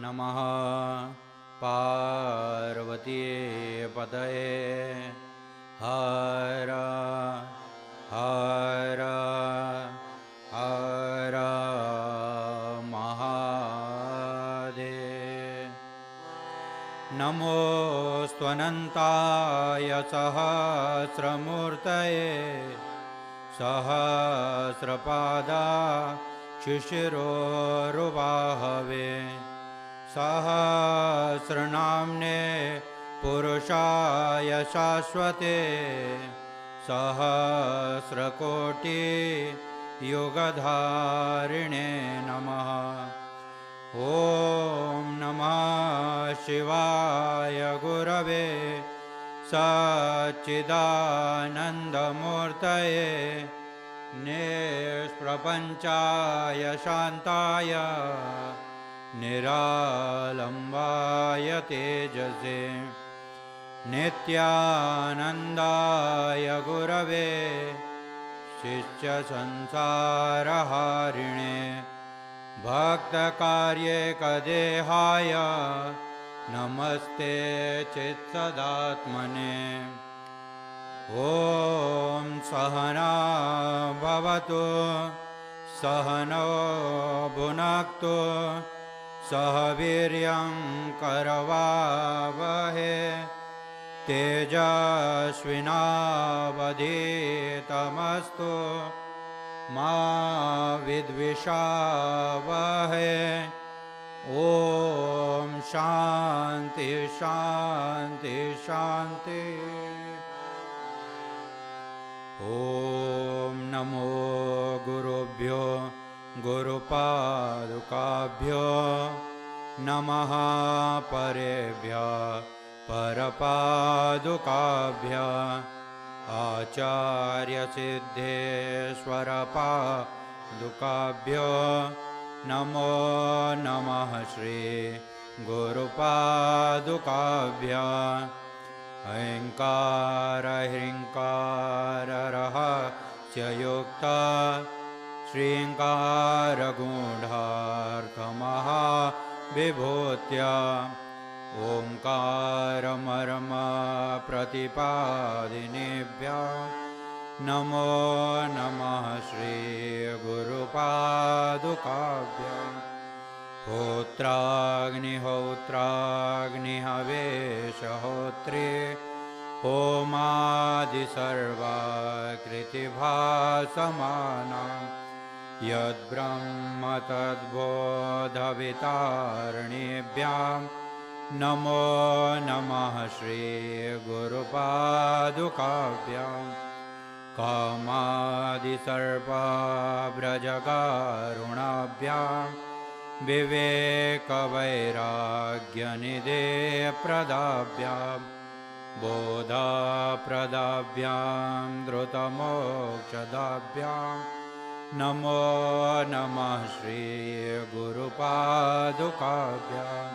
नमः पार्वती पतये हर हर हर महादेव। नमोऽस्त्वनन्ताय सहस्रमूर्तये सहस्रपादा शिशिरोरुबाहवे सहस्रनाम्ने पुरुषाय शाश्वते सहस्रकोटि युगधारिणे नमः। ॐ नमः शिवाय गुरवे सच्चिदानन्दमूर्तये निष्प्रपञ्चाय शान्ताय निरालम्बाय तेजसे नित्यानन्दाय गुरवे शिष्यसंसारहारिणे भक्तकार्येकदेहाय नमस्ते चित्सदात्मने। ॐ सहना भवतु सहनौ भुनक्तु सह वीर्यं करवावहे तेजस्विनावधीतमस्तु मा विद्विषावहे। ॐ शान्ति शान्ति शान्ति। ॐ नमो गुरुभ्यो गुरुपादुकाभ्यो नमः परेभ्यः परपादुकाभ्यः आचार्यसिद्धेश्वरपादुकाभ्यो नमो नमः श्री गुरुपादुकाभ्यः। अहंकार ह्रींकार रहस्ययुक्ता श्रींकार गूढ़ार्थमहाविभूत्या ओंकार मर्म प्रतिपादिनेभ्यः नमो नमः श्री गुरुपादुकाभ्यः। होत्राग्निहोत्राग्निहवेशहोत्रे होमादिसर्वाकृतिभासमाना यद्ब्रह्म तद्बोधवितारणेभ्यां नमो नमः श्री गुरुपादुकाभ्यां। कामादिसर्पव्रजगारुणाभ्यां विवेकवैराग्यनिधेयप्रदाभ्यां बोधप्रदाभ्यां द्रुतमोक्षदाभ्यां नमो नमः श्री गुरुपादुकाभ्यां।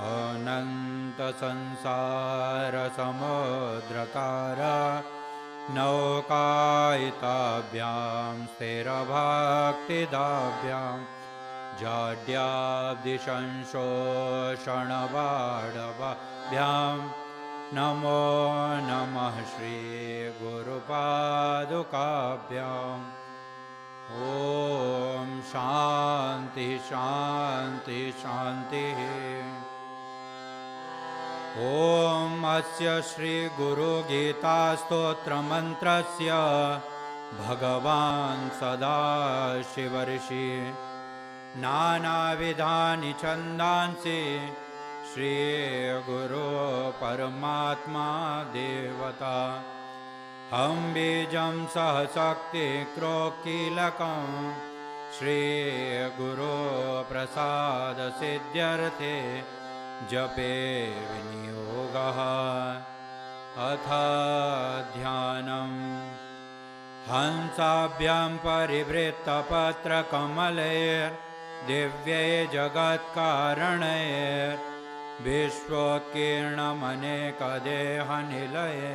अनन्तसंसारसमुद्रतारा नौकायिताभ्यां स्थिरभक्तिदाभ्यां जाड्याब्दिशंशोषणवाडवाभ्यां नमो नमः श्री गुरुपादुकाभ्याम्। ॐ शान्ति शान्ति शान्तिः। ॐ अस्य श्री गुरुगीतास्तोत्रमन्त्रस्य भगवान् सदाशिवऋषि नानाविधानि छन्दांसि श्री गुरु परमात्मा देवता हम बीजं सह शक्ति क्रोकीलकं श्री गुरु प्रसाद सिद्ध्यर्थे जपे विनियोगः। अथ ध्यानम्। हंसाभ्यां परिवृत्तपत्रकमलैर्दिव्यै जगत्कारणैर् विश्वोत्कीर्णमनेकदेहनिलये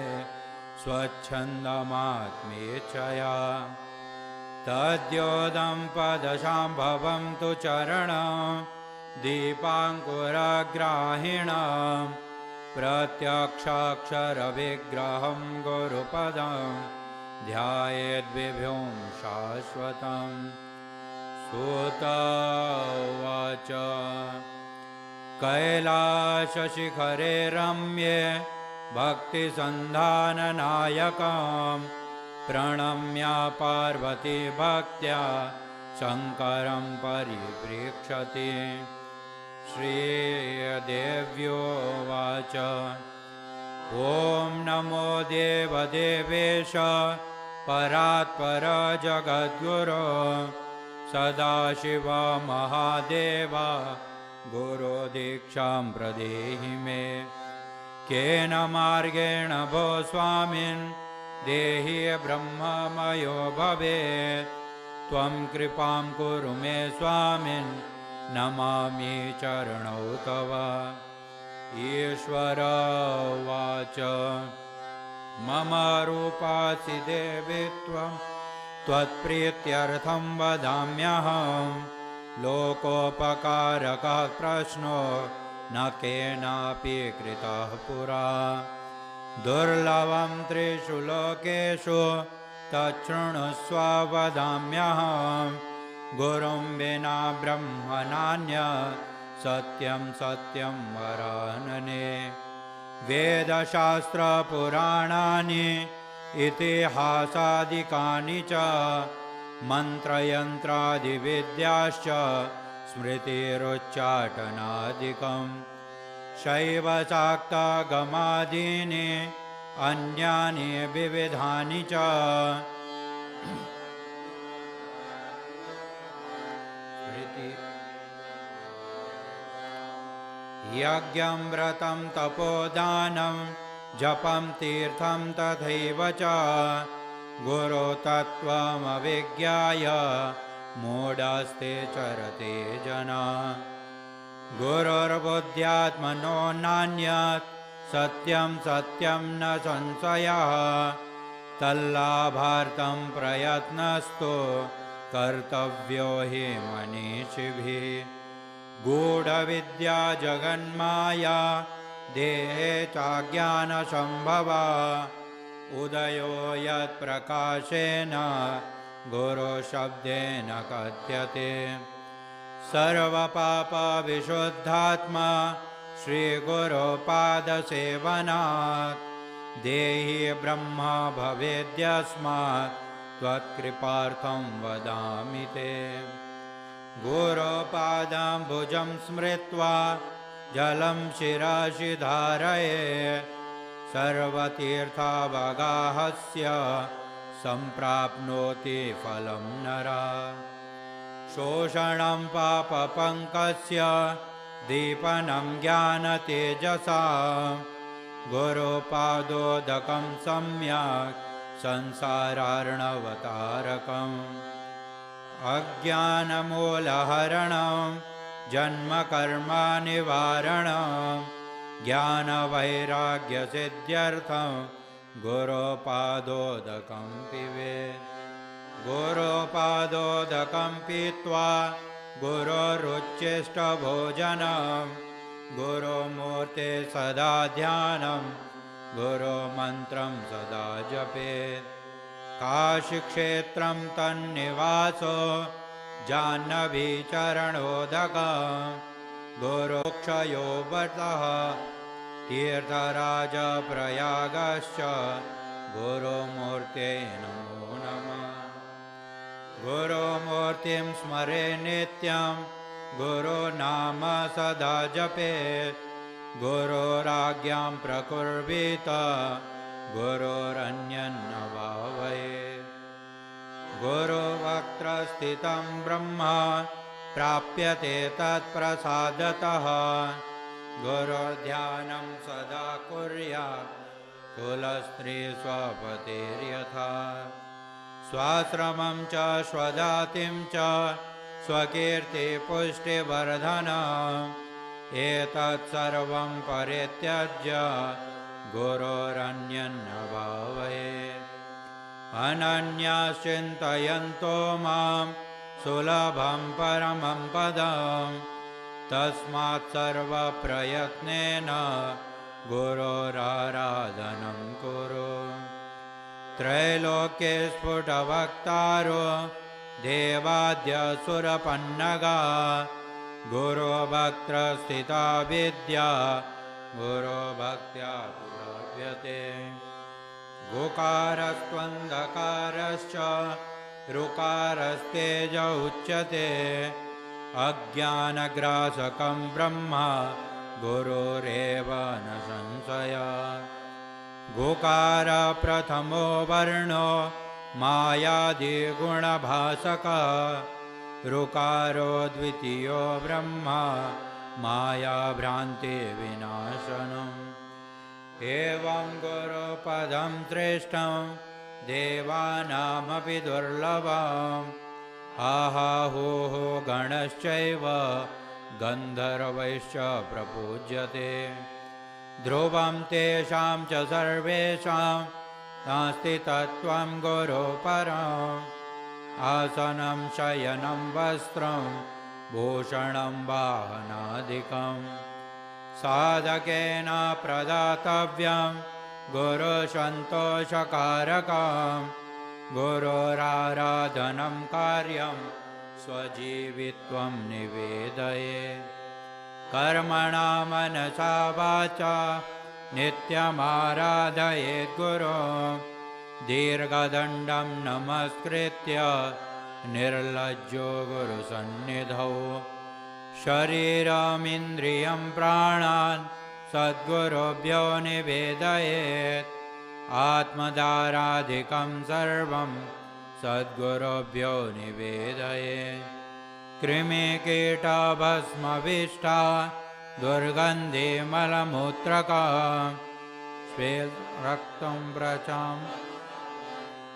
स्वच्छन्दमात्मेच्छया तद्योदं पदशाम्भवं तु चरणं दीपाङ्कुरग्राहिणं प्रत्यक्षाक्षरविग्रहं गुरुपदं ध्यायेद्विभुं शाश्वतं सूत उवाच कैलासशिखरे रम्ये भक्तिसन्धाननायकं प्रणम्य पार्वती भक्त्या शङ्करं परिप्रेक्षते श्रीदेव्योवाच ॐ नमो देवदेवेश परात्पर जगद्गुरो सदाशिव महादेव गुरो दीक्षां प्रदेहि मे केन मार्गेण भो स्वामिन् देहि ब्रह्ममयो भवेत् त्वं कृपां कुरु मे स्वामिन् नमामि चरणौ तव ईश्वर उवाच मम रूपासि देवी त्वं त्वत्प्रीत्यर्थं वदाम्यहं लोकोपकारकः प्रश्नो न केनापि कृतः पुरा दुर्लभं त्रिषु लोकेषु तच्छृणुस्व वदाम्यहं गुरुं विना ब्रह्मणान्यत् सत्यं सत्यं वरानने वेदशास्त्रपुराणानि इतिहासादिकानि च मन्त्रयन्त्रादिविद्याश्च स्मृतिरुच्चाटनादिकं शैवशाक्तागमादीनि अन्यानि विविधानि च यज्ञं व्रतं तपोदानं जपं तीर्थं तथैव च गुरुतत्त्वमविज्ञाय मूढस्ते चरते जना गुरुर्बुद्ध्यात्मनो नान्यत् सत्यं सत्यं न संशयः तल्लाभार्थं प्रयत्नस्तु कर्तव्यो हि मनीषिभिः गूढविद्या जगन्माया देहे चाज्ञानसम्भवा उदयो यत्प्रकाशेन गुरुशब्देन कथ्यते सर्वपापविशुद्धात्मा श्रीगुरुपादसेवनात् देहि ब्रह्मा भवेद्यस्मात् त्वत्कृपार्थं वदामि ते गुरुपादाम्बुजं स्मृत्वा जलं शिरसि धारयेत् सर्वतीर्थावगाहस्य सम्प्राप्नोति फलं नरः शोषणं पापपङ्कस्य दीपनं ज्ञानतेजसा गुरुपादोदकं सम्यक् संसारार्णवतारकम् अज्ञानमूलहरणं जन्मकर्मनिवारणं ज्ञानवैराग्यसिद्ध्यर्थं गुरुपादोदकं पिबेत् गुरुपादोदकं पीत्वा गुरोरुच्चिष्टभोजनं गुरुमूर्ते सदा ध्यानं गुरुमन्त्रं सदा जपेत् काशीक्षेत्रं तन्निवासो जाह्नवीचरणोदकं गुरुक्षयो व्रतः तीर्थराजप्रयागश्च गुरुमूर्त्यै नमो नमः गुरुमूर्तिं स्मरे नित्यं गुरुनाम सदा जपेत् गुरोराज्ञां प्रकुर्वीत गुरोरन्यन्न भावयेत् गुरुवक्त्रस्थितं ब्रह्म प्राप्यते तत्प्रसादतः गुरुध्यानं सदा कुर्यात् कुलस्त्रीस्वपतेर्यथा स्वाश्रमं च स्वजातिं च स्वकीर्तिपुष्टिवर्धनं एतत् सर्वं परित्यज्य गुरोरन्यं न भावयेत्। अनन्याश्चिन्तयन्तो मां सुलभं परमं पदं तस्मात् सर्वप्रयत्नेन गुरोराराधनं कुरु। त्रैलोक्ये स्फुटवक्तारो देवाद्यसुरपन्नगा गुरोभक्त्रस्थिता विद्या गुरोभक्त्या लभ्यते। गुकारस्त्वन्धकारश्च ऋकारस्तेज उच्यते अज्ञानग्रासकं ब्रह्म गुरुरेव न संशयः। गुकार प्रथमो वर्णो मायादिगुणभासकः ऋकारो द्वितीयो ब्रह्म मायाभ्रान्तिविनाशनम्। एवं गुरुपदं श्रेष्ठं देवानामपि दुर्लभम् आहाहुः गणश्चैव गन्धर्वैश्च प्रपूज्यते। ध्रुवं तेषां च सर्वेषां नास्ति तत्त्वं गुरुपरम् आसनं शयनं वस्त्रं भूषणं वाहनादिकम् साधकेन प्रदातव्यं गुरुसन्तोषकारकम् गुरोराराधनं कार्यं स्वजीवित्वं निवेदयेत्। कर्मणा मनसा वाचा नित्यमाराधयेत् गुरुं दीर्घदण्डं नमस्कृत्य निर्लज्जो गुरुसन्निधौ शरीरमिन्द्रियं प्राणान् सद्गुरुभ्यो निवेदयेत्। आत्मदाराधिकं सर्वं सद्गुरुभ्यो निवेदयेत्। कृमिकीटभस्मविष्टा दुर्गन्धे मलमूत्रकं श्वेतरक्तं व्रचं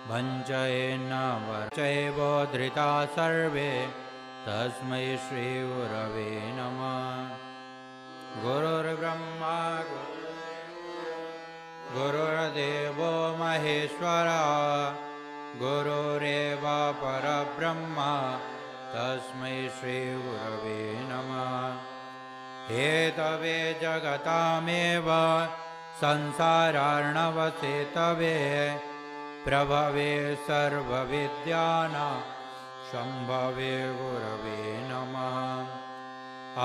भञ्जयेन्न वर्चैवोद्धृता सर्वे तस्मै श्रीगुरवे नमः। गुरुर्ब्रह्मा गुरुर्देवो महेश्वरः गुरुरेव परब्रह्म तस्मै श्रीगुरवे नमः। हेतवे जगतामेव संसारार्णवसेतवे प्रभवे सर्वविद्यानां शम्भवे गुरवे नमः।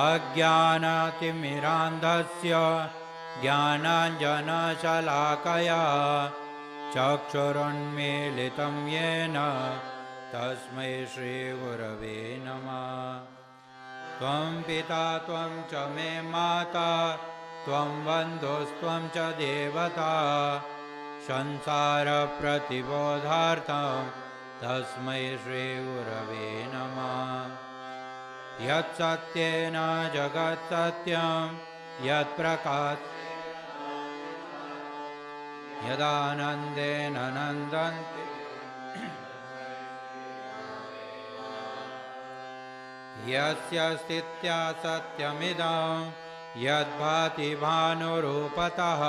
अज्ञानतिमिरान्धस्य ज्ञानाञ्जनशलाकया चक्षुरुन्मीलितं येन तस्मै श्रीगुरवे नमः। त्वं पिता त्वं च मे माता त्वं बन्धुस्त्वं च देवता संसारप्रतिबोधार्थं तस्मै श्रीगुरवे नमः। यत्सत्येन जगत्सत्यं यत्प्रकाशेन यदानन्देन नन्दन्ति यस्य स्थित्या सत्यमिदं यद्भाति भानुरूपतः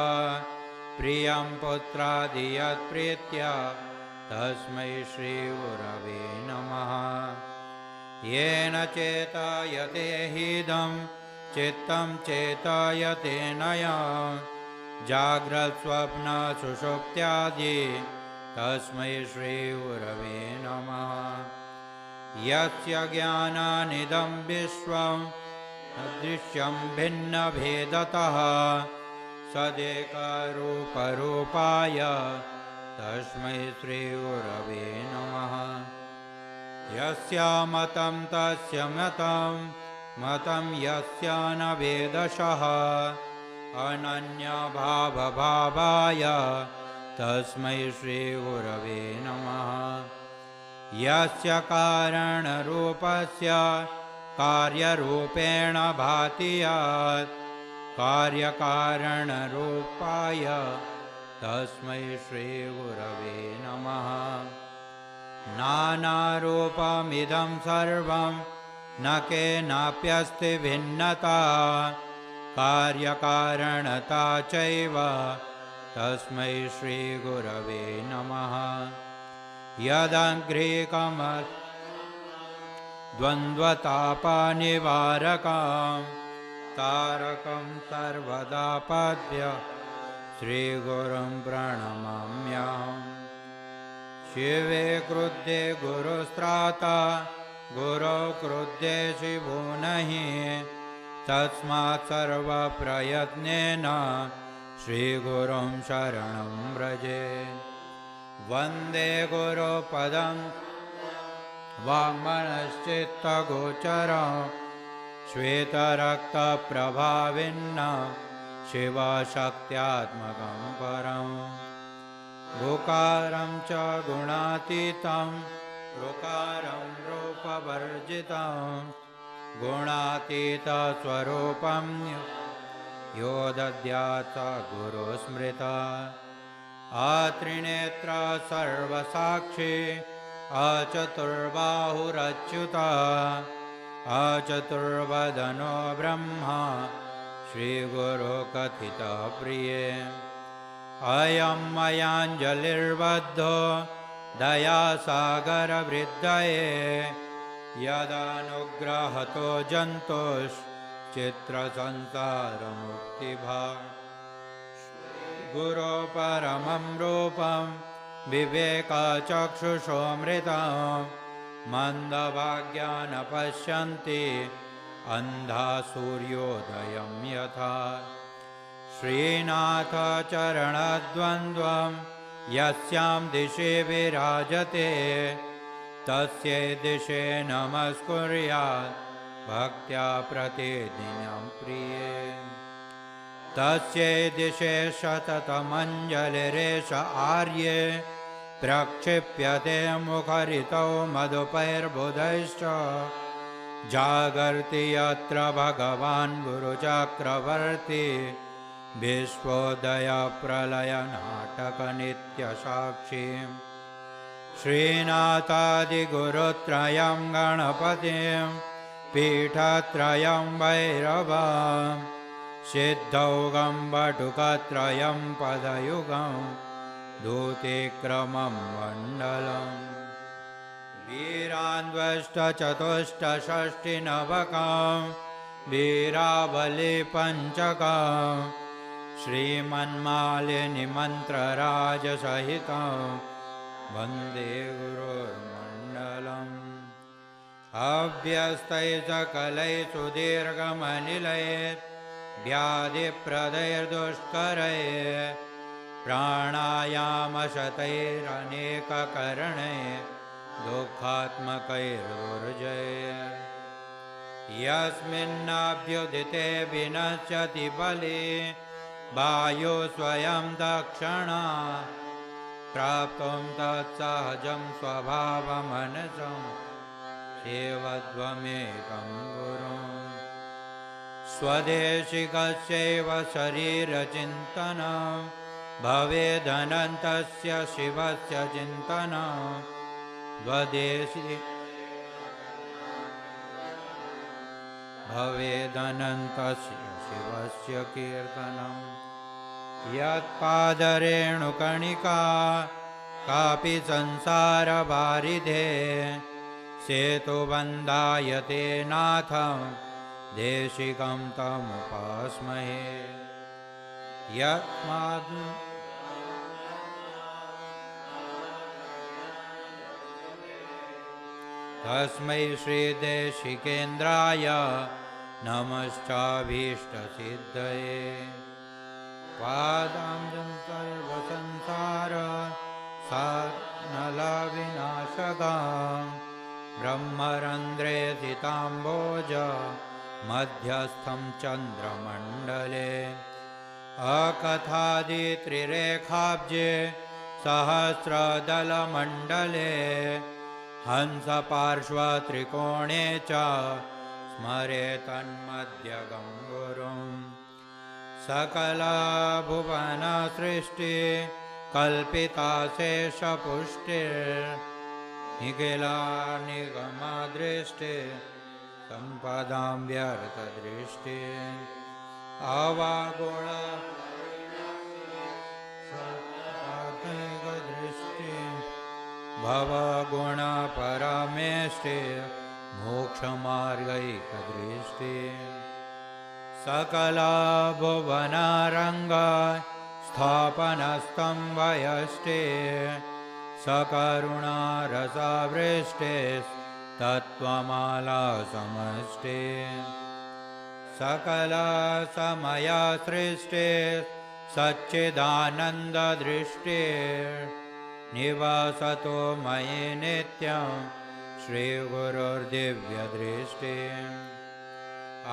प्रियं पुत्रादि यत्प्रीत्या तस्मै श्रीगुरवे नमः। येन चेतयते हीदं चित्तं चेतयते नयं जाग्रत्स्वप्नसुषुप्त्यादि तस्मै श्रीगुरवे नमः। यस्य ज्ञानानिदं विश्वं अदृश्यं भिन्नभेदतः सदेकरूपरूपाय तस्मै श्रीगुरवे नमः। यस्य मतं तस्य मतं मतं यस्य न वेदशः अनन्यभावभावाय तस्मै श्रीगुरवे नमः। यस्य कारणरूपस्य कार्यरूपेण भाति यत् कार्यकारणरूपाय तस्मै श्रीगुरवे नमः। नानारूपमिदं सर्वं न केनाप्यस्ति भिन्नता कार्यकारणता चैव तस्मै श्रीगुरवे नमः। यदग्रेकमद्वन्द्वतापनिवारकं तारकं सर्वदापद्य श्रीगुरुं प्रणमाम्यहम्। शिवे क्रुद्धे गुरुस्त्राता गुरो क्रुद्धे शिवो नहि तस्मात् सर्वप्रयत्नेन श्रीगुरुं शरणं व्रजे। वन्दे गुरुपदं वाङ्मनश्चित्तगोचरं श्वेतरक्तप्रभाविन्नं शिवशक्त्यात्मकं परं। गुकारं च गुणातीतं ऋकारं रूपवर्जितं गुणातीतस्वरूपं यो दद्यात् स गुरुस्मृता। अत्रिनेत्र सर्वसाक्षी अचतुर्बाहुरच्युता अचतुर्वदनो ब्रह्मा श्रीगुरो कथितः प्रिये। अयं मयाञ्जलिर्बद्धो दयासागरवृद्धये यदानुग्रहतो जन्तुश्चित्रसंसारमुक्तिभाक्। गुरो परमं रूपं विवेकचक्षुषोऽमृतं मन्दभाग्या न पश्यन्ति अन्धा सूर्योदयं यथा। श्रीनाथ चरणद्वन्द्वं यस्यां दिशि विराजते तस्यै दिशि नमस्कुर्यात् भक्त्या प्रतिदिनं प्रिये। तस्यै दिशि शततमञ्जलिरेष आर्ये प्रक्षिप्यते मुखरितौ मधुपैर्बुधैश्च। जागर्ति यत्र भगवान् गुरुचक्रवर्ती विश्वोदयप्रलयनाटकनित्यसाक्षी। श्रीनाथादिगुरुत्रयं गणपतिं पीठत्रयं भैरवं सिद्धौघं वटुकत्रयं पदयुगं दूतीक्रमं मण्डलम्। वीरान्वष्टचतुष्टषष्टिनवकं वीरावलिपञ्चकं श्रीमन्मालिनिमन्त्रराजसहितं वन्दे गुरुर्मण्डलम्। अव्यस्तैः सकलैः सुदीर्घमनिलैः व्याधिप्रदैर्दुष्करैः प्राणायामशतैरनेककरणैः दुःखात्मकैर्दुर्जयैः। यस्मिन्नाभ्युदिते विनश्यति बली वायुः स्वयं दक्षिणा प्राप्तुं तत्सहजं स्वभावमनसं सेवध्वमेकं गुरुम्। स्वदेशिकस्यैव शरीरचिन्तनं भवेदनन्तस्य शिवस्य चिन्तनं स्वदेशि भवेदनन्तस्य शिवस्य कीर्तनं। यत्पादरेणुकणिका कापि संसारवारिधे सेतुबन्धायते नाथं देशिकं तमुपास्महे। यस्माद् तस्मै श्रीदेशिकेन्द्राय नमश्चाभीष्टसिद्धये। पादां सर्वसंसार सानलविनाशकं ब्रह्मरन्ध्रे सिताम्बोज मध्यस्थं चन्द्रमण्डले। अकथादित्रिरेखाब्जे सहस्रदलमण्डले हंसपार्श्वत्रिकोणे च स्मरे तन्मध्यगं गुरुम्। सकलभुवनसृष्टि कल्पिता शेषपुष्टिर्निखिला निगमदृष्टि सम्पदां व्यर्थदृष्टि अवगुण दृष्टि भवगुण परमेष्टि मोक्षमार्गैकदृष्टि सकला भुवनारङ्ग स्थापनस्तं वयष्टे सकरुणारसवृष्टे तत्त्वमाला समष्टे सकला समया सृष्टे सच्चिदानन्ददृष्टे निवासतो मयि नित्यं श्रीगुरुर्दिव्यदृष्टि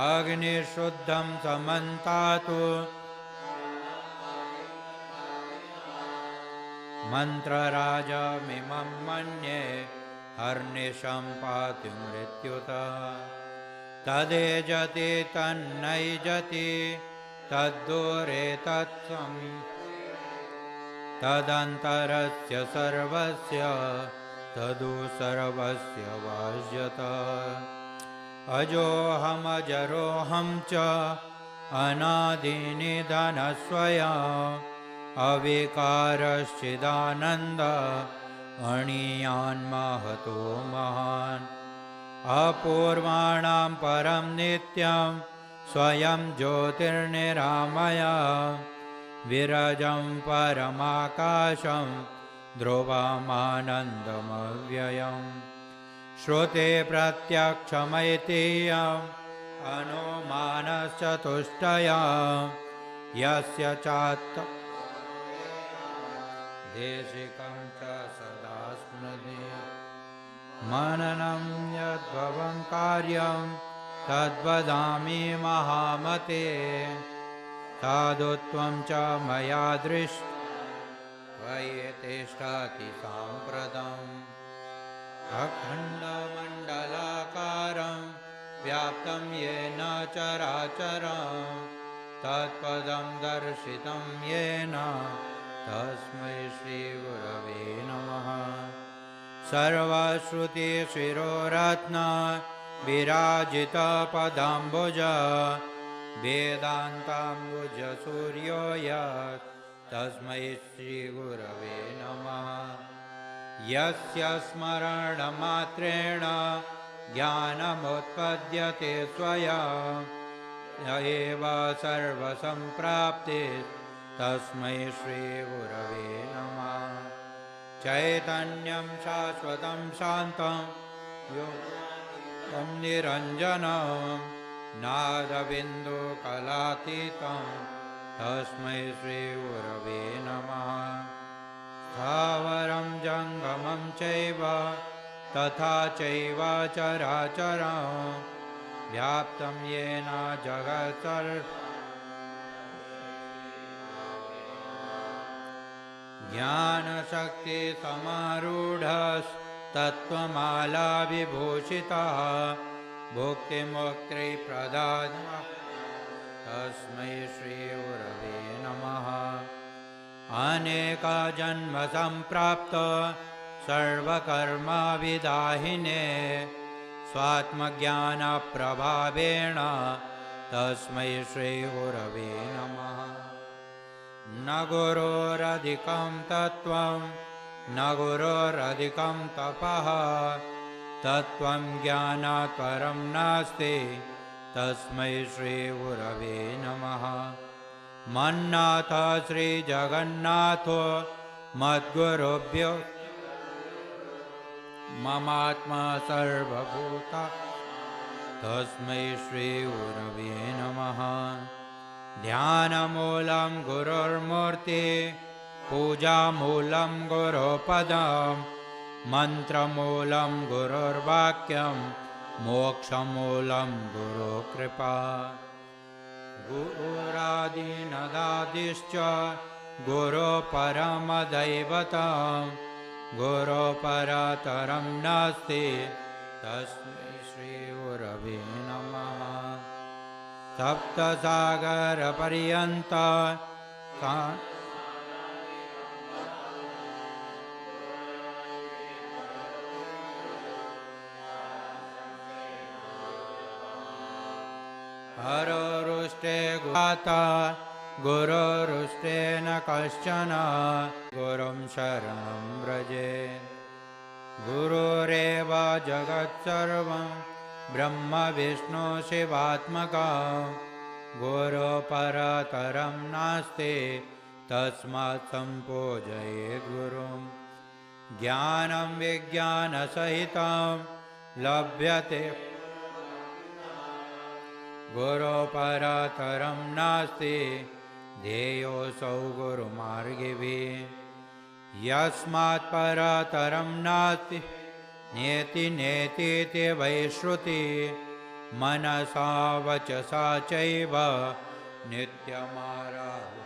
अग्निशुद्धं समन्तातु मन्त्रराजमिमं मन्ये हर्निशं पातु मृत्युत तदेजति तन्नैजति तद्दूरे तदन्तरस्य सर्वस्य तदु सर्वस्य वाज्यत अजोऽहमजरोऽहं च अनादिनिधनस्वयम् अविकारश्चिदानन्द अणीयान्महतो महान् अपूर्वाणां परं नित्यं स्वयं ज्योतिर्निरामय विरजं परमाकाशं ध्रुवमानन्दमव्ययम् श्रुते प्रत्यक्षमैतेयम् अनुमानश्चतुष्टयम् यस्य चात् देशिकं च सदा स्मृति मननं यद्भवं कार्यं तद्वदामि महामते साधुत्वं च मया दृष्ट त्वयि तिष्ठति साम्प्रतम् अखण्डमण्डलाकारं व्याप्तं येन चराचरं तत्पदं दर्शितं येन तस्मै श्रीगुरवे नमः सर्वश्रुतिशिरोरत्न विराजितपदाम्बुज वेदान्ताम्बुजसूर्यो यत् तस्मै श्रीगुरवे नमः यस्य स्मरणमात्रेण ज्ञानमुत्पद्यते स्वयं य एव सर्वसम्प्राप्ते तस्मै श्रीगुरवे नमः चैतन्यं शाश्वतं शान्तं योगं निरञ्जनं नादबिन्दुकलातीतं तस्मै श्रीगुरवे नमः स्थावरं जङ्गमं चैव तथा चैव चराचरं व्याप्तं येन जगत्सर्वं ज्ञानशक्तिसमारूढस्तत्त्वमाला विभूषितः भुक्तिमुक्तिप्रदाता तस्मै श्रीगुरवे नमः अनेकजन्मसम्प्राप्त सर्वकर्मविदाहिने स्वात्मज्ञानप्रभावेण तस्मै श्रीगुरवे नमः न गुरोरधिकं तत्त्वं न गुरोरधिकं तपः तत्त्वं ज्ञानात् परं नास्ति तस्मै श्रीगुरवे नमः मन्नाथ श्रीजगन्नाथो मद्गुरुभ्यो ममात्मा सर्वभूत तस्मै श्रीगुरवे नमः ध्यानमूलं गुरुर्मूर्ति पूजामूलं गुरुपदं मन्त्रमूलं गुरुर्वाक्यं मोक्षमूलं गुरुकृपा गुरुरादिनदादिश्च गुरुपरमदैवतं गुरुपरतरं नास्ति तस्मै श्रीगुरवे नमः सप्तसागरपर्यन्तं हरोरुष्टे गुहाता गुरोरुष्टे न कश्चन गुरुं शरणं व्रजे गुरुरेव जगत्सर्वं ब्रह्म विष्णु शिवात्मकं गुरुपरतरं नास्ति तस्मात् सम्पूजयेत् गुरुं ज्ञानं विज्ञानसहितं लभ्यते गुरुपरतरं नास्ति ध्येयोऽसौ गुरुमार्गिभिः यस्मात् परतरं नास्ति नेति नेतीति वै श्रुति मनसा वचसा चैव नित्यमाराधते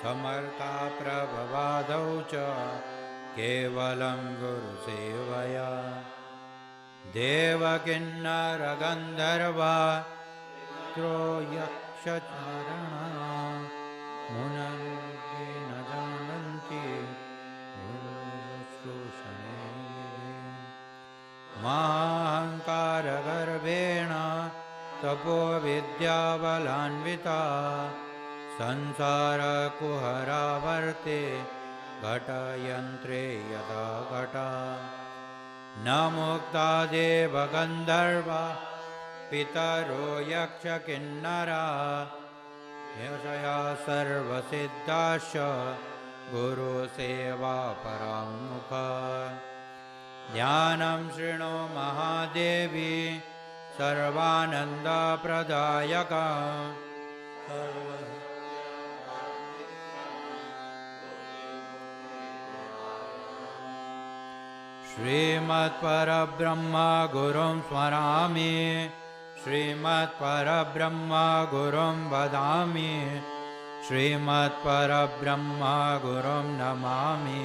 समर्था प्रभवादौ च केवलं गुरुसेवया देवकिन्नरगन्धर्वा ो यक्षचारणा मुनन्ति न जानन्ति गुरुशुश्रूषणे महाहङ्कारगर्भेण तपोविद्याबलान्विता संसारकुहरावर्ते घटयन्त्रे यदा घटा न मुक्ता देवगन्धर्वा पितरो यक्षकिन्नरा यशया सर्वसिद्धाश्च गुरुसेवा पराङ्मुखा ध्यानं शृणु महादेवी सर्वानन्दप्रदायका श्रीमत्परब्रह्म गुरुं स्मरामि श्रीमत्परब्रह्म गुरुं वदामि श्रीमत्परब्रह्म गुरुं नमामि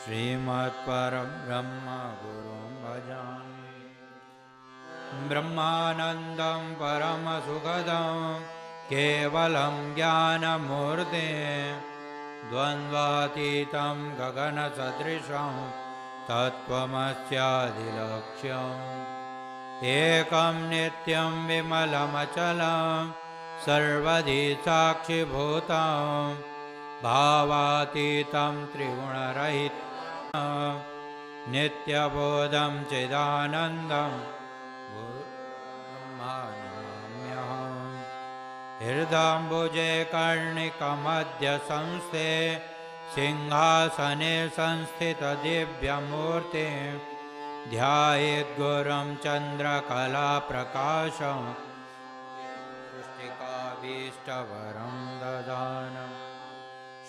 श्रीमत्परब्रह्म गुरुं भजामि ब्रह्मानन्दं परमसुखदं केवलं ज्ञानमूर्ते द्वन्द्वातीतं गगनसदृशं तत्त्वमस्यादिलक्ष्यम् एकं नित्यं विमलमचलं सर्वधि साक्षिभूतं भावातीतं त्रिगुणरहितं नित्यबोधं चिदानन्दं ब्रह्मानमाम्यहम् हृदाम्बुजे कर्णिकमद्य संस्थे सिंहासने संस्थितदिव्यमूर्तिं ध्यायेद्गुरुं चन्द्रकलाप्रकाशं पुष्टिकाभीष्टवरं ददानं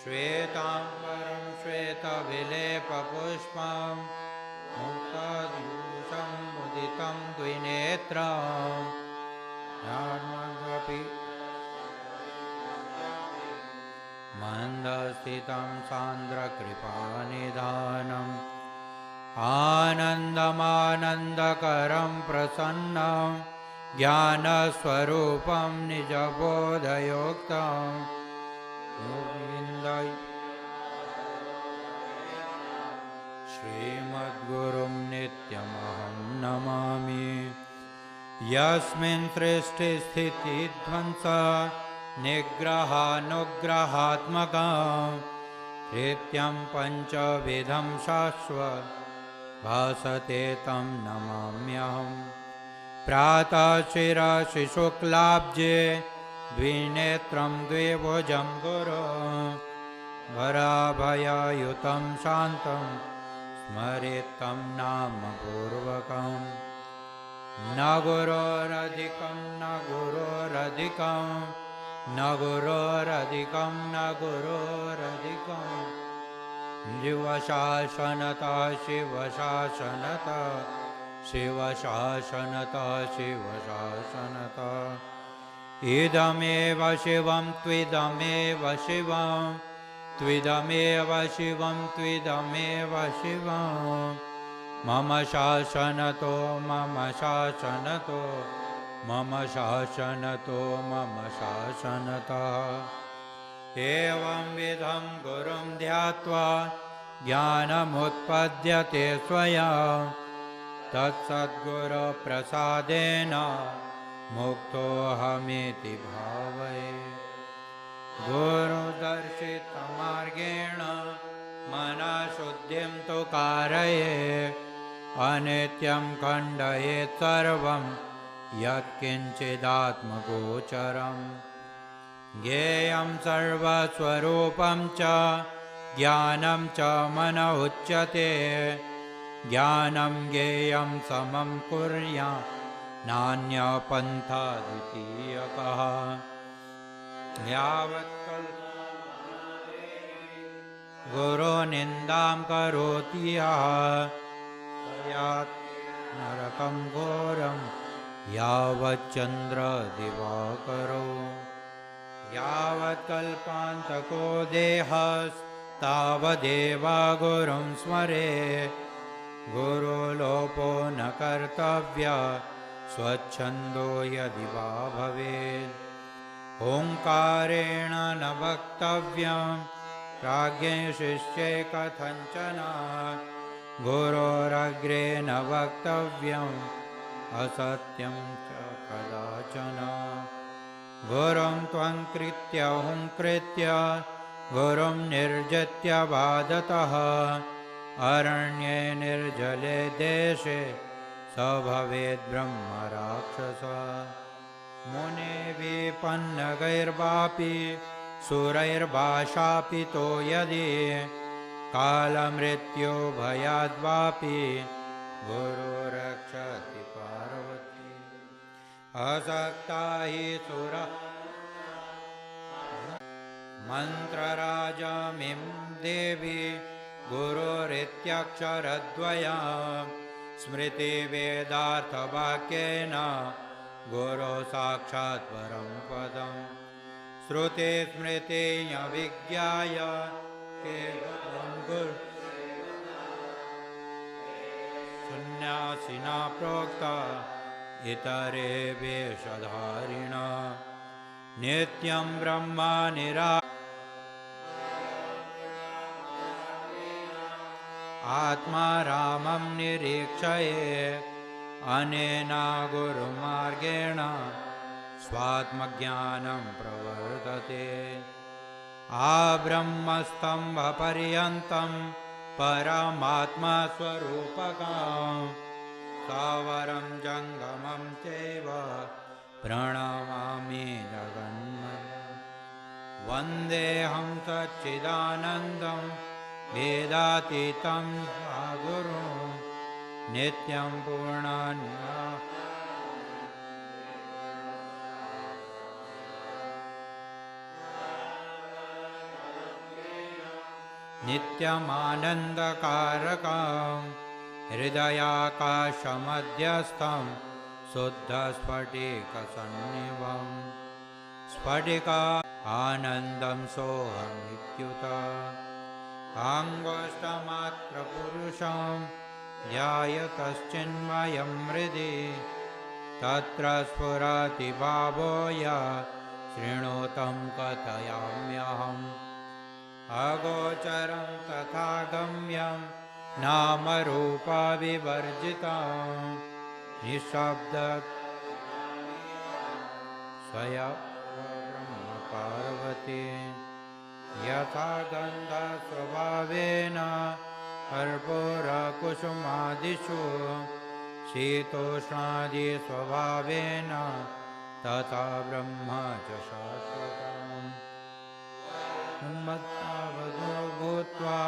श्वेताम्बरं श्वेतविलेपपुष्पं मुक्ताद्यूषं मुदितं द्विनेत्रं ज्ञानमपि मन्दस्थितं सान्द्रकृपानिधानम् आनन्दमानन्दकरं प्रसन्नं ज्ञानस्वरूपं निजबोधयोक्तं गोविन्दै श्रीमद्गुरुं नित्यमहं नमामि यस्मिन् सृष्टिस्थितिध्वंसा निग्रहानुग्रहात्मकं नित्यं पञ्चविधं शाश्वतं भासते तं नमाम्यहं प्रातः शिरशिशुक्लाब्जे द्विनेत्रं द्विभुजं गुरुं वराभययुतं शान्तं स्मरेत्तं नामपूर्वकं न गुरोरधिकं न गुरोरधिकं न गुरोरधिकं न गुरोरधिकं शिवशासनता शिवशासनता शिवशासनता शिवशासनता इदमेव शिवं त्विदमेव शिवं त्विदमेव शिवं त्विदमेव शिवं मम शासनतो मम शासनतो मम शासनतो मम शासनतः एवं विधं गुरुं ध्यात्वा ज्ञानमुत्पद्यते स्वयं तत्सद्गुरुप्रसादेन मुक्तोऽहमिति भावये। गुरुदर्शितमार्गेण मनःशुद्धिं तु कारये अनित्यं खण्डयेत् सर्वं यत्किञ्चिदात्मगोचरम्। ज्ञेयं सर्वस्वरूपं च ज्ञानं च मन उच्यते। ज्ञानं ज्ञेयं समं कुर्यात् नान्यपन्था द्वितीयकः। यावत् गुरुनिन्दां करोति यः यात् नरकं घोरं यावच्चन्द्रदिवाकरो। यावत् कल्पान्तको देहस्तावदेव गुरुं स्मरे। गुरुलोपो न कर्तव्य स्वच्छन्दो यदि वा भवेत्। ओङ्कारेण न वक्तव्यं प्राज्ञे शिष्ये कथञ्चन। गुरोरग्रे न वक्तव्यम् असत्यं च कदाचन। गुरुं त्वङ्कृत्य हुङ्कृत्य गुरुं निर्जित्य बाधतः। अरण्ये निर्जले देशे स भवेत् ब्रह्मराक्षस। मुनिभिपन्नगैर्वापि सुरैर्भाषापितो यदि कालमृत्यो भयाद्वापि गुरो रक्षति पार्वती। असक्ता हि सुरा मन्त्रराजमिं देवी गुरोरित्यक्षरद्वयम्। स्मृतिवेदार्थवाक्येन गुरो साक्षात् परं पदम्। श्रुते स्मृतिञ्विज्ञाय केवलं गुरु सन्न्यासिना प्रोक्ता इतरे वेषधारिणा। नित्यं ब्रह्म निरा आत्मा रामं निरीक्षये। अनेन गुरुमार्गेण स्वात्मज्ञानं प्रवर्तते। आब्रह्मस्तम्भपर्यन्तं परमात्मस्वरूपकं स्थावरं जङ्गमं चैव प्रणमामि जगन्मयं। वन्देऽहं सच्चिदानन्दं वेदातीतं गुरुं नित्यं पूर्णज्ञानं। नित्यमानन्दकारकं हृदयाकाशमध्यस्थं शुद्धस्फटिकसन्निभं। स्फटिका आनन्दं सोऽहमित्युत। अङ्गुष्ठमात्रपुरुषं ध्यायतश्चिन्मयं हृदि तत्र स्फुरति भावो यत् शृणोतं कथयाम्यहम्। अगोचरं तथा गम्यं नामरूपविवर्जितं निःशब्दं स्वयं ब्रह्म पार्वती। यथा गन्धस्वभावेन कर्पूरकुसुमादिषु शीतोष्णादिस्वभावेन तथा ब्रह्म च शाश्वतम्। उन्मत्तावधो भूत्वा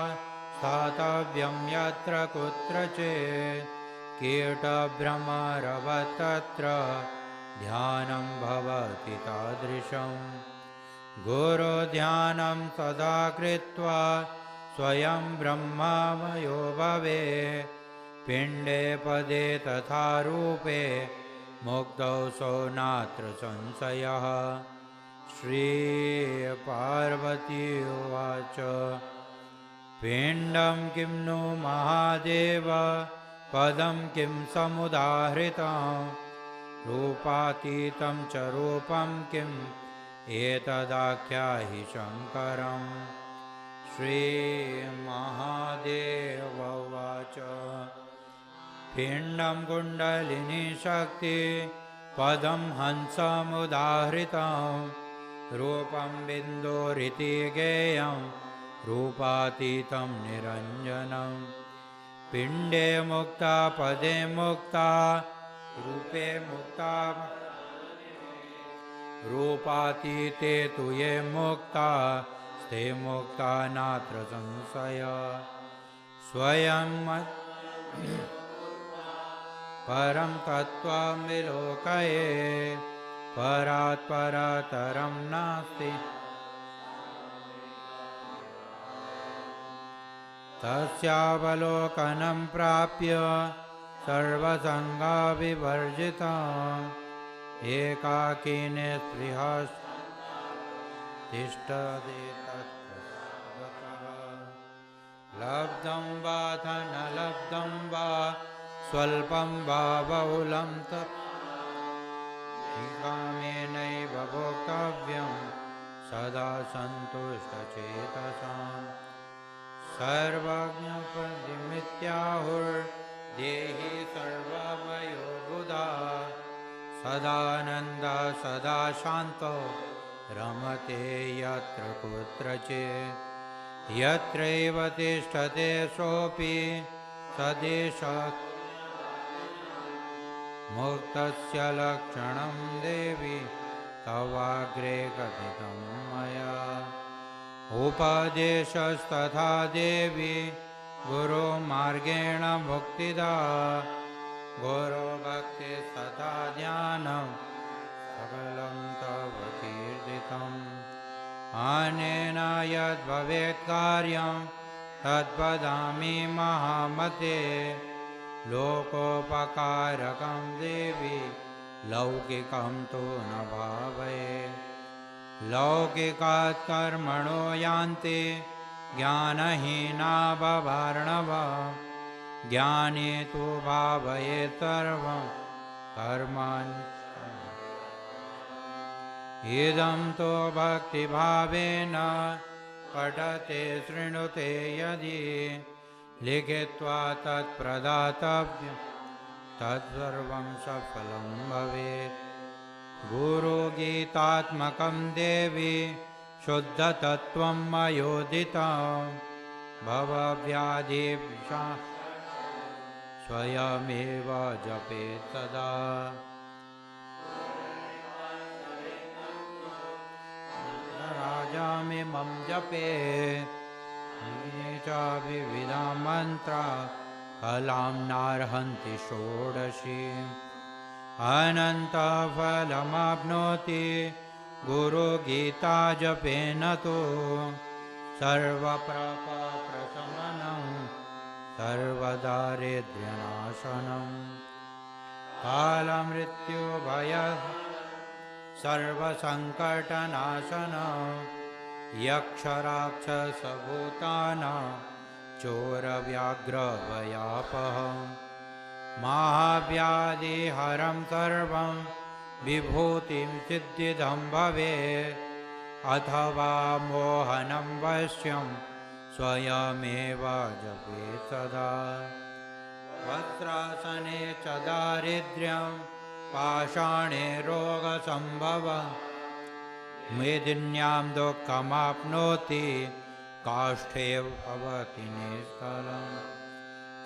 स्थातव्यं यत्र कुत्रचित् कीटभ्रमरवत् तत्र ध्यानं भवति तादृशम्। गुरुध्यानं सदा कृत्वा स्वयं ब्रह्ममयो भवेत्। पिण्डे पदे तथा रूपे मुक्तौ सो नात्र संशयः। श्रीपार्वती उवाच पिण्डं किं नु महादेव पदं किं समुदाहृतं। रूपातीतं च रूपं किम् एतदाख्याहि शङ्करम्। श्रीमहादेव उवाच पिण्डं कुण्डलिनी शक्ति पदं हंसमुदाहृतं रूपं बिन्दुरिति गेयं रूपातीतं निरञ्जनं पिण्डे मुक्ता पदे मुक्ता रूपे मुक्ता रूपातीते तु ये मुक्ता ते मुक्ता नात्र संशय स्वयं परं तत्त्वं विलोकये परात् परतरं नास्ति तस्यावलोकनं प्राप्य सर्वसङ्गविवर्जितम् एकाकिने स्पृहा तिष्ठति तत्प्रसादतः लब्धं वा धनलब्धं वा स्वल्पं वा बहुलं तत्कामेनैव भोक्तव्यं सदा सन्तुष्टचेतसाम् सर्वज्ञपदिमित्याहुर्देहि सर्वमयो बुधा सदानन्द सदा शान्तो रमते यत्र कुत्रचित् यत्रैव तिष्ठते सोऽपि सदेशात् मुक्तस्य लक्षणं देवि तवाग्रे कथितं मया उपदेशस्तथा देवी गुरुमार्गेण मुक्तिदा गुरुभक्तिस्तथा ध्यानं सकलं तव कीर्तितम् अनेन यद्भवेत् कार्यं तद्वदामि महामते लोकोपकारकं देवी लौकिकं तु न भावये लौकिकात् कर्मणो यान्ति ज्ञानहीना बभार्णव ज्ञाने तु भावयेत् सर्वं कर्माणि इदं तु भक्तिभावेन पठते शृणुते यदि लिखित्वा तत्प्रदातव्यं तत्सर्वं सफलं भवेत् गुरुगीतात्मकं देवी शुद्धतत्त्वं मयोदितं भवव्याधिविषा स्वयमेव जपेत् सदा राजामिमं जपेत् च विविधा मन्त्रा कलां नार्हन्ति षोडशीम् अनन्तफलमाप्नोति गुरुगीता जपेन तु सर्वपापप्रशमनं सर्वदारिद्र्यनाशनं कालमृत्युभयः सर्वसङ्कटनाशनं यक्षराक्षसभूतानां चोरव्याघ्रभयापहम् महाव्याधिहरं सर्वं विभूतिं सिद्धिदं भवेत् अथवा मोहनं वश्यं स्वयमेव जपेत् सदा वस्त्रासने च दारिद्र्यं पाषाणे रोगसम्भवं मेदिन्यां दुःखमाप्नोति काष्ठे भवति निष्कलम्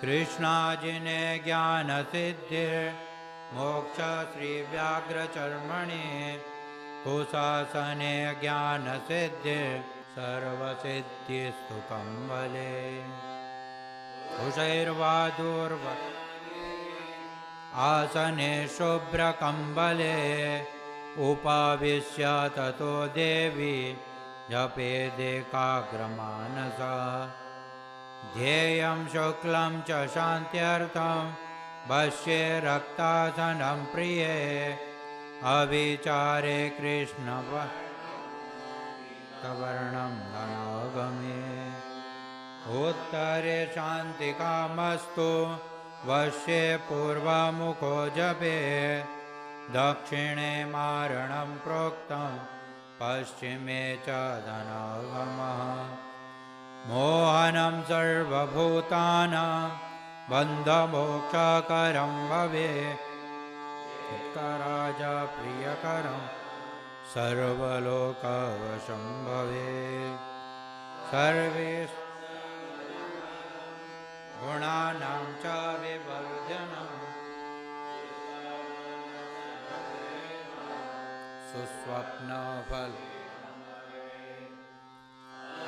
कृष्णाजिने ज्ञानसिद्धिर्मोक्ष श्रीव्याघ्रचर्मणि कुशासने ज्ञानसिद्धिर् सर्वसिद्धिस्तु कम्बले कुशैर्वा दूर्व आसने शुभ्रकम्बले उपविश्य ततो देवी जपेदेकाग्रमानसा ध्येयं शुक्लं च शान्त्यर्थं वश्ये रक्तासनं प्रिये अविचारे कृष्णवर्णं धनागमे उत्तरे शान्तिकामस्तु वश्ये पूर्वमुखो जपे दक्षिणे मारणं प्रोक्तं पश्चिमे च धनागमः मोहनं सर्वभूतानां बन्धमोक्षकरं भवेत् चित्तराजा प्रियकरं सर्वलोकवशं भवेत् सर्वे गुणानां च विवर्जनं सुस्वप्नफल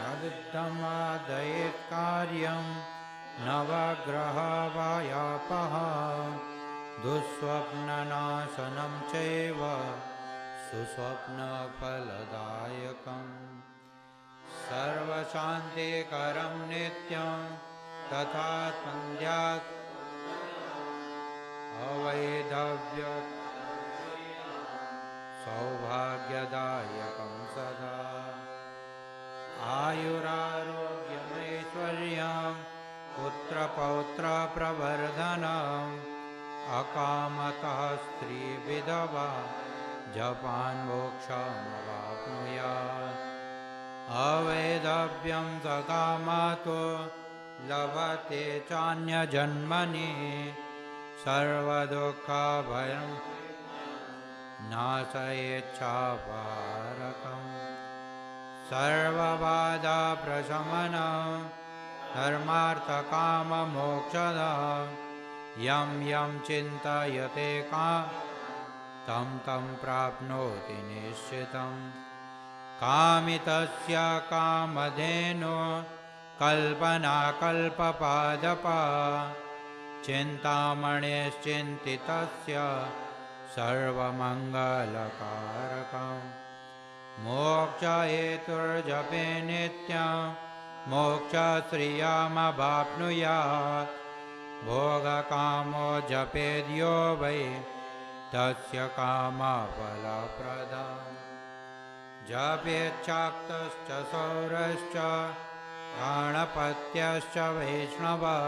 अविद्यमादयेत् कार्यं नवग्रहवायापः दुःस्वप्ननाशनं चैव सुस्वप्नफलदायकम् सर्वशान्तिकरं नित्यं तथा सन्ध्यात् अवैधव्यं सौभाग्यदायकं सदा आयुरारोग्यमैश्वर्यं पुत्रपौत्रप्रवर्धनम् अकामतः स्त्रीविधवा जपान् मोक्षमवाप्नुयात् अवैधव्यं सकामातो लभते चान्यजन्मनि सर्वदुःखभयं नाशयेच्छापारकम् सर्वबाधाप्रशमनं धर्मार्थकाममोक्षदं यं यं चिन्तयते तं तं प्राप्नोति निश्चितम् कामितस्य कामधेनो कल्पनाकल्पपादपा चिन्तामणेश्चिन्तितस्य सर्वमङ्गलकारकम् मोक्षहेतुर्जपे नित्यं मोक्षश्रियमवाप्नुयात् भोगकामो जपेद्यो वै तस्य कामफलप्रदम् जपेच्छाक्तश्च सौरश्च गणपत्यश्च वैष्णवः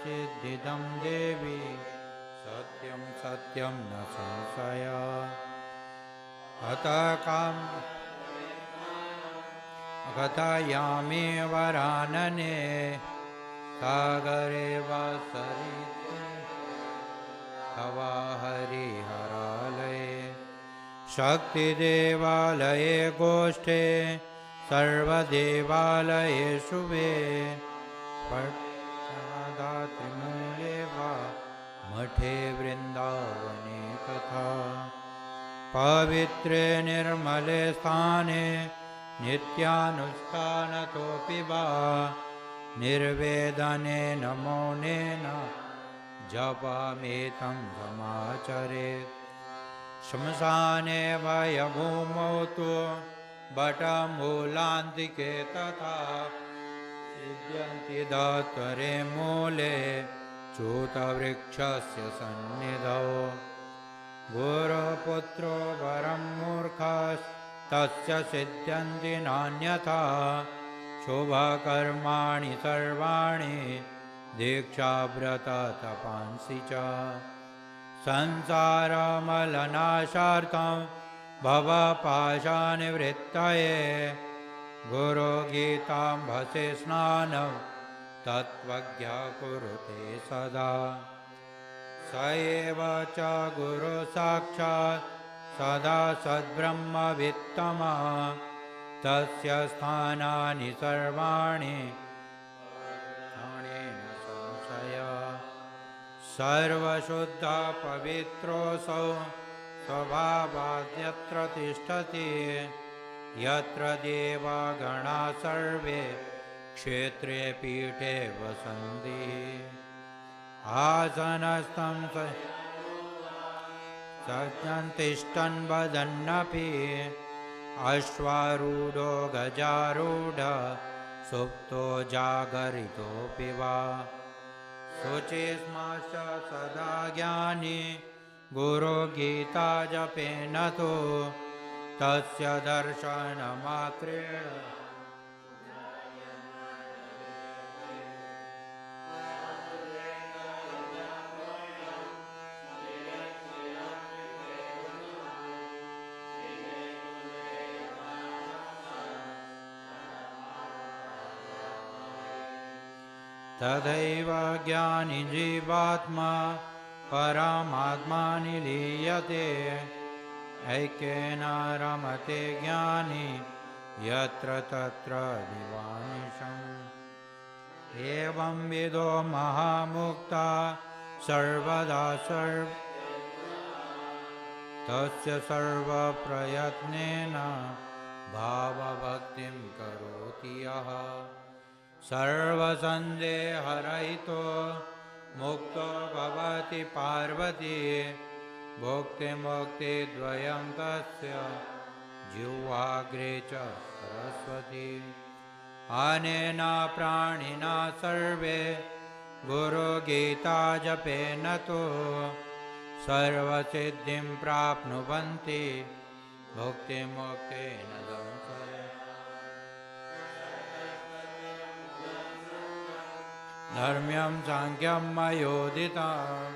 सिद्धिदं देवी सत्यं सत्यं न संशयः कथयामि वरानने सागरे वा सरिते तवा हरिहरालये शक्तिदेवालये गोष्ठे सर्वदेवालयेषु वे पट्टदात्रिमूले वा मठे वृन्दावने तथा पवित्रे निर्मले स्थाने नित्यानुष्ठानतोऽपि वा निर्वेदनेन मौनेन जपमेतं समाचरेत् श्मशाने वयभूमौ तु बटमूलान्तिके तथा सिद्ध्यन्ति दत्वरे मूले च्यूतवृक्षस्य सन्निधौ गुरुपुत्रो वरं मूर्खस्तस्य सिद्ध्यन्ति नान्यथा शुभकर्माणि सर्वाणि दीक्षाव्रततपांसि च संसारमलनाशार्थं भवपाशनिवृत्तये गुरुगीताम्भसे स्नानं तत्त्वज्ञः कुरुते सदा स एव च गुरु साक्षात् सदा सद्ब्रह्मवित्तमः तस्य स्थानानि सर्वाणि न संशयः सर्वशुद्धः पवित्रोऽसौ स्वभावाद्यत्र तिष्ठति यत्र देवगणाः सर्वे क्षेत्रे पीठे वसन्ति आसनस्थं सत्यं तिष्ठन् वदन्नपि अश्वारूढो गजारूढः सुप्तो जागरितोऽपि वा शुचिस्माश्च सदा ज्ञानी गुरुगीता जपेन तु तस्य दर्शनमात्रेण तथैव ज्ञानी जीवात्मा परमात्मानि लीयते ऐक्येन रमते ज्ञानी यत्र तत्र दिवानिशम् एवं विदो महामुक्ता सर्वदा तस्य सर्वप्रयत्नेन भावभक्तिं करोति यः सर्वसन्देहरहितो मुक्तो भवति पार्वती भुक्तिमुक्तिद्वयं तस्य जिह्वाग्रे च सरस्वती अनेन प्राणिना सर्वे गुरुगीता जपेन तो सर्वसिद्धिं प्राप्नुवन्ति भुक्तिमुक्तेन संसारे धर्म्यं सांख्यं मयोदितं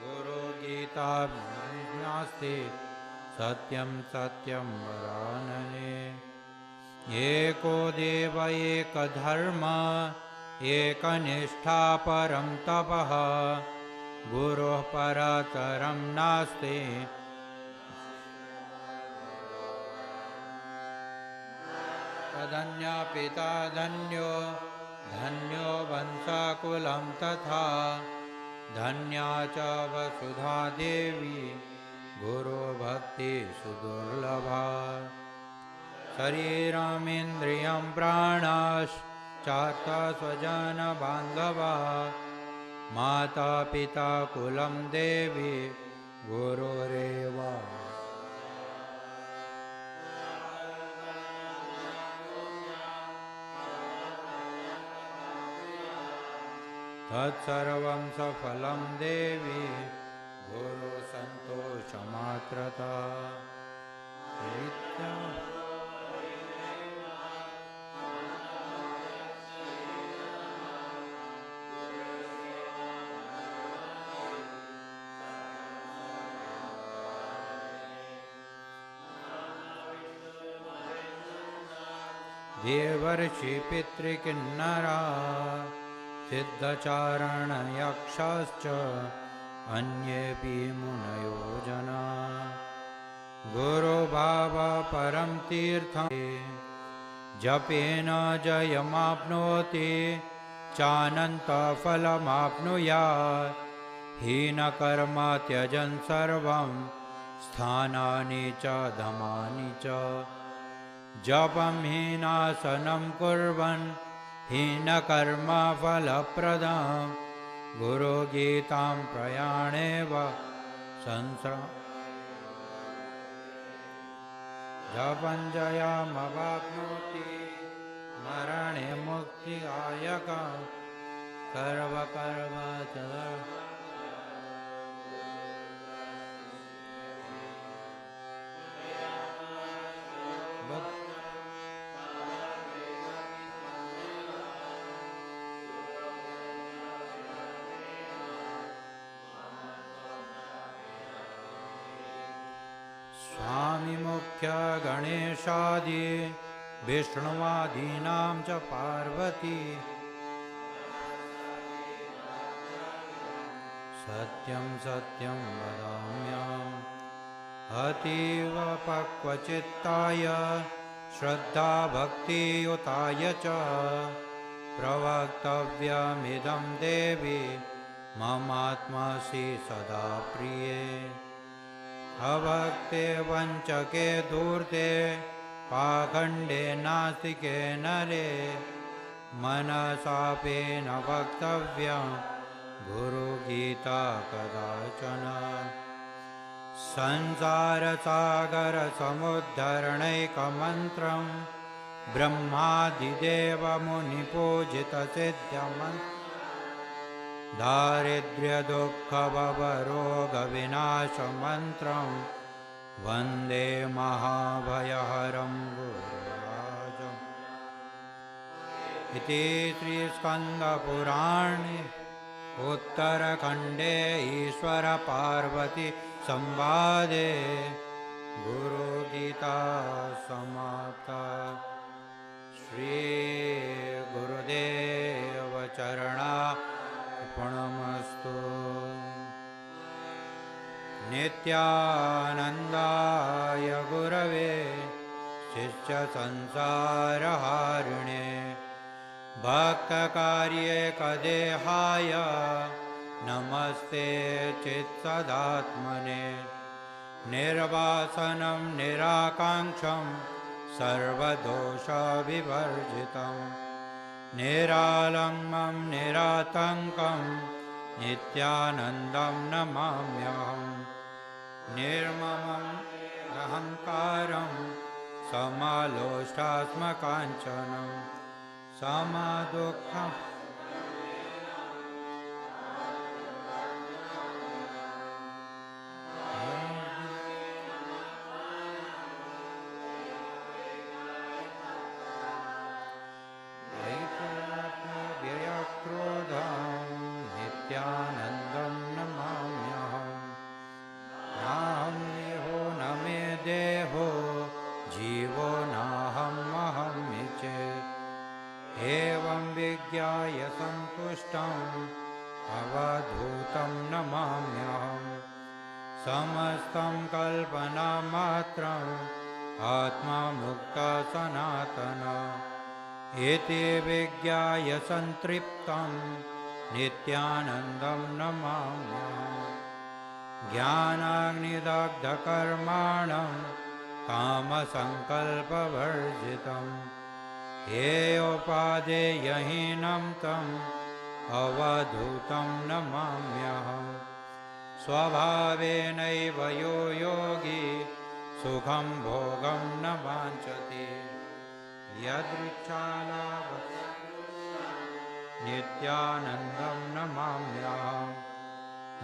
गुरुगीता नास्ति सत्यं सत्यं वरानने एको देव एकदर्म एकनिष्ठा परं तपः गुरुः परतरं नास्ति तदन्य पिता धन्यो धन्यो वंशकुलं तथा धन्या च वसुधा देवी गुरुभक्ति सुदुर्लभा शरीरमिन्द्रियं प्राणाश्चार्थ स्वजनबान्धवा माता पिता कुलं देवी गुरुरेव तत्सर्वं सफलं देवी गुरु संतोषमात्रता देवर्षि पितृकिन्नरा सिद्धचारणयक्षाश्च अन्येऽपि मुनयो जना गुरुभाव परं तीर्थं जपेन जयमाप्नोति चानन्तफलमाप्नुयात् हीनकर्म त्यजन् सर्वं स्थानानि च धमानि च जपं हीनासनं कुर्वन् हीनकर्म फलप्रदं गुरुगीतां प्रयाणेव जपं जयमवाप्नोति मरणे मुक्तिदायकं सर्वकर्म च स्वामी मुख्य गणेशादि विष्णुवादीनां च पार्वती सत्यं सत्यं वदाम्यहम् अतीव पक्वचित्ताय श्रद्धा भक्तियुताय च प्रवक्तव्यमिदं देवी ममात्मासि सदा प्रिये अभक्ते वञ्चके धूर्ते पाखण्डे नास्तिके नरे मनसापि न वक्तव्यं गुरुगीता कदाचन संसारसागरसमुद्धरणैकमन्त्रं ब्रह्मादिदेवमुनिपूजितसिद्धमन्त्रम् दारिद्र्यदुःखभवरोगविनाशमन्त्रं वन्दे महाभयहरं गुरुराजम् इति श्रीस्कन्दपुराणे उत्तरखण्डे ईश्वरपार्वती संवादे गुरुगीता समाप्ता। श्री गुरुदेव चरणा नित्यानन्दाय गुरवे शिष्यसंसारहारिणे भक्तकार्येकदेहाय नमस्ते चित्सदात्मने निर्वासनं निराकाङ्क्षं सर्वदोषविवर्जितं निरालम्बं निरातङ्कं नित्यानन्दं नमाम्यहम् निर्ममं अहङ्कारं समालोष्टास्मकाञ्चनं समदुःखम् नित्यानन्दं नमाम्यहम् नाहं देहो न मे देहो जीवो नाहमहमि चेत् एवं विज्ञाय सन्तुष्टम् अवधूतं नमाम्यहम् समस्तं कल्पनामात्रम् आत्मा मुक्ता सनातना इति विज्ञाय सन्तृप्तं नित्यानन्दं नमाम्यहम् ज्ञानाग्निदग्धकर्माणं कामसङ्कल्पवर्जितं हेयोपादेयहीनं तम् अवधूतं नमाम्यहम् स्वभावेनैव यो योगी सुखं भोगं न वाञ्छति यदृच्छालाभः नित्यानन्दं नमाम्यहम्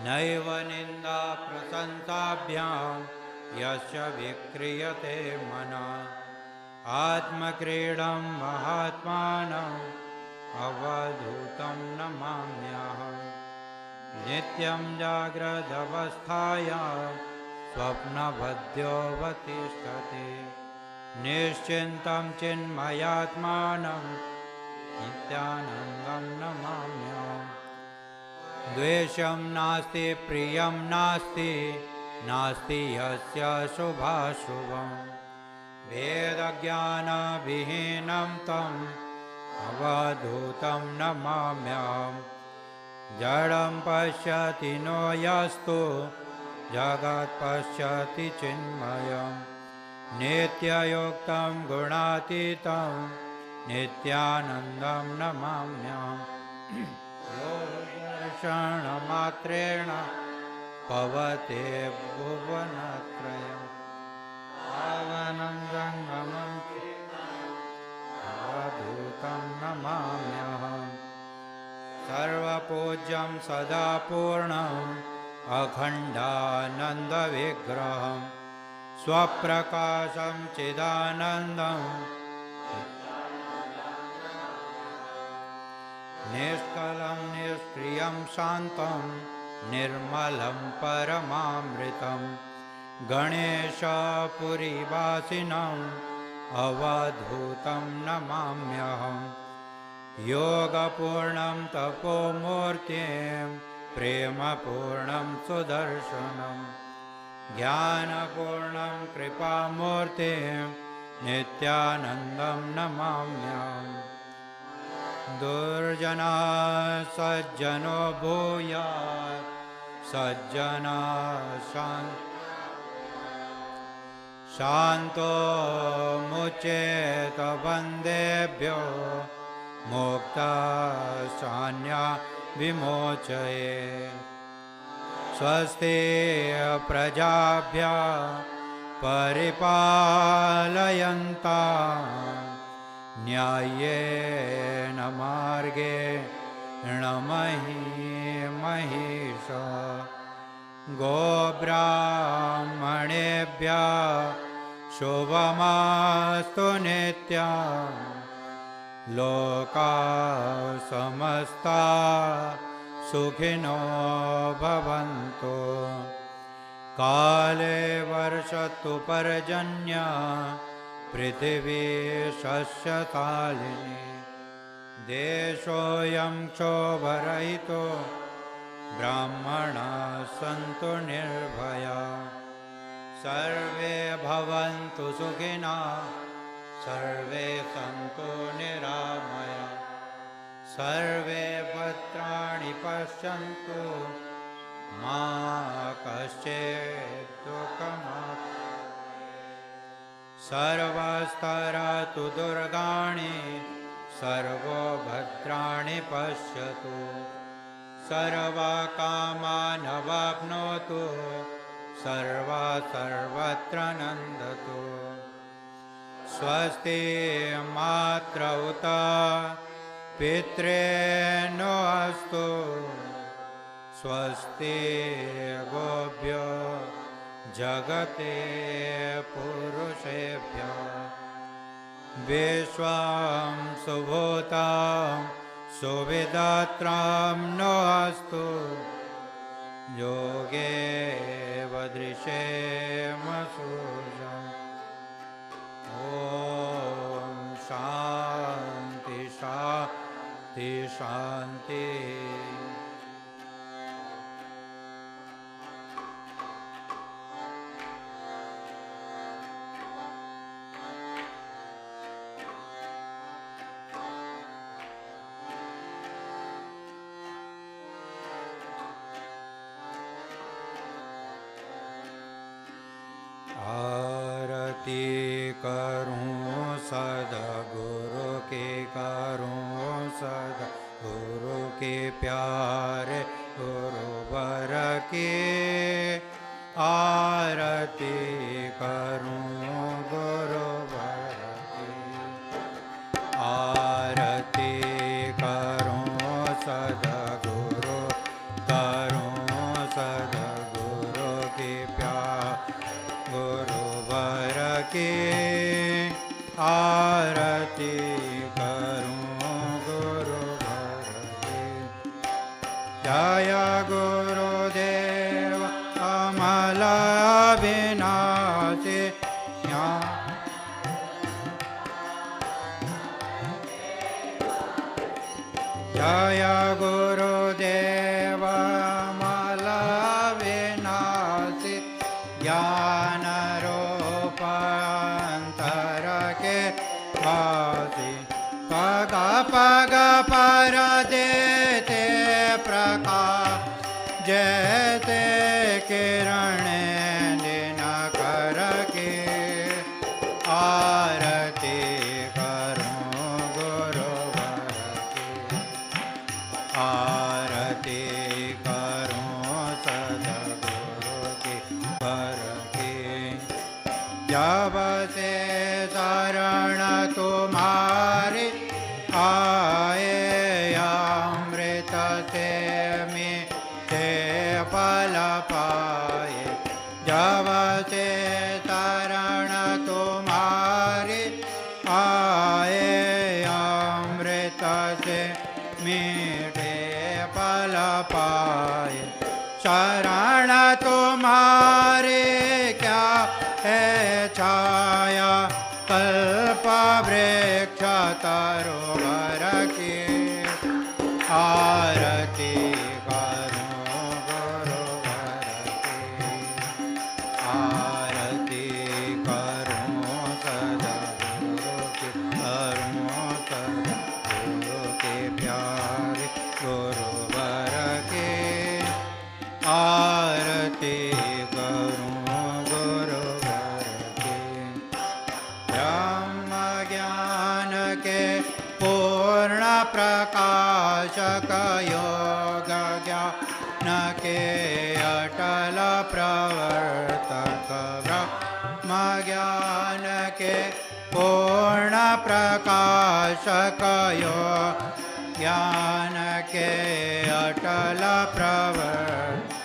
नैव निन्दा प्रशंसाभ्यां यस्य विक्रियते मनः आत्मक्रीडं महात्मानम् अवधूतं नमाम्यहम् नित्यं जाग्रदवस्थायां स्वप्नबद्ध्योऽवतिष्ठति निश्चिन्तं चिन्मयात्मानं नित्यानन्दं नमाम्यहम् द्वेषं नास्ति प्रियं नास्ति नास्ति यस्य शुभाशुभं भेदज्ञानविहीनं तम् अवधूतं नमाम्यहम् जडं पश्यति नो यस्तु जगत् पश्यति चिन्मयं नित्ययुक्तं गुणातीतं नित्यानन्दं नमाम्यहम् क्षणमात्रेण पवते भुवनत्रयम् पावनं जङ्गमं अवधूतं नमाम्यहम् सर्वपूज्यं सदा पूर्णम् अखण्डानन्दविग्रहं स्वप्रकाशं चिदानन्दं निष्कलं निष्क्रियं शान्तं निर्मलं परमामृतं गणेशपुरीवासिनम् अवधूतं नमाम्यहम् योगपूर्णं तपोमूर्तिं प्रेमपूर्णं सुदर्शनं ज्ञानपूर्णं कृपामूर्तिं नित्यानन्दं नमाम्यहम् दुर्जना सज्जनो भूयात् सज्जना शान्तो मुचेत बन्देभ्यो मुक्ता शान्या विमोचये स्वस्ति प्रजाभ्यः परिपालयन्ताम् न्याय्येन मार्गेण महिषा गोब्राह्मणेभ्यः शुभमस्तु नित्यम् लोकाः समस्ताः सुखिनो भवन्तु काले वर्षतु पर्जन्यः पृथिवी शस्यशालिनी देशोऽयं क्षोभरहितो ब्राह्मणाः सन्तु निर्भयाः सर्वे भवन्तु सुखिनः सर्वे सन्तु निरामयाः सर्वे भद्राणि पश्यन्तु मा कश्चित् दुःखमाप्नुयात् सर्वस्तरतु दुर्गाणि सर्वो भद्राणि पश्यतु सर्वकामान् अवाप्नोतु सर्वत्र नन्दतु स्वस्ति मातरौ पितॄनो अस्तु स्वस्ति गोभ्यो जगते पुरुषेभ्यः विश्वं सुभूतं सुविधात्रं नो अस्तु योगे वदृशेमसूर्यम् ॐ शान्ति शान्ति शान्ति आरती करूं सद्गुरु की करूं सद्गुरु के प्यारे गुरुवर की आरती करूं गुरुवर की आरती करूं सद्गुरु की प्यारे गुरुवर की आरती करूं गुरुवर की जय गुरुदेव अमल अविनाशी जय गुरुदेव अमल अविनाशी ज्ञान रूपांतर के वासी पग पग पर देते प्रकाश जैसे किरण दिनकर की आरती करूं गुरुवर की आरती करूं सद्गुरु की वर जब से शरण तुम्हारी आए अमृत से मीठे फल पाए जब से शरण तुम्हारी आए अमृत से मीठे फल पाए शरण तुम्हारे क्या है छाया कल्प वृक्ष तरुवर की आरती करूं गुरुवर की आरती करूं सद्गुरु की करूं सद्गुरु के प्यारे गुरुवर की आरती करूं प्रकाशक योग ज्ञान के अटल प्रवर्तक ब्रह्म ज्ञान के पूर्ण प्रकाशक योग ज्ञान के अटल प्रवर्तक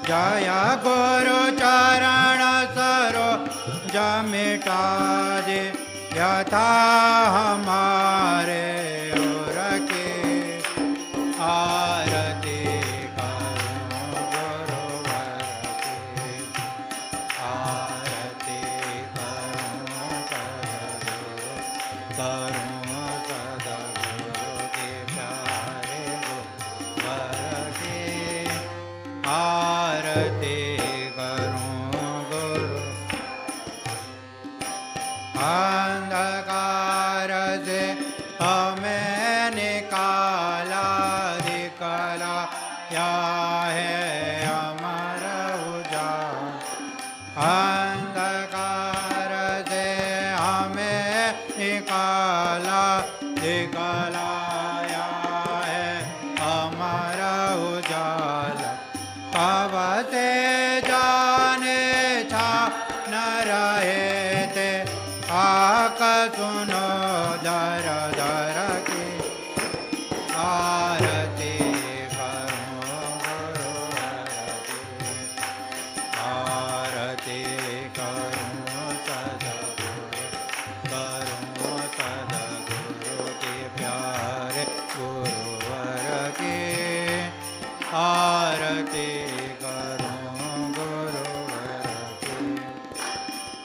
जय गुरु चरण सरोज मिटा दे यथा हमारे ओर के आरती करूं गुरुवर की आरती करूं सद्गुरु के प्यारे गुरुवर की अंधकार से हमें निकालाया है हमारा उजाला। कब से जाने छा न रहे थे आक सुनो दर दर की आरती करो गुरुवर की। आरती करो सद्गुरु के प्यारे गुरुवर की। आरती करो गुरुवर की।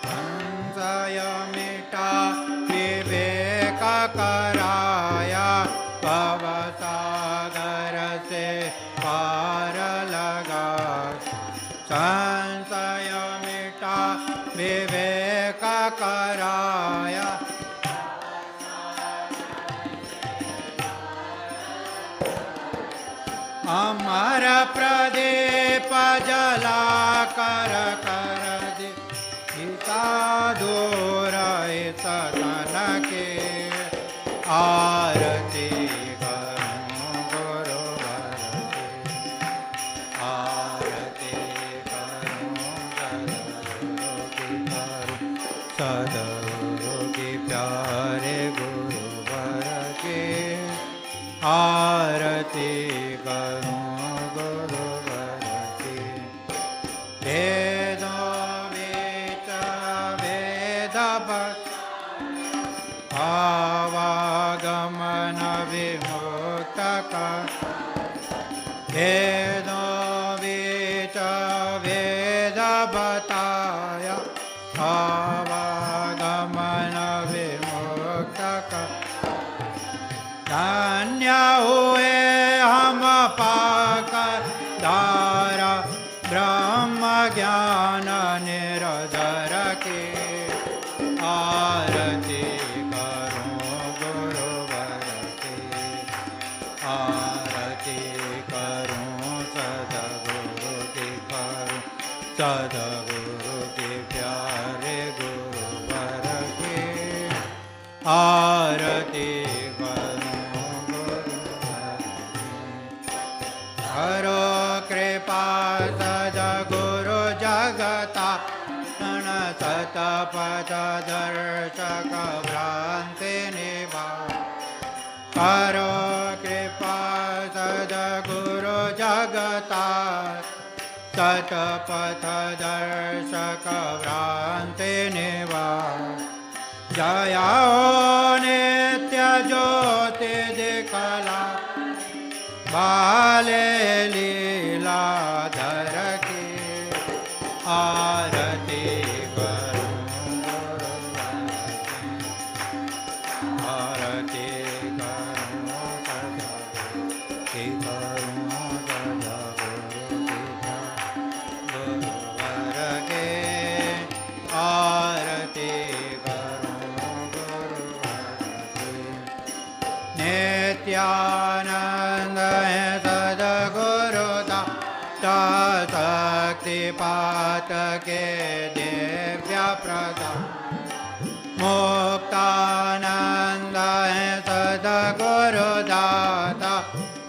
संशय मिटा विवेक कराया भवसागर से पार लगा। संशय मिटा विवेक कराया अमर प्रदीप जला कर कर दे सीता दूर सतन के। आरती करो गुरुवर की। आरती करो सद्गुरु के प्यारे गुरुवर के। आरती करो गुरुवर की। वेदो वेद वेद आवागमन विमुक्त कर। वेदो वेद वेद बताया आवागमन विमुक्त कर। धन्य हुए हम पाकर धारा ब्रह्म ज्ञान निरधर के। आरती करो गुरुवर की। आरती करो सद्गुरु की। करो सद्गुरु के प्यारे गुरुवर के। आरती करो कृपा सद्गुरु जगता सतपथ दर्शक भ्रांति निवार। करो कृपा सद्गुरु जगता सतपथ दर्शक भ्रांति निवार। जया नित्य ज्योति दिखला बाले लीलाधर की। आरती करो गुरुवर की। आरती करो सद्गुरु की। करो सद्गुरु की गुरुवर के। आरती करो गुरुवर की। नित्यानंद है सद्गुरु शक्तिपात के दिव्य प्रदान। मुक्तानंद है सद्गुरु दाता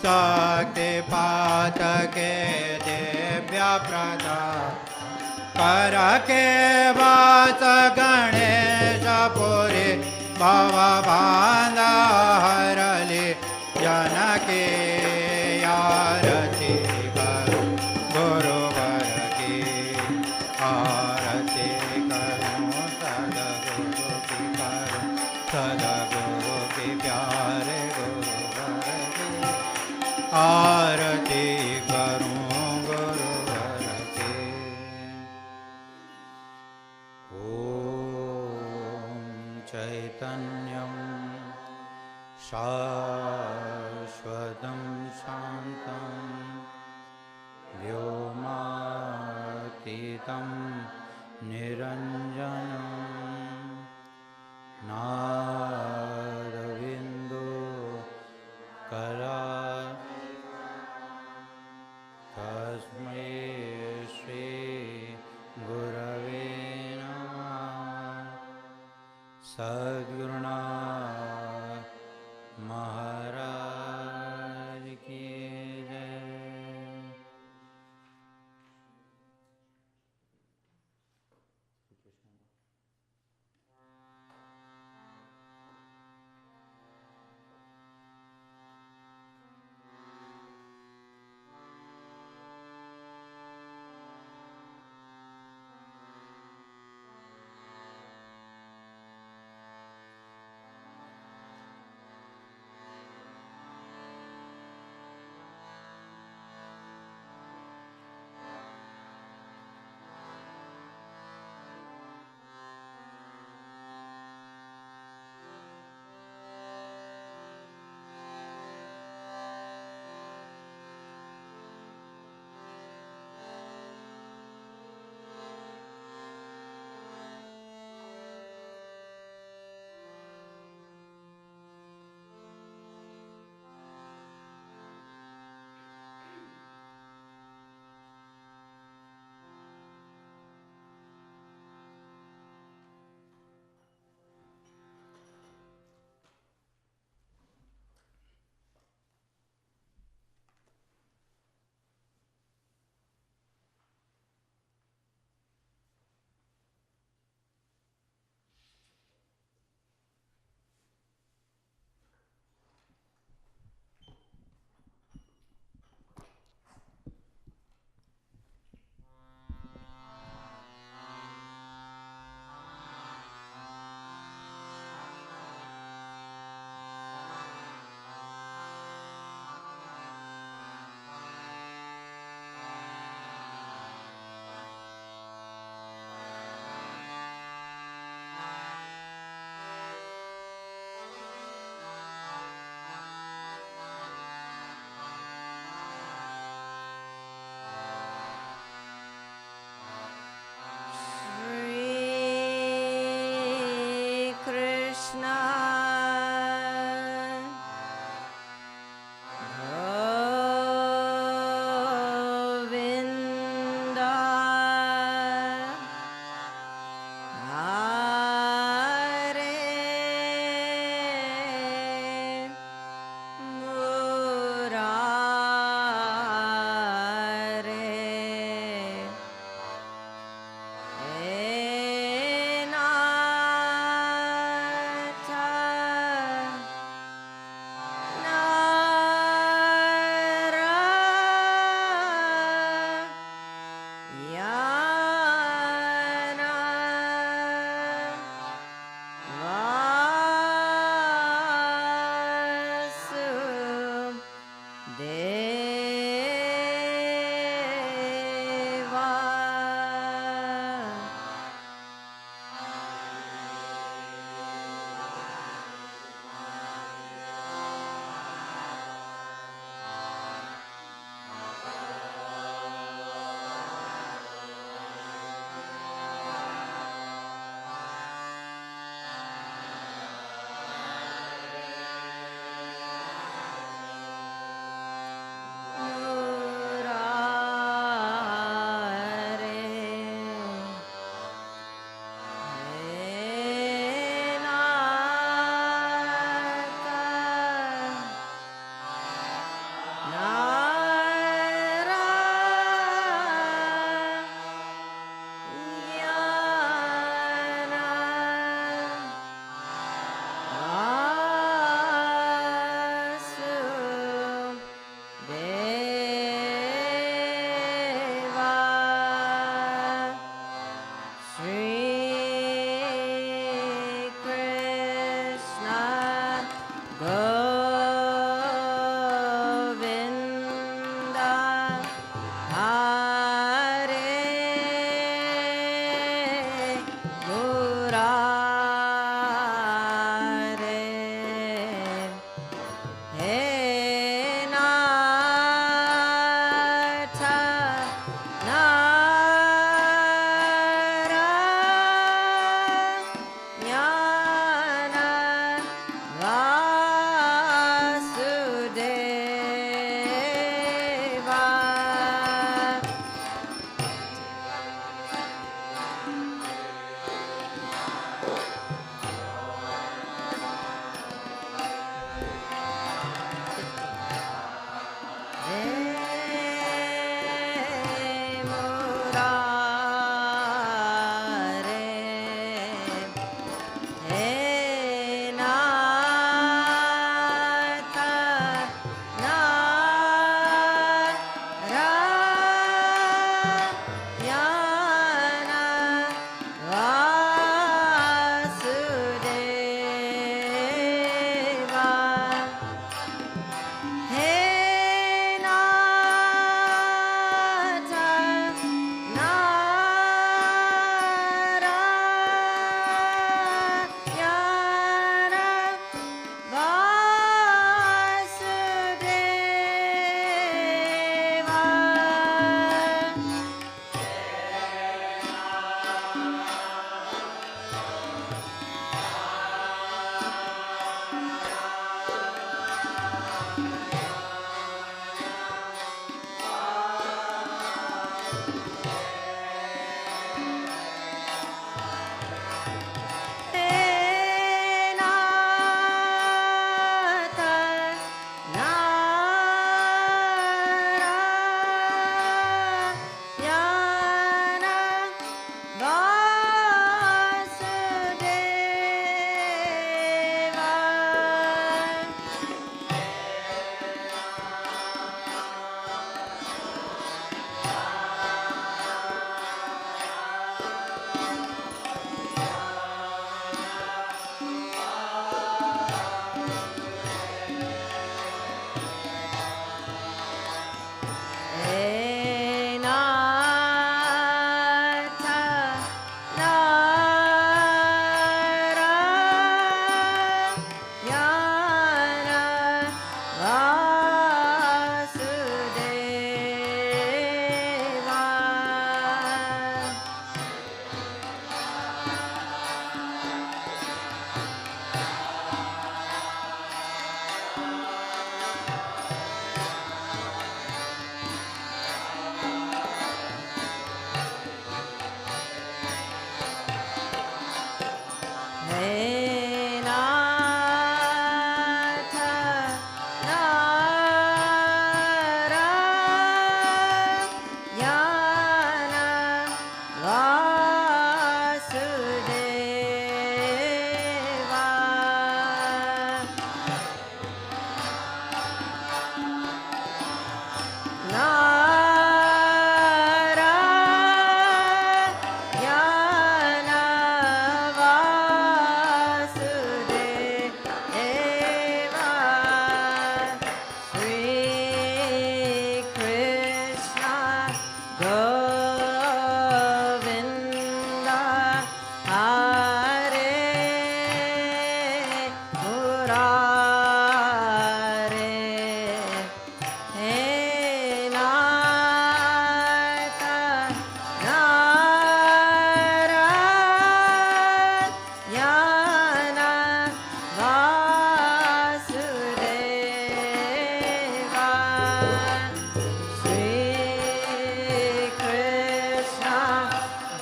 शक्तिपात के दिव्य प्रदान। कर के वास गणेश पुरी भव बांधा हरली जन के। आरती करो गुरुवर की। आरती करो सद्गुरु की। करो सद्गुरु के प्यारे गुरुवर की। आरती करो गुरुवर की। ओम चैतन्यम शाश्वतं शान्तं व्योमातीतं निरञ्जनं नादबिन्दु कला तस्मै श्री गुरवे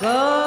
Krishna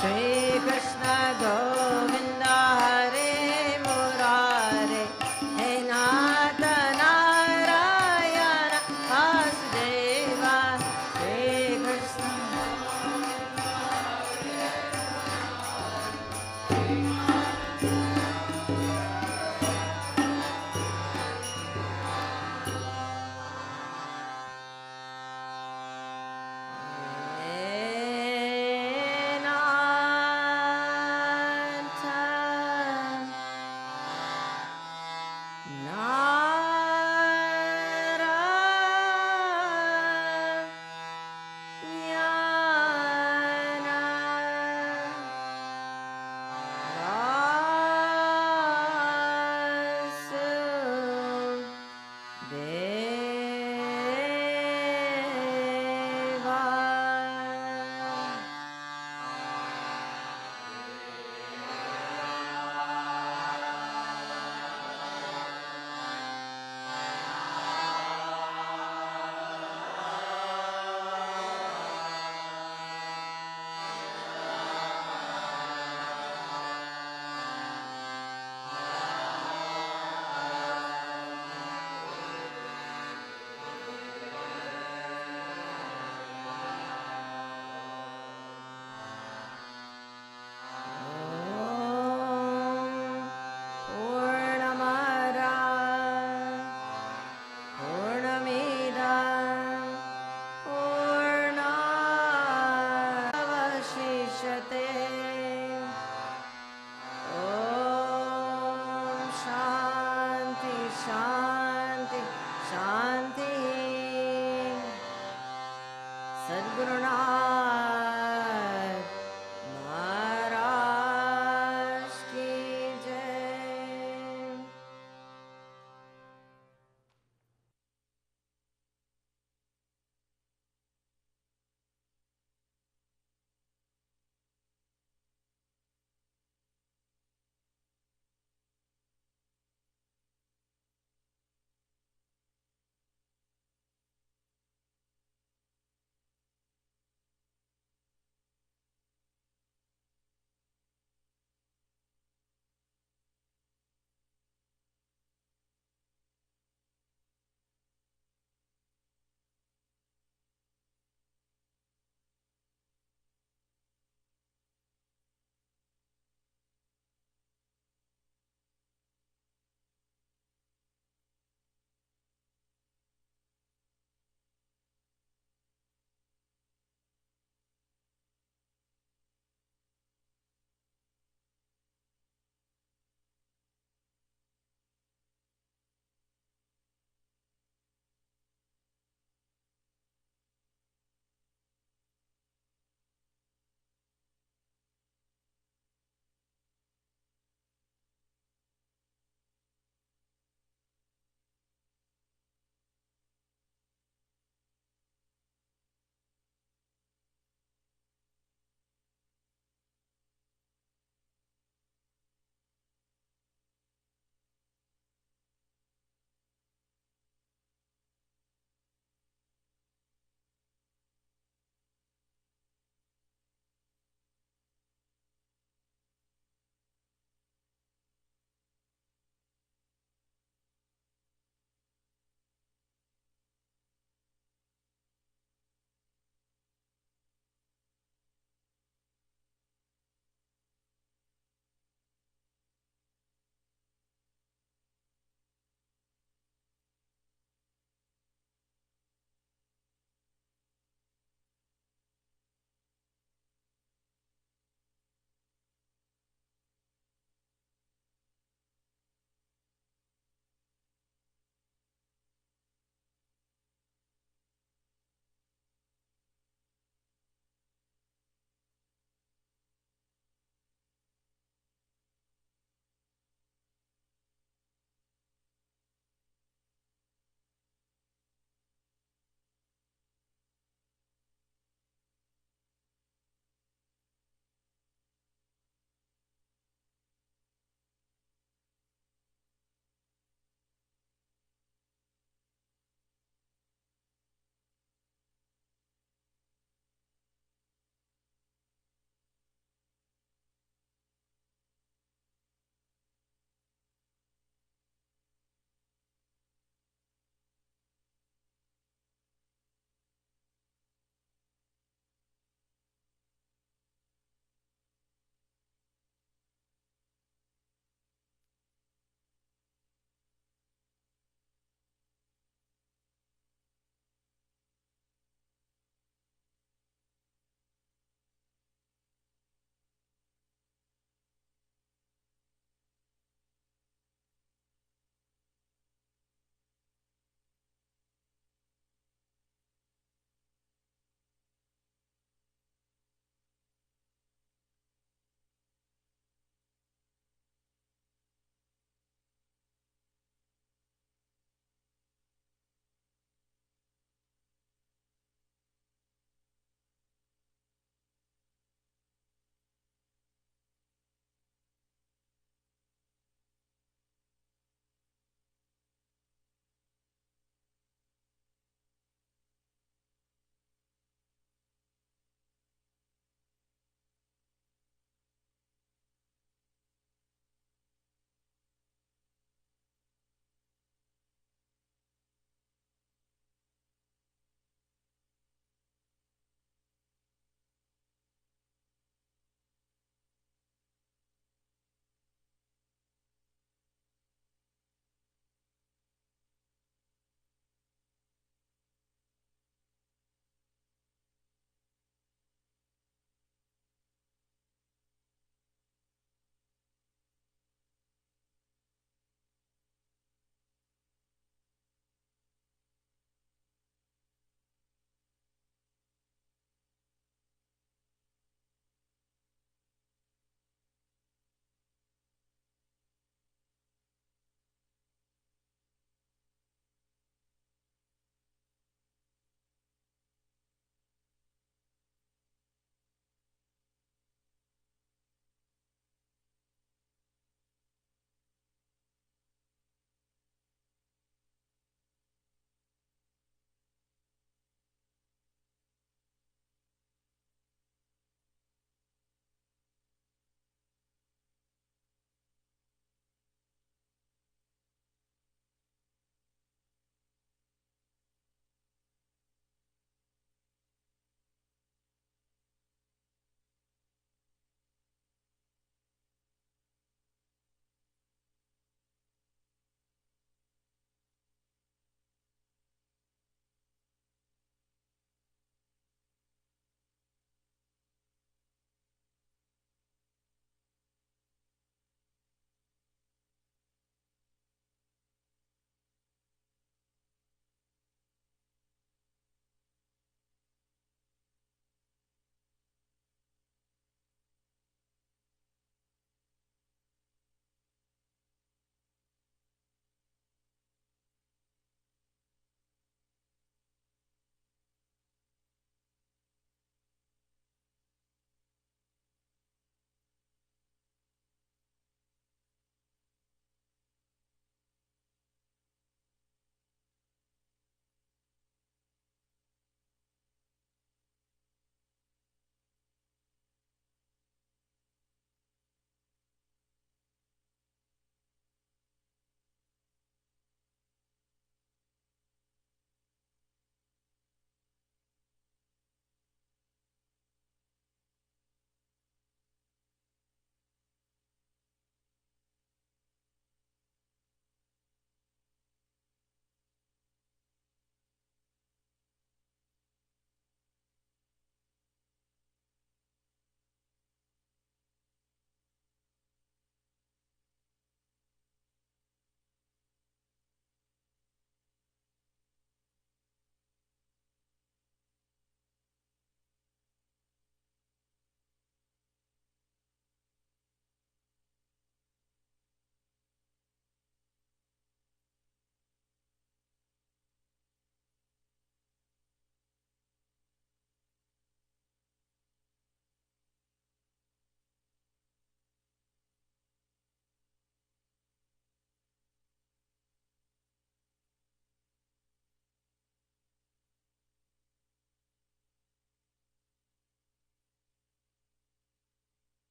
Shri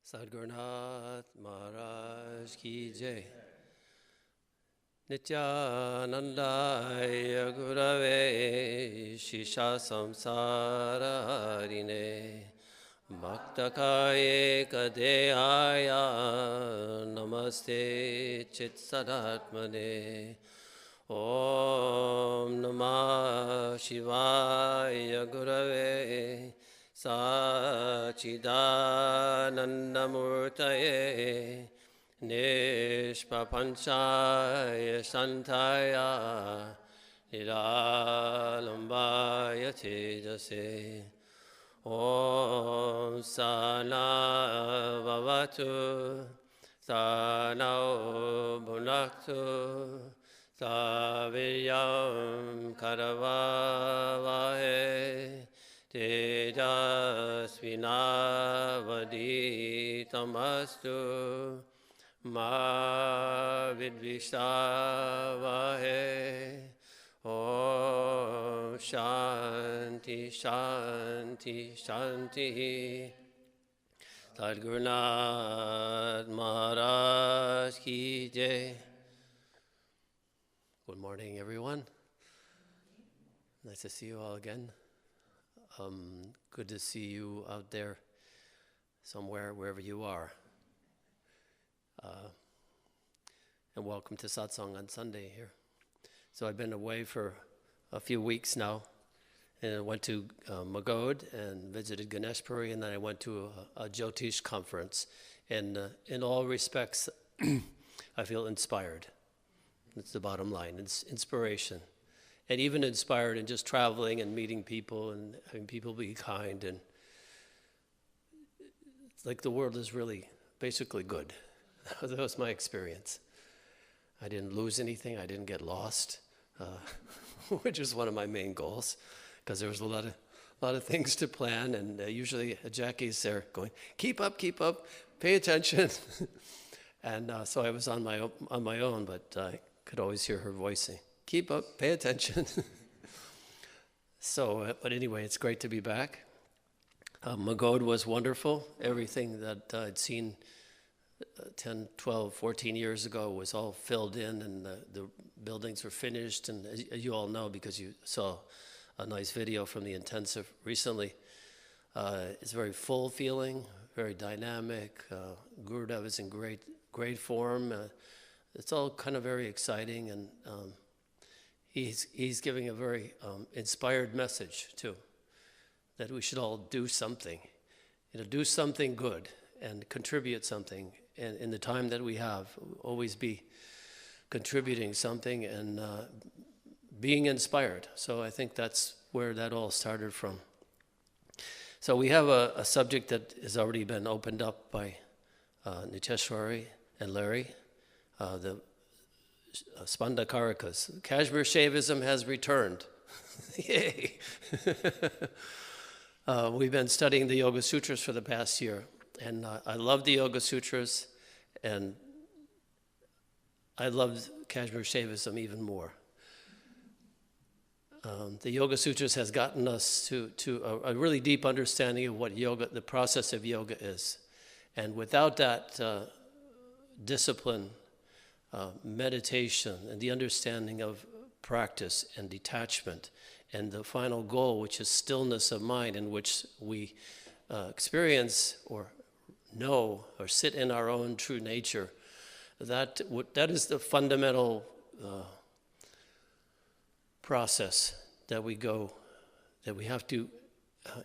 Sadgurnath Maharaj Ki Jai. Nityanandaya Gurave Shisha Samsara Harine Bhaktakaye Kadeyaya Namaste Chitsadatmane Om Namah Shivaya Gurave Sachidanandamurtaye Nishpapanchaya Santaya Niralambaya Tejase Om Sana Bhavatu Sana Bhunaktu Saviryam Karavavahe Tejasvinavaditamastu Ma Vidvishavahe Om Shanti Shanti Shanti Sadgurnath Maharaj Ki Jai. Good morning, everyone. Nice to see you all again. Good to see you out there somewhere, wherever you are. And welcome to Satsang on Sunday here. So I've been away for a few weeks now, and I went to Magod and visited Ganeshpuri, and then I went to a Jyotish conference. And in all respects, I feel inspired. That's the bottom line. It's inspiration. And even inspired in just traveling and meeting people and having people be kind. And it's like the world is really basically good. That was my experience. I didn't lose anything. I didn't get lost, which is one of my main goals, because there was a lot of things to plan. And usually Jackie's there going, keep up, pay attention. And so I was on my own, but I could always hear her voice saying, keep up, pay attention. So, but anyway, it's great to be back. Magod was wonderful. Everything that I'd seen 10, 12, 14 years ago was all filled in, and the buildings were finished. And as you all know, because you saw a nice video from the intensive recently, it's very full feeling, very dynamic. Gurudev is in great form. It's all kind of very exciting, and he's giving a very inspired message too, that we should all do something, do something good and contribute something. And in the time that we have, always be contributing something and being inspired. So I think that's where that all started from. So we have a subject that has already been opened up by Niteshwari and Larry, the spanda karakas. Kashmir Shaivism has returned. Yay! We've been studying the Yoga Sutras for the past year, and I love the Yoga Sutras, and I love Kashmir Shaivism even more. The Yoga Sutras has gotten us to a really deep understanding of what yoga, the process of yoga is. And without that discipline, meditation, and the understanding of practice and detachment, and the final goal, which is stillness of mind, in which we experience or know or sit in our own true nature, that is the fundamental process that we have to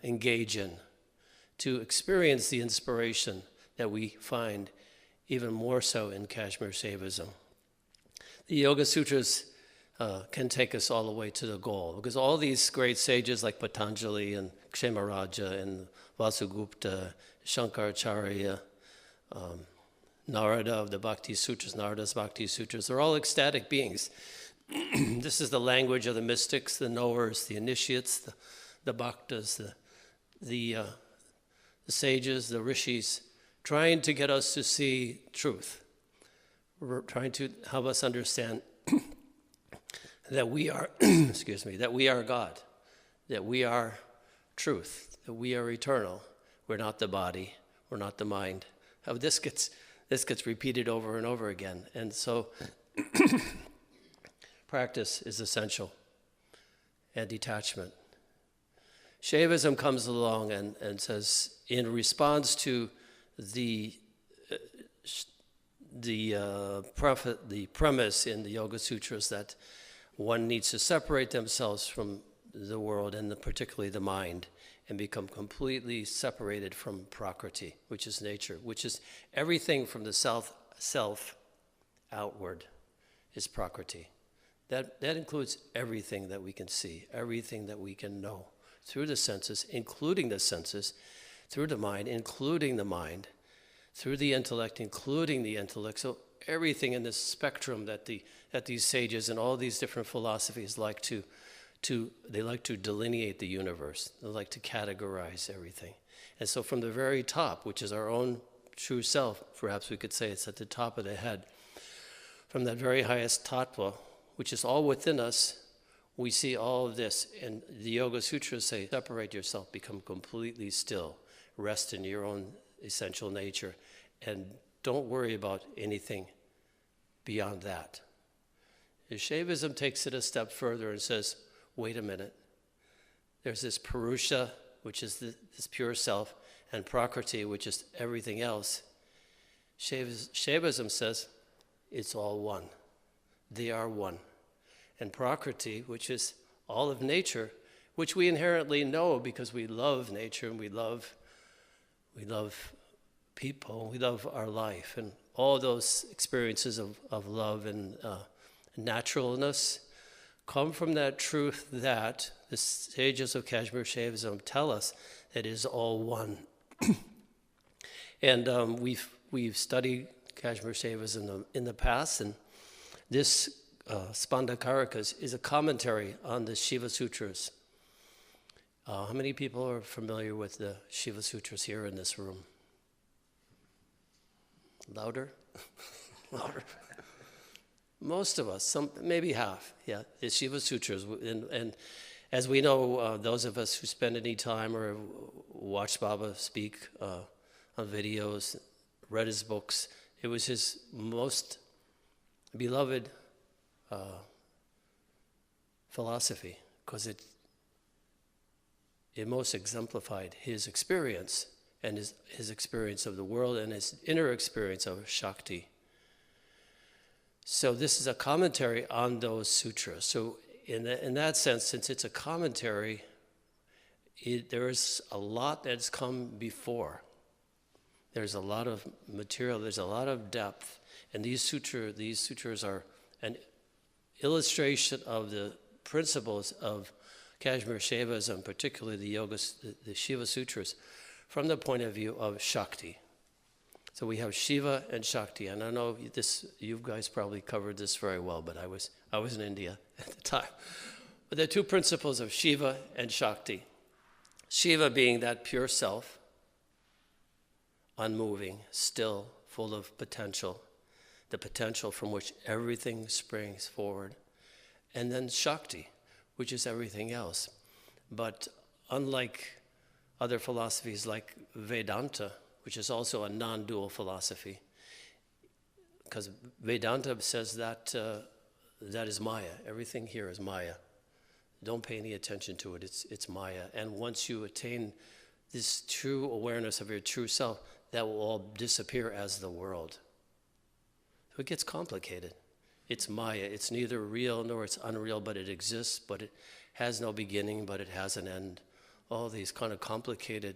engage in to experience the inspiration that we find even more so in Kashmir Shaivism. The Yoga Sutras can take us all the way to the goal, because all these great sages like Patanjali and Kshemaraja and Vasugupta, Shankaracharya, Narada of the Bhakti Sutras, Narada's Bhakti Sutras, they're all ecstatic beings. This is the language of the mystics, the knowers, the initiates, the bhaktas, the sages, the rishis, trying to get us to see truth, trying to help us understand that we are, that we are God, that we are truth, that we are eternal. We're not the body, we're not the mind, how this gets repeated over and over again. And so practice is essential, and detachment. Shaivism comes along and says, in response to the premise in the Yoga Sutras that one needs to separate themselves from the world and particularly the mind and become completely separated from Prakriti, which is nature, which is everything from the self outward is Prakriti. That includes everything that we can see, everything that we can know through the senses, including the senses, through the mind, including the mind, through the intellect, including the intellect. So everything in this spectrum that these sages and all these different philosophies like to delineate the universe. They like to categorize everything. And so from the very top, which is our own true self, perhaps we could say it's at the top of the head, from that very highest tattva, which is all within us, we see all of this. And the Yoga Sutras say, separate yourself, become completely still, rest in your own essential nature, and don't worry about anything beyond that. Shaivism takes it a step further and says, wait a minute. There's this Purusha, which is this pure self, and Prakriti, which is everything else. Shaivism says it's all one. They are one. And Prakriti, which is all of nature, which we inherently know because we love nature and we love people, we love our life, and all those experiences of love and naturalness come from that truth that the sages of Kashmir Shaivism tell us that it is all one. And we've studied Kashmir Shaivism in the past, and this Spanda Karikas is a commentary on the Shiva Sutras. How many people are familiar with the Shiva Sutras here in this room? Louder? Louder. Most of us, maybe half, yeah, the Shiva Sutras. And as we know, those of us who spend any time or watched Baba speak on videos, read his books, it was his most beloved philosophy because it most exemplified his experience and his experience of the world and his inner experience of Shakti. So this is a commentary on those sutras. So in that sense, since it's a commentary, there is a lot that's come before. There's a lot of material, there's a lot of depth, and these sutras are an illustration of the principles of Kashmir Shaivism, particularly the Shiva Sutras, from the point of view of Shakti. So we have Shiva and Shakti, and I know you guys probably covered this very well, but I was in India at the time. But there are two principles of Shiva and Shakti. Shiva being that pure self, unmoving, still, full of potential, the potential from which everything springs forward. And then Shakti, which is everything else. But unlike other philosophies like Vedanta, which is also a non-dual philosophy, because Vedanta says that that is Maya. Everything here is Maya. Don't pay any attention to it. It's Maya. And once you attain this true awareness of your true self, that will all disappear as the world. So it gets complicated. It's Maya. It's neither real nor it's unreal, but it exists, but it has no beginning, but it has an end. All these kind of complicated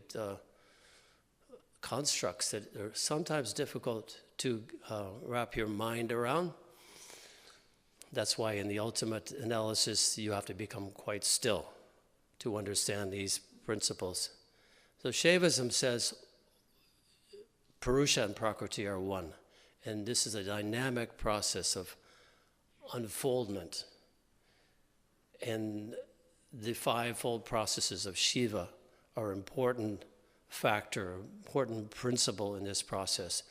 constructs that are sometimes difficult to wrap your mind around. That's why in the ultimate analysis, you have to become quite still to understand these principles. So Shaivism says Purusha and Prakriti are one. And this is a dynamic process of unfoldment. And the fivefold processes of Shiva are an important factor, important principle in this process.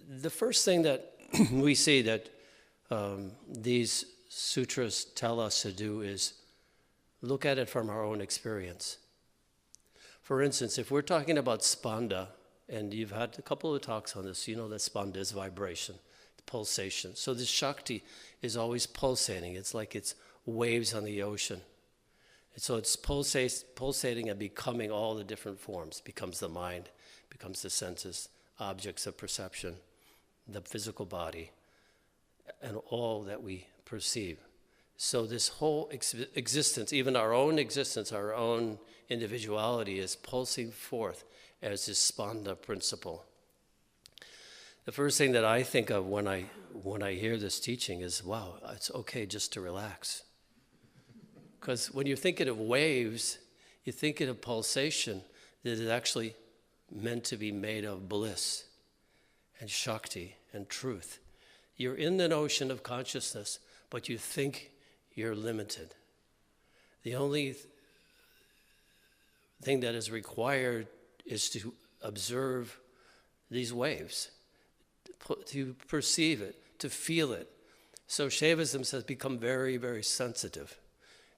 The first thing that we see that these sutras tell us to do is look at it from our own experience. For instance, if we're talking about spanda And you've had a couple of talks on this. You know that spanda is vibration, pulsation. So this Shakti is always pulsating. It's like it's waves on the ocean. And so it's pulsating and becoming all the different forms. Becomes the mind, becomes the senses, objects of perception, the physical body, and all that we perceive. So this whole existence, even our own existence, our own individuality is pulsing forth as this spanda principle. The first thing that I think of when I hear this teaching is, wow, it's okay just to relax. Because when you're thinking of waves, you're thinking of pulsation that is actually meant to be made of bliss and Shakti and truth. You're in an ocean of consciousness, but you think you're limited. The only thing that is required is to observe these waves, to perceive it, to feel it. So Shaivism says become very, very sensitive,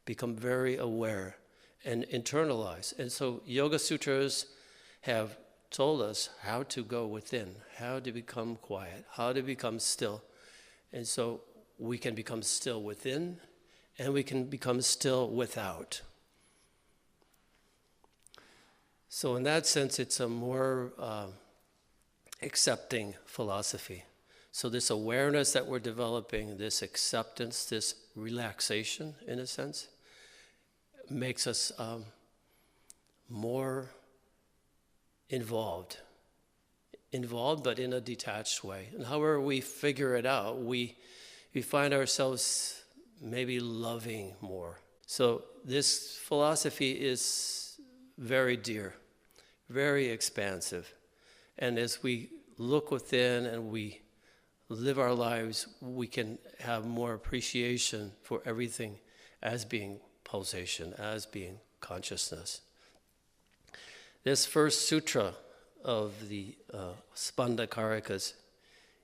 become very aware, and internalize. And so Yoga Sutras have told us how to go within, how to become quiet, how to become still. And so we can become still within, and we can become still without. So in that sense, it's a more accepting philosophy. So this awareness that we're developing, this acceptance, this relaxation, in a sense, makes us more involved, but in a detached way. And however we figure it out, we find ourselves maybe loving more. So this philosophy is very dear, very expansive. And as we look within and we live our lives, we can have more appreciation for everything as being pulsation, as being consciousness. This first sutra of the Spanda Karikas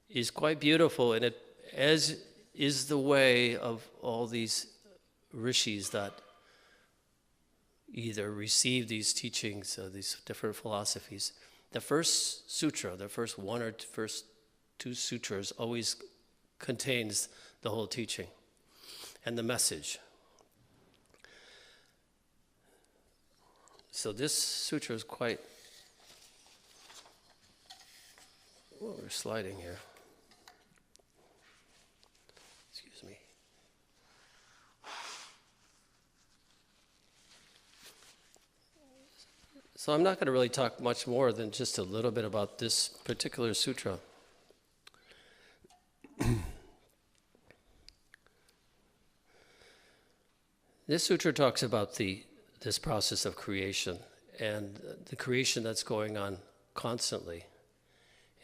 is quite beautiful, and it as is the way of all these rishis that either receive these teachings, these different philosophies. The first sutra, the first one or first two sutras always contains the whole teaching and the message. So this sutra is quite... Oh, we're sliding here. Excuse me. So I'm not going to really talk much more than just a little bit about this particular sutra. This sutra talks about this process of creation and the creation that's going on constantly.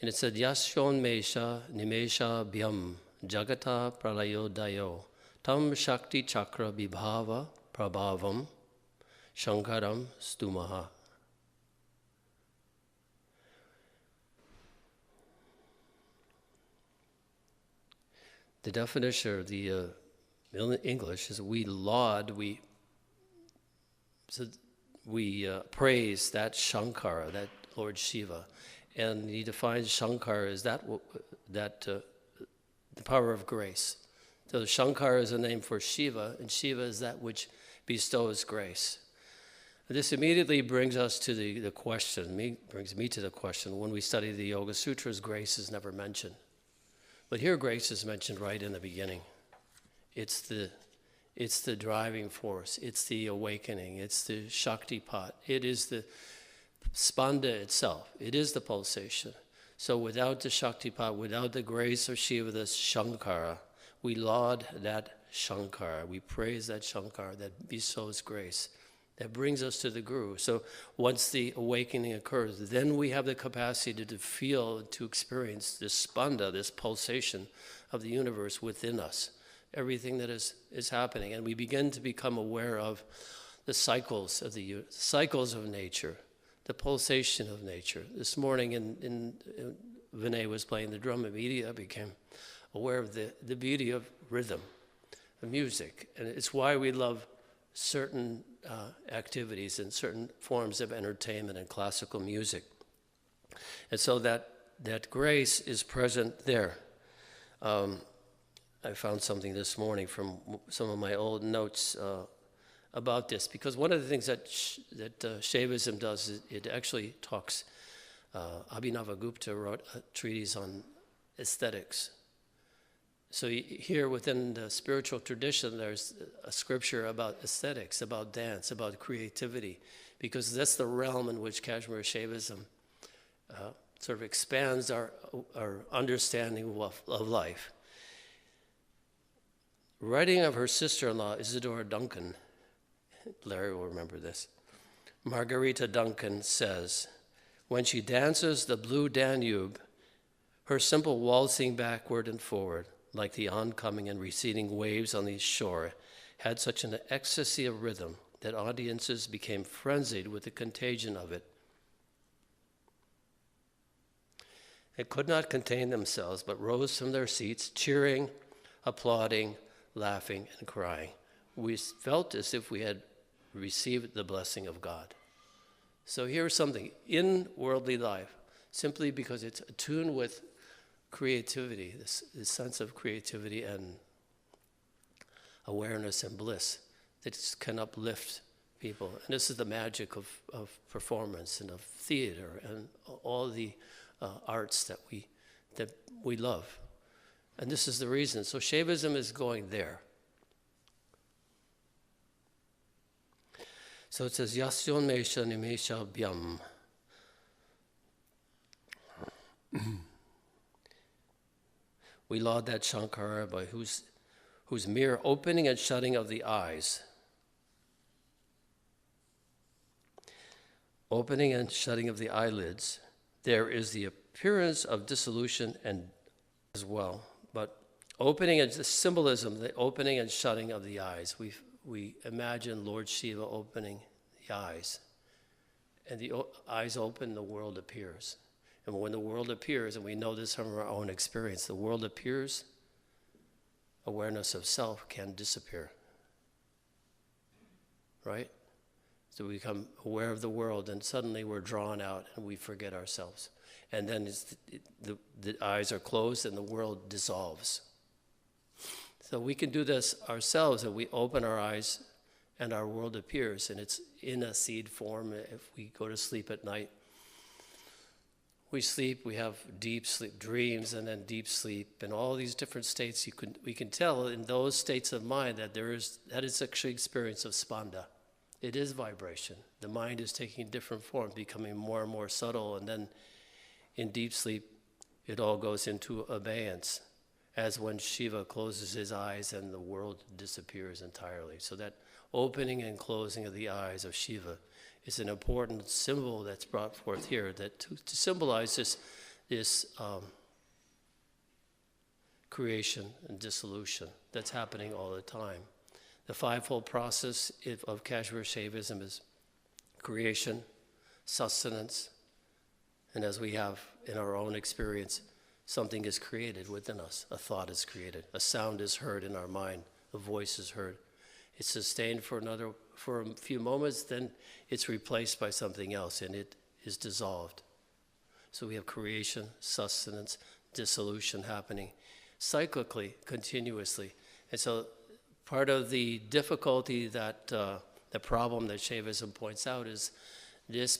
And it said, Yashon Mesha Nimesha Byam Jagata Pralayo Dayo Tam Shakti Chakra Vibhava Prabhavam Shankaram Stumaha. The definition of the English is we laud, we praise that Shankara, that Lord Shiva. And he defines Shankara as the power of grace. So Shankara is a name for Shiva, and Shiva is that which bestows grace. This immediately brings us to the question, brings me to the question, when we study the Yoga Sutras, grace is never mentioned. But here grace is mentioned right in the beginning. It's the driving force, it's the awakening, it's the Shaktipat, it is the spanda itself, it is the pulsation. So without the Shaktipat, without the grace of Shiva, the Shankara, we laud that Shankara, we praise that Shankara that bestows grace, that brings us to the Guru. So once the awakening occurs, then we have the capacity to feel, to experience this spanda, this pulsation of the universe within us, everything that is happening. And we begin to become aware of the cycles of cycles of nature, the pulsation of nature. This morning in Vinay was playing the drum, immediately I became aware of the beauty of rhythm, of music. And it's why we love certain activities and certain forms of entertainment and classical music. And so that grace is present there. I found something this morning from some of my old notes about this, because one of the things that Shaivism does is it actually talks. Abhinavagupta wrote a treatise on aesthetics. So here within the spiritual tradition, there's a scripture about aesthetics, about dance, about creativity, because that's the realm in which Kashmir Shaivism sort of expands our understanding of life. Writing of her sister-in-law, Isadora Duncan, Larry will remember this, Margarita Duncan says, when she dances the blue Danube, her simple waltzing backward and forward, like the oncoming and receding waves on the shore, had such an ecstasy of rhythm that audiences became frenzied with the contagion of it. They could not contain themselves, but rose from their seats, cheering, applauding, laughing, and crying. We felt as if we had received the blessing of God. So here's something in worldly life, simply because it's attuned with creativity, this sense of creativity and awareness and bliss that can uplift people. And this is the magic of performance and of theater and all the arts that we love. And this is the reason. So Shaivism is going there. So it says, Yasyon Mesha Nimesha Byam. We laud that Shankara by whose mere opening and shutting of the eyes, opening and shutting of the eyelids, there is the appearance of dissolution and as well. But opening and the symbolism, the opening and shutting of the eyes. We imagine Lord Shiva opening the eyes. And the eyes open, the world appears. And when the world appears, and we know this from our own experience, the world appears, awareness of self can disappear. Right? So we become aware of the world, and suddenly we're drawn out and we forget ourselves. And then the eyes are closed and the world dissolves. So we can do this ourselves, and we open our eyes and our world appears, and it's in a seed form. If we go to sleep at night, we sleep, we have deep sleep, dreams, and then deep sleep, and all these different states. We can tell in those states of mind that that is actually experience of spanda. It is vibration. The mind is taking different forms, becoming more and more subtle, and then in deep sleep, it all goes into abeyance, as when Shiva closes his eyes and the world disappears entirely. So that opening and closing of the eyes of Shiva is an important symbol that's brought forth here, that to symbolize this creation and dissolution that's happening all the time. The fivefold process of Kashmir Shaivism is creation, sustenance, and as we have in our own experience, something is created within us. A thought is created. A sound is heard in our mind. A voice is heard. It's sustained for a few moments, then it's replaced by something else, and it is dissolved. So we have creation, sustenance, dissolution happening cyclically, continuously. And so part of the difficulty that the problem that Shaivism points out is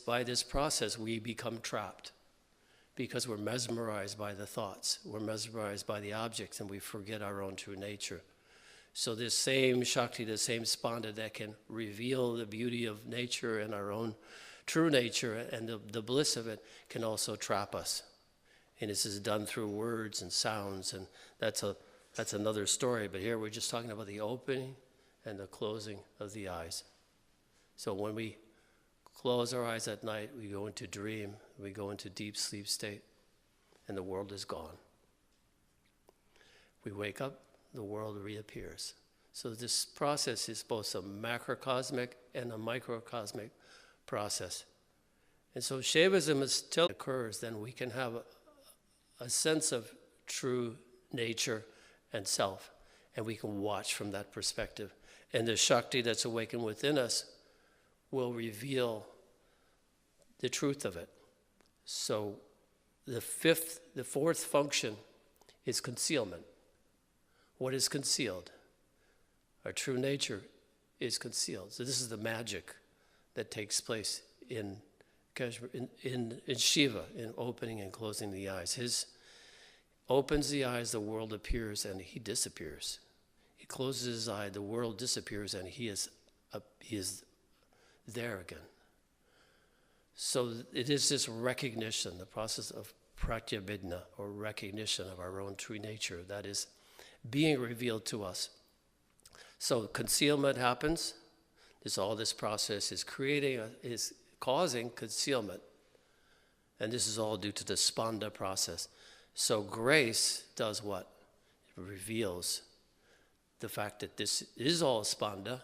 by this process we become trapped because we're mesmerized by the thoughts, we're mesmerized by the objects, and we forget our own true nature. So this same Shakti, the same spanda that can reveal the beauty of nature and our own true nature and the bliss of it can also trap us. And this is done through words and sounds, and that's another story. But here we're just talking about the opening and the closing of the eyes. So when we close our eyes at night, we go into dream, we go into deep sleep state, and the world is gone. We wake up, the world reappears. So this process is both a macrocosmic and a microcosmic process. And so Shaivism is still occurs, then we can have a sense of true nature and self, and we can watch from that perspective. And the Shakti that's awakened within us will reveal the truth of it. So the fourth function is concealment. What is concealed? Our true nature is concealed. So this is the magic that takes place in Kashmir, in Shiva, in opening and closing the eyes. His opens the eyes, the world appears, and he disappears. He closes his eye, the world disappears, and he is there again. So it is this recognition, the process of pratyabhidna, or recognition of our own true nature, that is being revealed to us. So concealment happens. All this process is causing concealment. And this is all due to the spanda process. So grace does what? It reveals the fact that this is all spanda,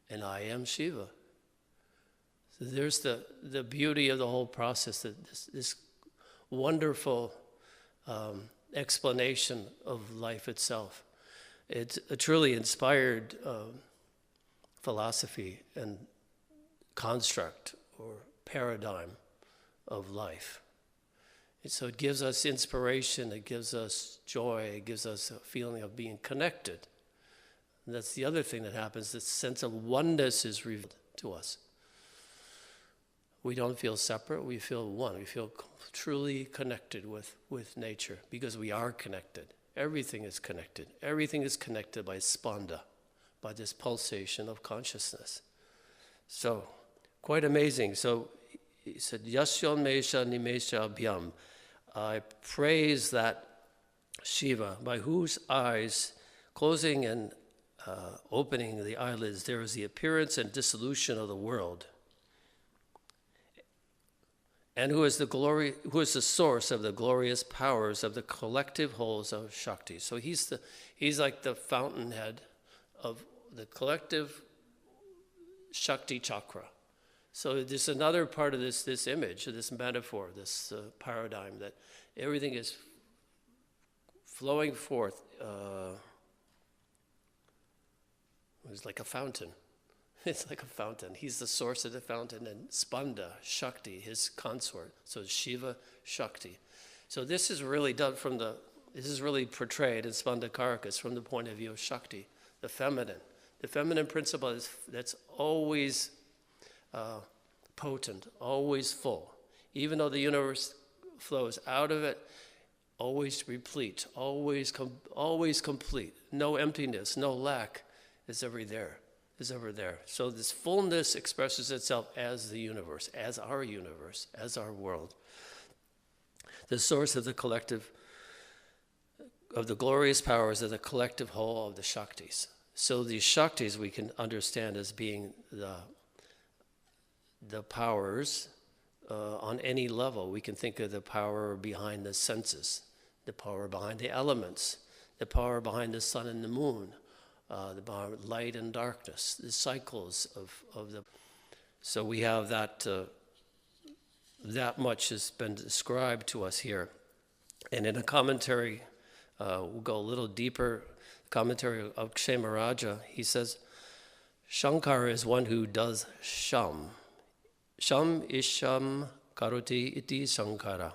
and I am Shiva. So there's the beauty of the whole process, that this wonderful explanation of life itself. It's a truly inspired philosophy and construct or paradigm of life. And so it gives us inspiration, it gives us joy, it gives us a feeling of being connected. And that's the other thing that happens, this sense of oneness is revealed to us. We don't feel separate, we feel one. We feel truly connected with nature because we are connected. Everything is connected. Everything is connected by spanda, by this pulsation of consciousness. So, quite amazing. So, he said, Yasyon Mesha Nimesha Abhyam. I praise that Shiva, by whose eyes, closing and opening the eyelids, there is the appearance and dissolution of the world. And who is the source of the glorious powers of the collective wholes of Shakti. So he's like the fountainhead of the collective Shakti chakra. So there's another part of this image, this metaphor, this paradigm, that everything is flowing forth. It's like a fountain. It's like a fountain. He's the source of the fountain, and spanda, Shakti, his consort. So Shiva, Shakti. So this is really done this is really portrayed in Spanda Karakas from the point of view of Shakti, the feminine. The feminine principle that's always potent, always full. Even though the universe flows out of it, always replete, always complete. No emptiness, no lack is ever there. So this fullness expresses itself as the universe, as our world. The source of the collective, of the glorious powers of the collective whole of the Shaktis. So these Shaktis we can understand as being the powers on any level. We can think of the power behind the senses, the power behind the elements, the power behind the sun and the moon, the power of light and darkness, the cycles of the... So we have that much has been described to us here. And in a commentary, we'll go a little deeper, commentary of Kshemarajah, he says, Shankara is one who does sham. Sham isham karoti iti shankara.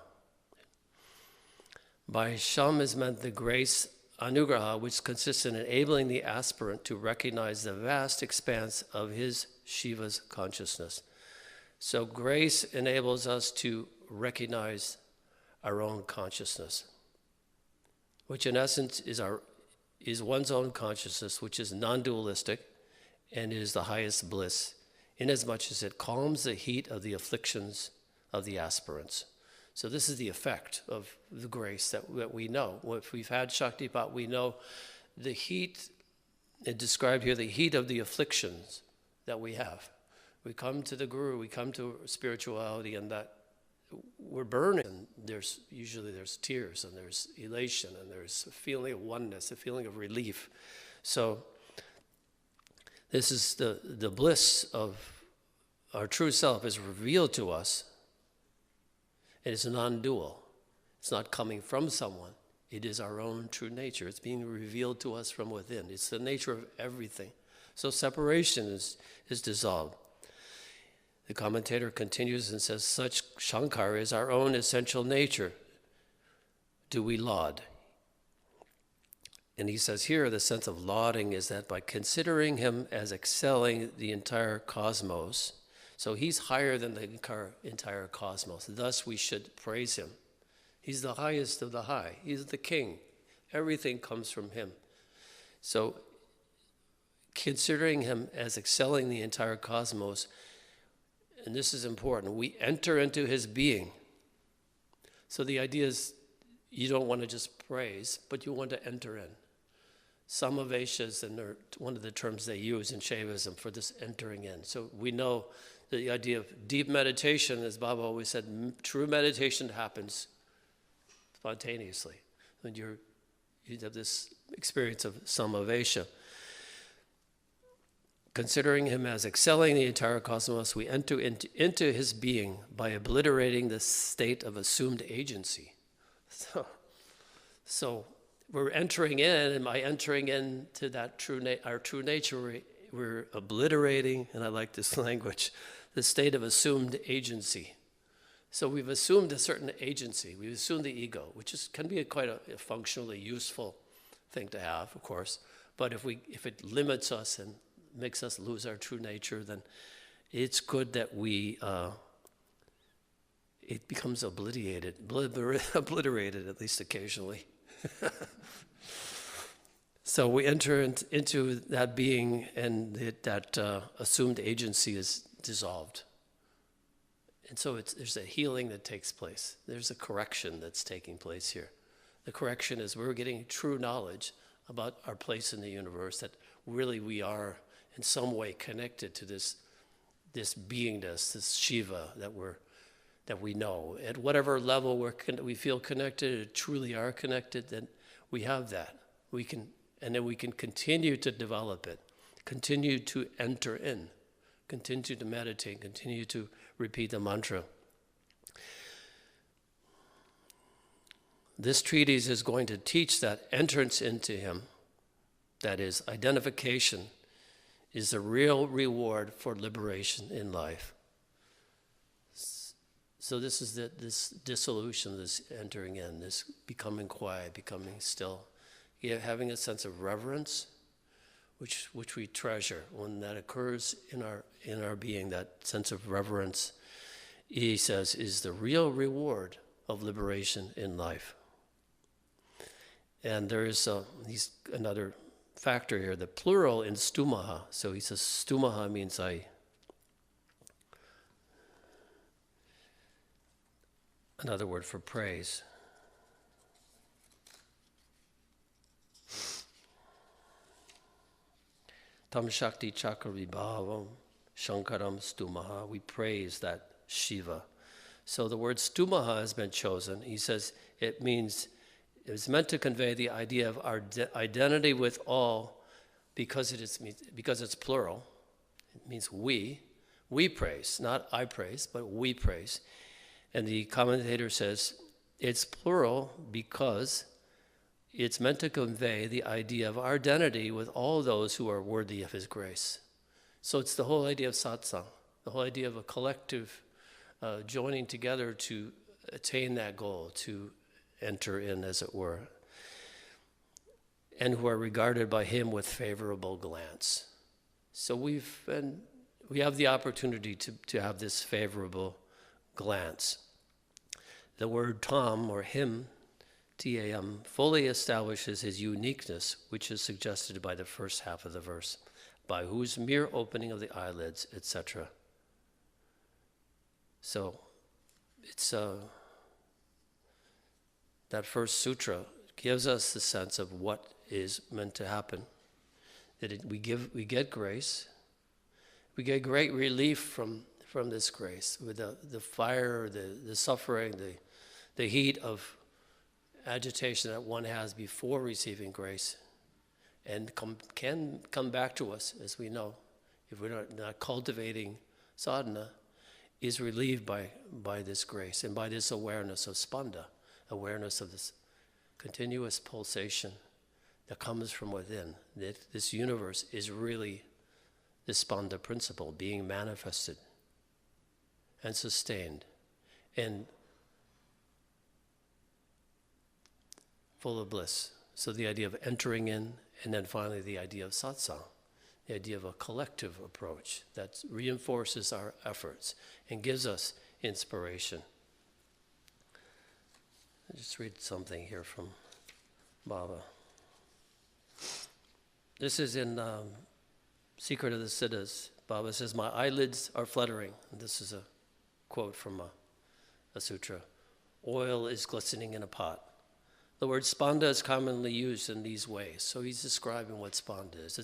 By sham is meant the grace anugraha, which consists in enabling the aspirant to recognize the vast expanse of his Shiva's consciousness. So grace enables us to recognize our own consciousness, which in essence is one's own consciousness, which is non-dualistic and is the highest bliss, inasmuch as it calms the heat of the afflictions of the aspirants. So this is the effect of the grace that we know. If we've had Shaktipat, we know the heat, it described here, the heat of the afflictions that we have. We come to the Guru, we come to spirituality, and that we're burning. And there's tears, and there's elation, and there's a feeling of oneness, a feeling of relief. So this is the bliss of our true self is revealed to us. It is non-dual. It's not coming from someone. It is our own true nature. It's being revealed to us from within. It's the nature of everything. So separation is dissolved. The commentator continues and says, such Shankar is our own essential nature. Do we laud? And he says here, the sense of lauding is that by considering him as excelling the entire cosmos, so he's higher than the entire cosmos, thus we should praise him. He's the highest of the high. He's the king. Everything comes from him. So considering him as excelling the entire cosmos, and this is important, we enter into his being. So the idea is you don't want to just praise, but you want to enter in. Samavesha is one of the terms they use in Shaivism for this entering in. So we know the idea of deep meditation, as Baba always said, true meditation happens spontaneously. When you have this experience of Samavesha. Considering him as excelling the entire cosmos, we enter into his being by obliterating the state of assumed agency. So we're entering in, and by entering into that our true nature, we're obliterating, and I like this language, the state of assumed agency. So we've assumed a certain agency. We've assumed the ego, which can be quite a functionally useful thing to have, of course. But if it limits us and makes us lose our true nature, then it's good that it becomes obliterated at least occasionally. So we enter into that being, and that assumed agency is dissolved. And so there's a healing that takes place. There's a correction that's taking place here. The correction is we're getting true knowledge about our place in the universe, that really we are in some way connected to this beingness, this Shiva that we know. At whatever level we feel connected, or truly are connected, then we have that. And then we can continue to develop it, continue to enter in, continue to meditate, continue to repeat the mantra. This treatise is going to teach that entrance into him, that is, identification, is the real reward for liberation in life. So this is this dissolution, this entering in, this becoming quiet, becoming still, having a sense of reverence, which we treasure. When that occurs in our being, that sense of reverence, he says, is the real reward of liberation in life. And there is another factor here, the plural in stumaha. So he says stumaha means another word for praise. Tam Shakti Chakra Vibhavam Shankaram Stumaha. We praise that Shiva. So the word stumaha has been chosen. He says it was meant to convey the idea of our identity with all, because it's plural. It means we praise, not I praise, but we praise. And the commentator says it's plural because it's meant to convey the idea of our identity with all those who are worthy of his grace. So it's the whole idea of satsang, the whole idea of a collective joining together to attain that goal, to enter in, as it were, and who are regarded by him with favorable glance. So we have the opportunity to have this favorable glance. The word tam, or him, T-A-M, fully establishes his uniqueness, which is suggested by the first half of the verse, by whose mere opening of the eyelids, etc. So it's that first sutra gives us the sense of what is meant to happen. That we get grace, we get great relief from this grace, with the fire, the suffering, the heat of agitation that one has before receiving grace, and can come back to us, as we know, if we're not cultivating sadhana, is relieved by this grace and by this awareness of spanda, awareness of this continuous pulsation that comes from within. That this universe is really the spanda principle being manifested. and sustained and full of bliss. So the idea of entering in, and then finally the idea of satsang, the idea of a collective approach that reinforces our efforts and gives us inspiration. I'll just read something here from Baba. This is in Secret of the Siddhas. Baba says, "My eyelids are fluttering." And this is a quote from a sutra. "Oil is glistening in a pot." The word spanda is commonly used in these ways. So he's describing what spanda is.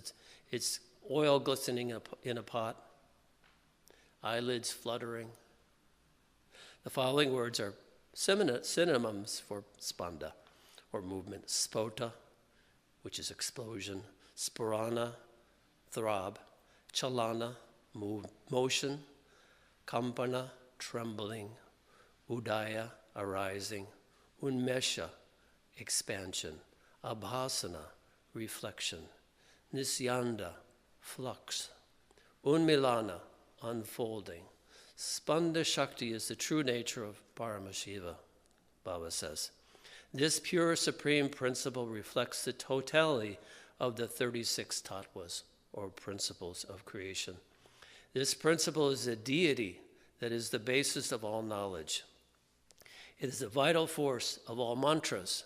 It's oil glistening in a pot, eyelids fluttering. The following words are synonyms for spanda, or movement. Spota, which is explosion. Sparana, throb. Chalana, motion. Kampana, trembling. Udaya, arising. Unmesha, expansion. Abhasana, reflection. Nisyanda, flux. Unmilana, unfolding. Spanda Shakti is the true nature of Paramashiva, Baba says. This pure supreme principle reflects the totality of the 36 tattvas, or principles of creation. This principle is a deity that is the basis of all knowledge. It is the vital force of all mantras.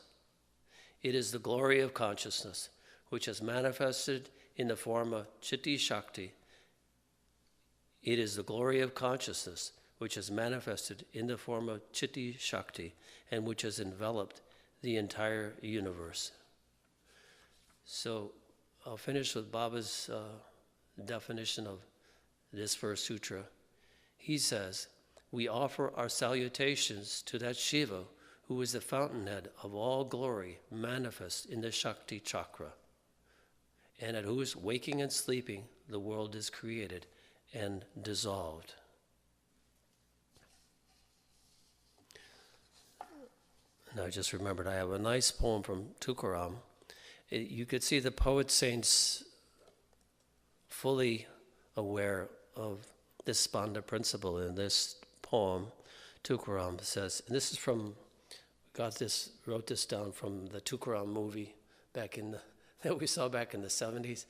It is the glory of consciousness, which has manifested in the form of Chitti Shakti. It is the glory of consciousness, which has manifested in the form of Chitti Shakti, and which has enveloped the entire universe. So I'll finish with Baba's definition of this first sutra. He says, "We offer our salutations to that Shiva who is the fountainhead of all glory manifest in the Shakti chakra, and at whose waking and sleeping the world is created and dissolved." And I just remembered I have a nice poem from Tukaram. You could see the poet saints fully aware of this spanda principle in this poem. Tukaram says, and this is from, wrote this down from the Tukaram movie that we saw back in the 70s.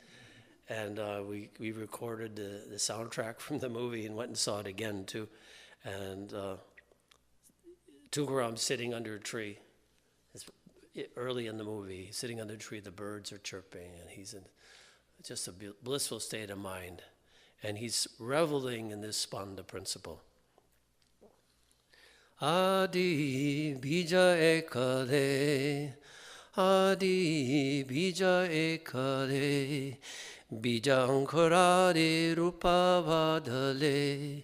And we recorded the soundtrack from the movie and went and saw it again too. And Tukaram sitting under a tree. It's early in the movie, sitting under a tree, the birds are chirping, and he's in just a blissful state of mind. And he's reveling in this spanda principle. Adi bija ekale, Adi bija ekale, bija ankurare rupavadale,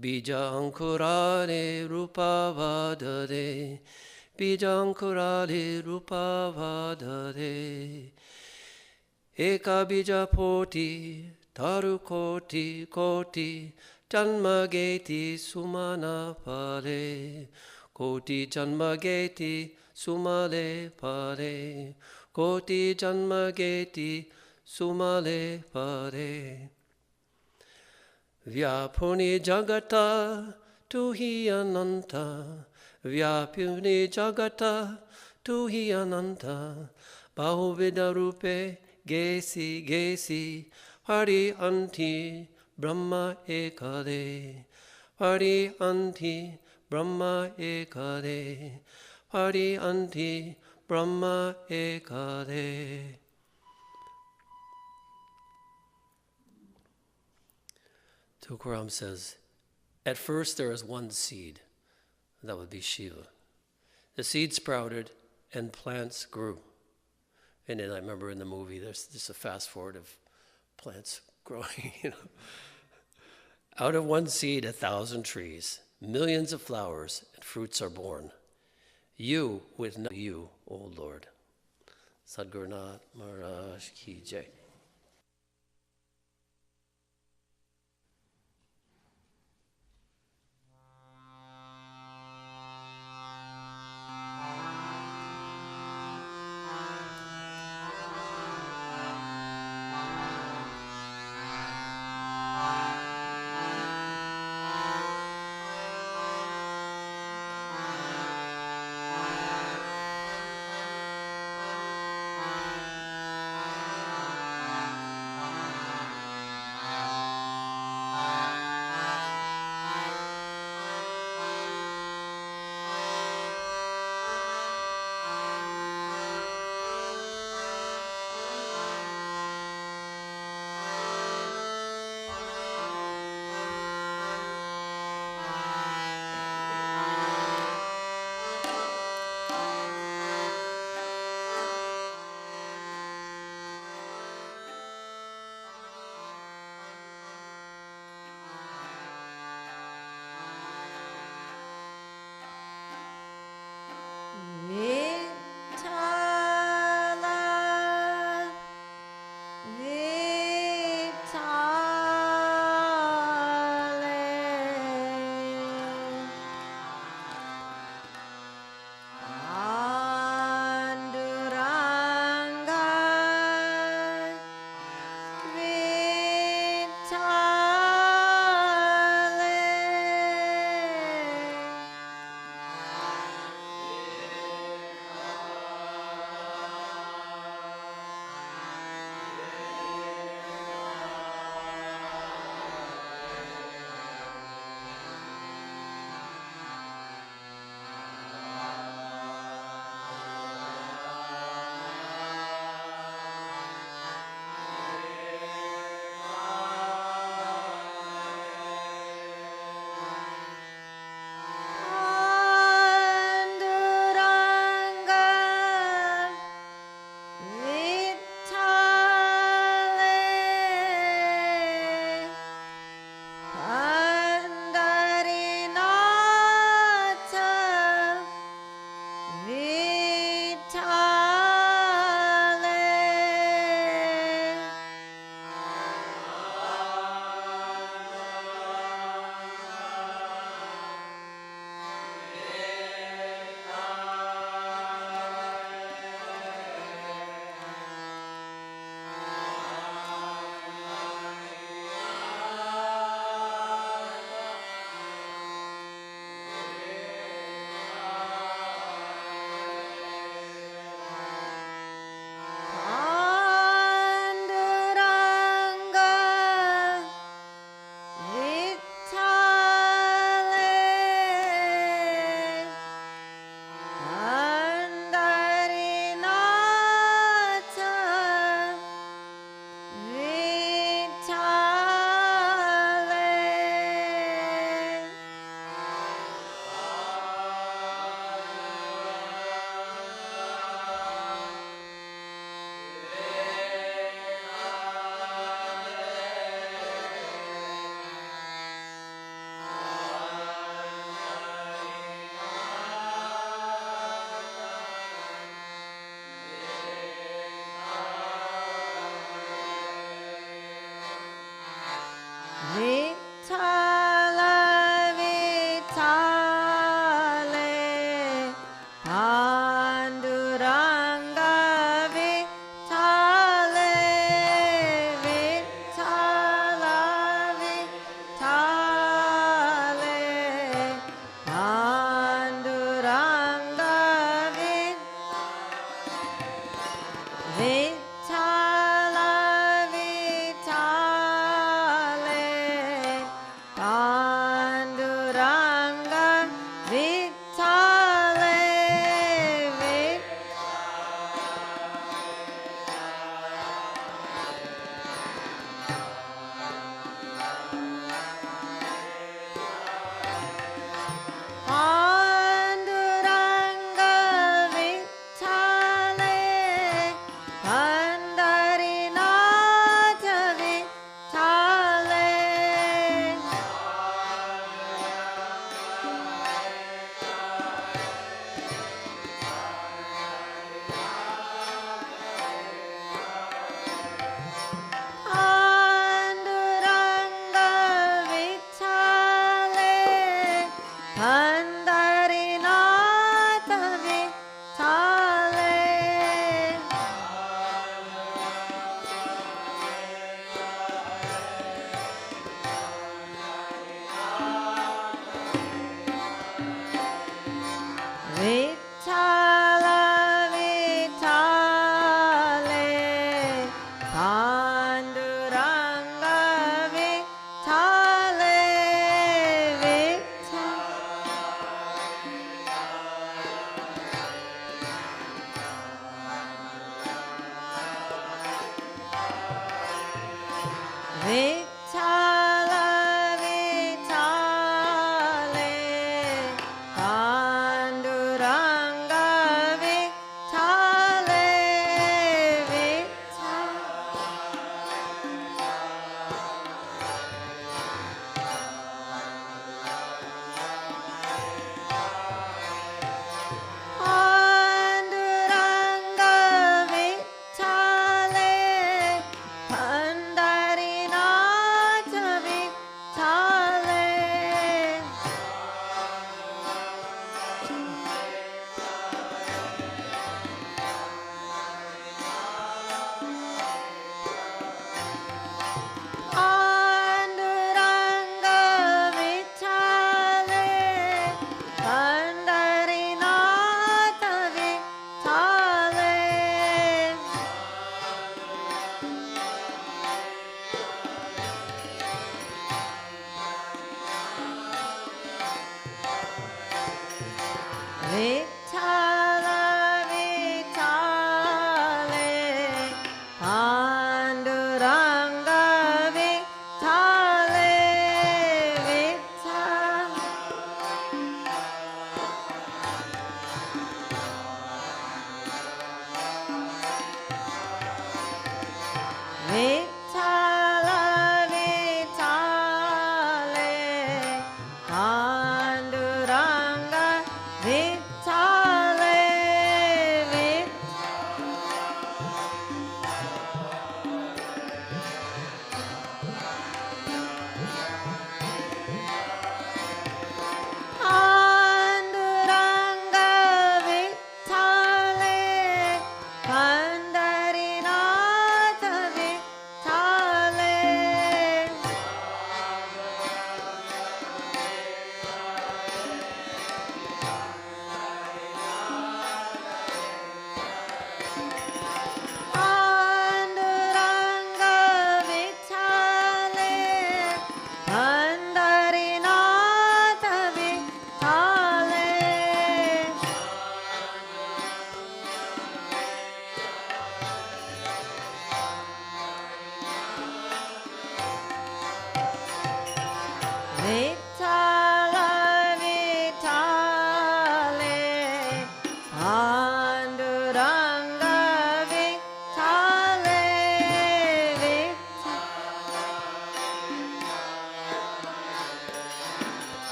bija ankurare rupavadale, bija ankurare rupavadale. Eka bija poti, taru koti koti, janmageti sumana pare, koti janmageti sumale pare, koti janmageti sumale pare. Vyapuni jagata tuhi ananta, vyapuni jagata tuhi ananta, bahuvida rupe gesi gesi, hari anti Brahma ekade, hari anti Brahma ekade, hari anti Brahma ekade. Tukaram says, at first there is one seed, that would be Shiva. The seed sprouted and plants grew. And then I remember in the movie, there's just a fast forward of plants growing, Out of one seed, 1,000 trees, millions of flowers and fruits are born. You with no you, O Lord. Sadhguru Nath Maharaj Ki Jai.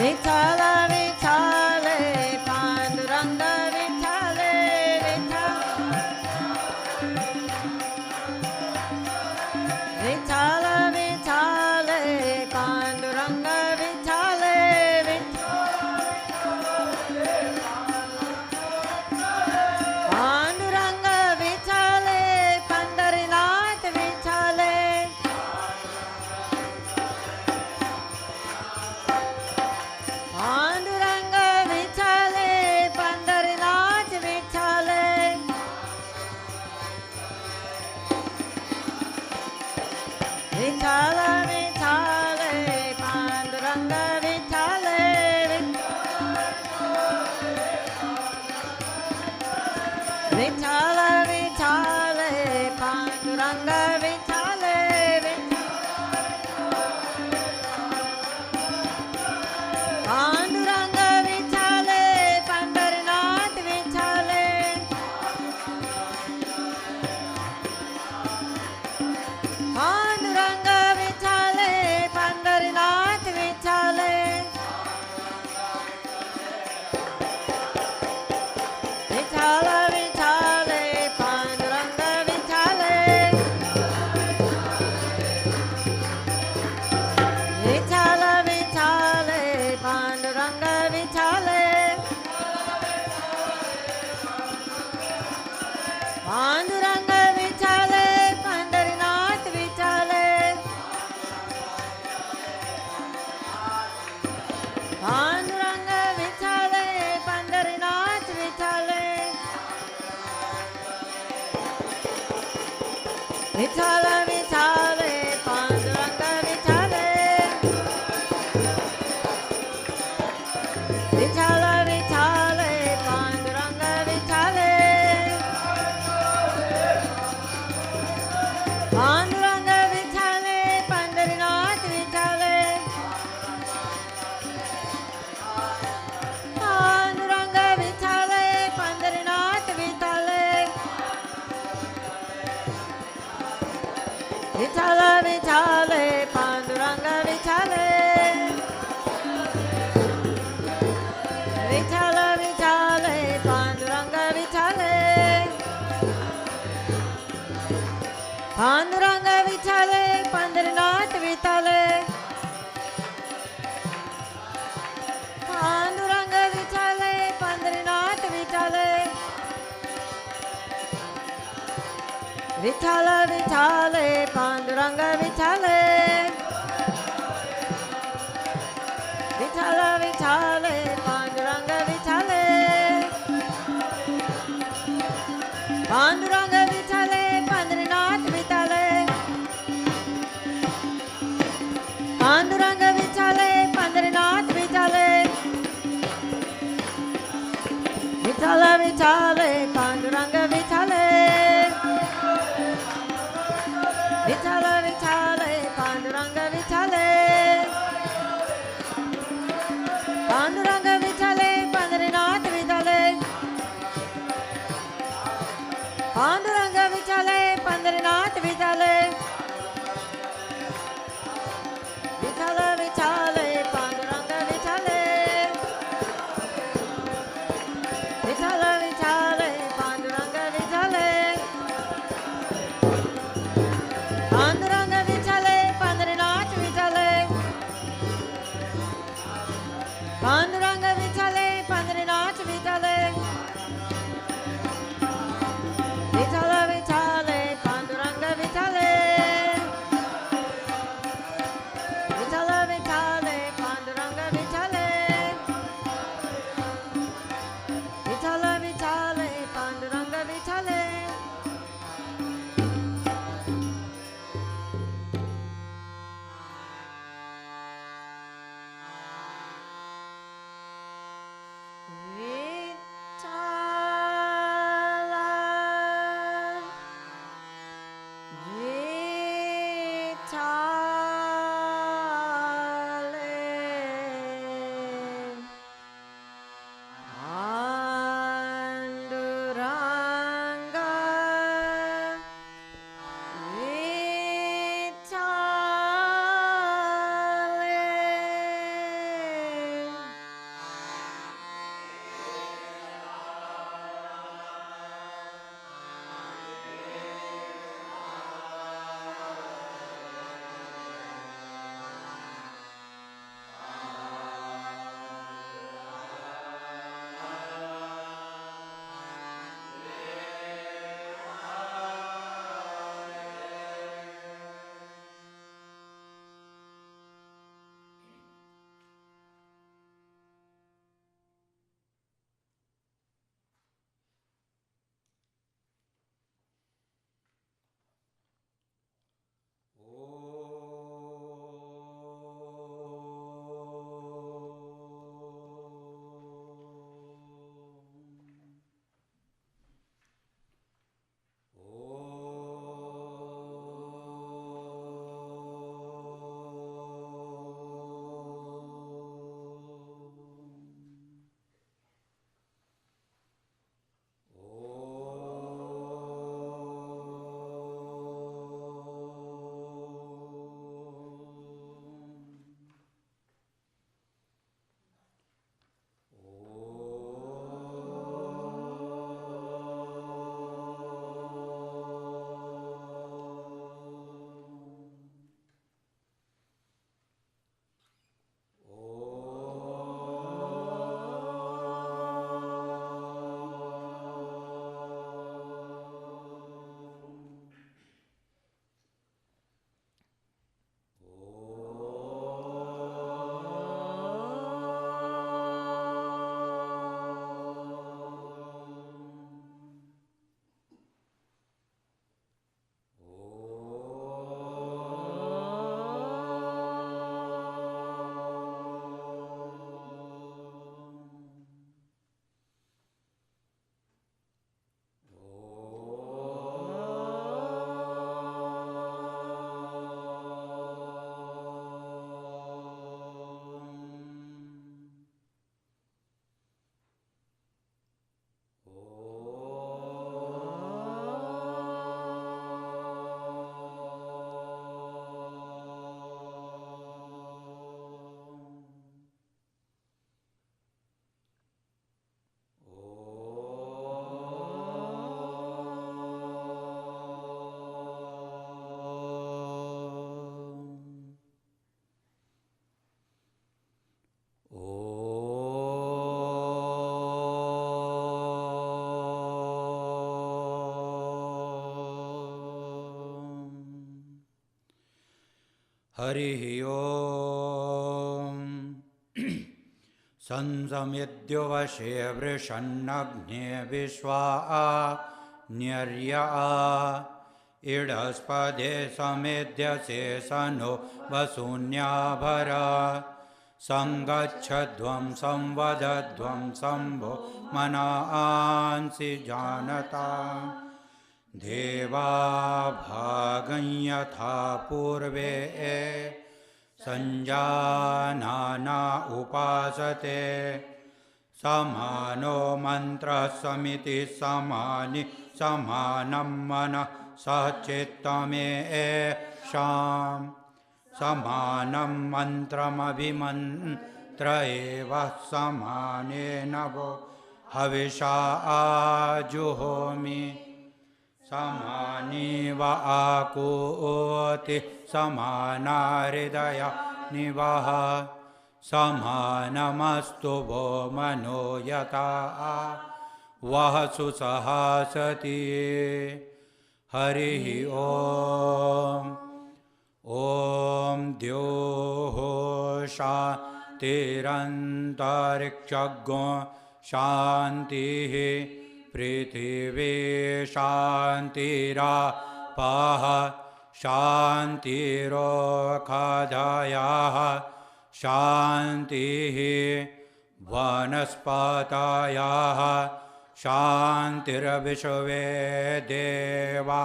Vitala Vitale Panduranga Vitale Vitala Vitale Panduranga Vitale Panduranga Vitale Pandarinath Vitale Panduranga Vitale Pandarinath Vitale Vitala Vitale Panduranga Vitale Vitala Vitale Panduranga Vitale Panduranga Vitale Pandarinath Vitale Panduranga Vitale Pandarinath Vitale Vitala Vitale Panduranga Vitale Vitala Vitale Panduranga Vitale Panduranga Vitale Pandarinath Vitale Panduranga Vitale Pandarinath Vitale Vitala Vitale Panduranga Vitale Vitala Vitale Panduranga Vitale Panduranga Vitale Pandarinath Vitale Panduranga Vitale Pandarinath Vitale Vitala Vitale Panduranga Vitale Vitala Vitale Panduranga Vitale Panduranga Vitale Pandarinath Vitale Panduranga Vitale Pandarinath Vitale Vitala Vitale Panduranga Vitale Vitala Vitale Panduranga Vitale Panduranga Vitale Pandarinath Vitale Panduranga Vitale Pandarinath Vitale Vitala Vitale Panduranga Vitale Vitala Vitale Panduranga Vitale Panduranga Vitale Pandarinath Vitale Panduranga Vitale Pandarinath Vitale Vitala Vitale Panduranga Vitale Vitala Vitale Panduranga Vitale Panduranga Vitale Pandarinath Vitale Panduranga Vitale Pandarinath Vitale Vitala Vitale Panduranga Vitale Vitala Vitale Panduranga Vitale Vitala Vitale Panduranga Vitale Harihi Om. Sansamidhyavashe vrishannagne vishva'a nyarya'a idaspade samedyase sano vasunyabhara sangachadvam samvadadvam sambho manāansi janata deva bhaganyatha purve sanjanana upasate samano mantra samiti samani samanam mana sachittame sham samanam mantram abhimantra eva samane navo havisha ajuhomi samani va akoti samana hridaya nivaha samanamastu vo mano yata vahasu sahasati Harihi Om. Om Dyoho Shantirantarikshago Shantihi Prithivi Shantira Paha Shantirokadaya Shantihi Vanaspataya Shantirvishve Deva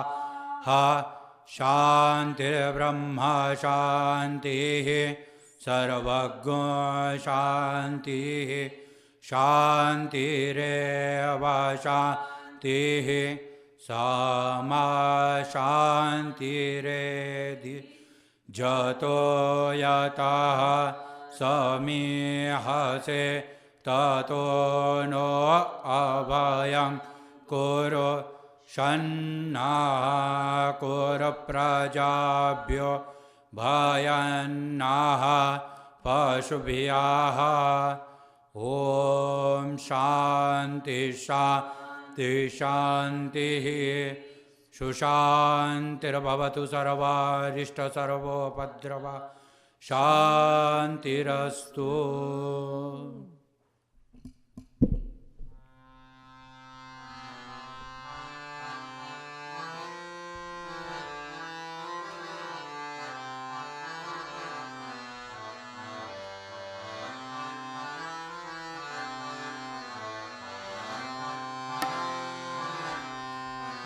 Ha Shantir Brahma Shantihi Sarvaggo Shantihi Shantireva Shantihi Sama Shantiredi Jato Yataha Samihase Tato no abhayam kuru shanna kuru prajabhyo bhayannaha pashubhyaha Om Shanti Shanti Shantihi Shushantirabhavatu sarvarishta sarvopadrava Shantirastu.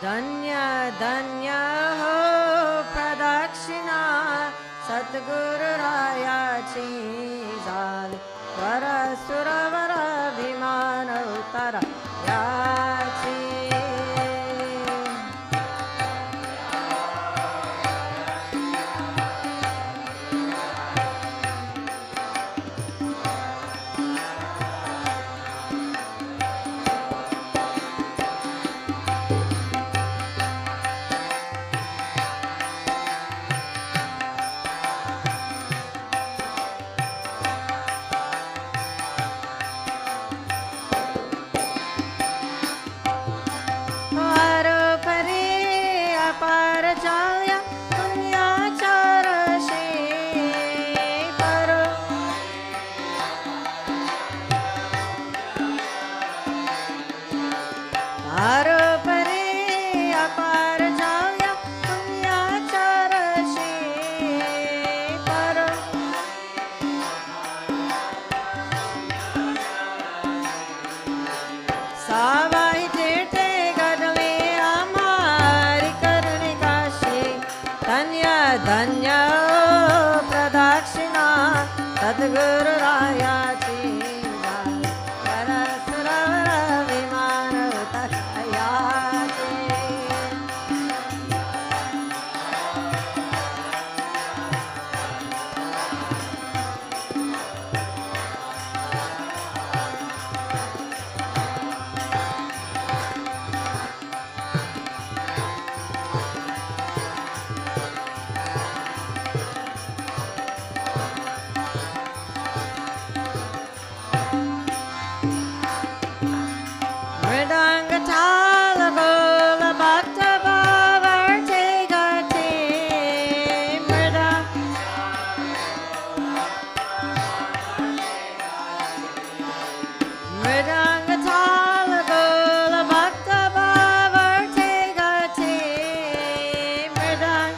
Danya Danya ho Pradakshina Satguru Raya Chizali Vara Suravara Vimana Uttara Yachi Sadguru Raya Chizali Vara Suravara Vimana Uttara Mridang Tala Gola Bhakta Bhavarti Gati Mridang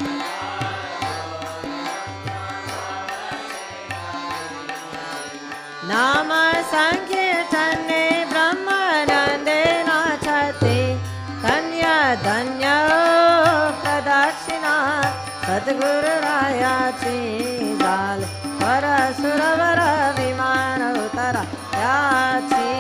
Nama Sankirtane Brahmanande Nachati Danya Danya Pradakshina Sadguru Raya Chizal Parasuravara Vimana Uttara Yachi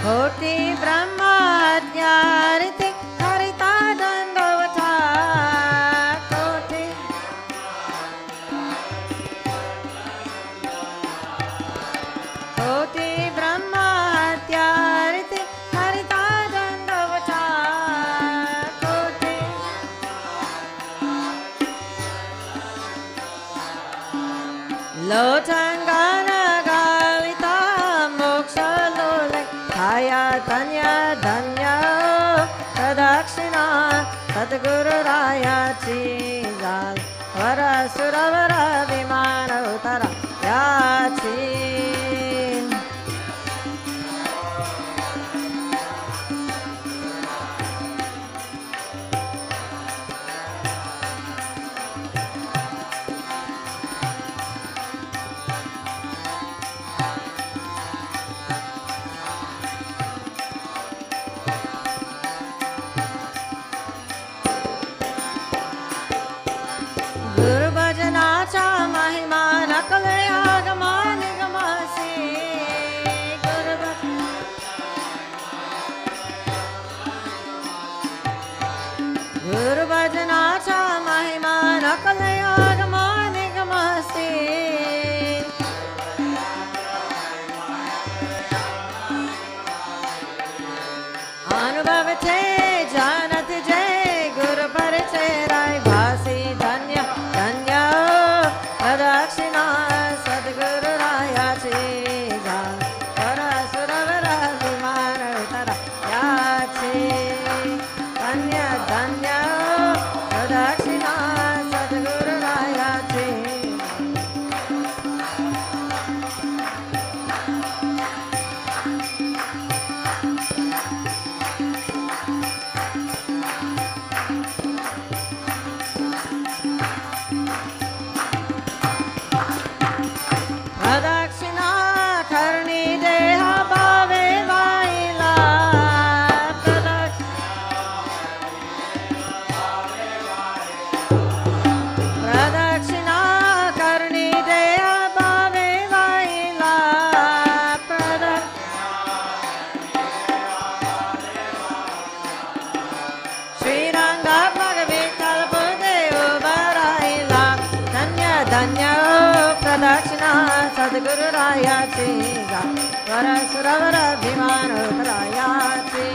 Koti Brahma Dhyariti Harita Dandavata Koti Koti Brahma Dhyariti Harita Dandavata Koti Lotangana Galita Moksha Lole Kaya Danya Danya Pradakshina Sadguru Raya Chizal Varasuravara Vimana Uttara Yachi Guru Bhajanacha Mahima Nakalaya Gamani Gamasi Guru Bhajanacha Mahima Nakalaya Gamani Gamasi Anubhavate Janati Jai Guru Pariche Rai Bhasi Danya Danya Pradakshina Sadguru Raya Chiza Parasuravara Vimana Uttara Yachi Danya Danya Pradakshina Sadguru Raya Chiza Pradakshina Karni Deha Bhave Vaila Pradakshina Karni Deha Bhave Vaila Shri Ranga Bhagavital Pudeo Varaila Danya Danya Pradakshina Sadguru Raya Chiza Varasuravara Vimana Uttara Chi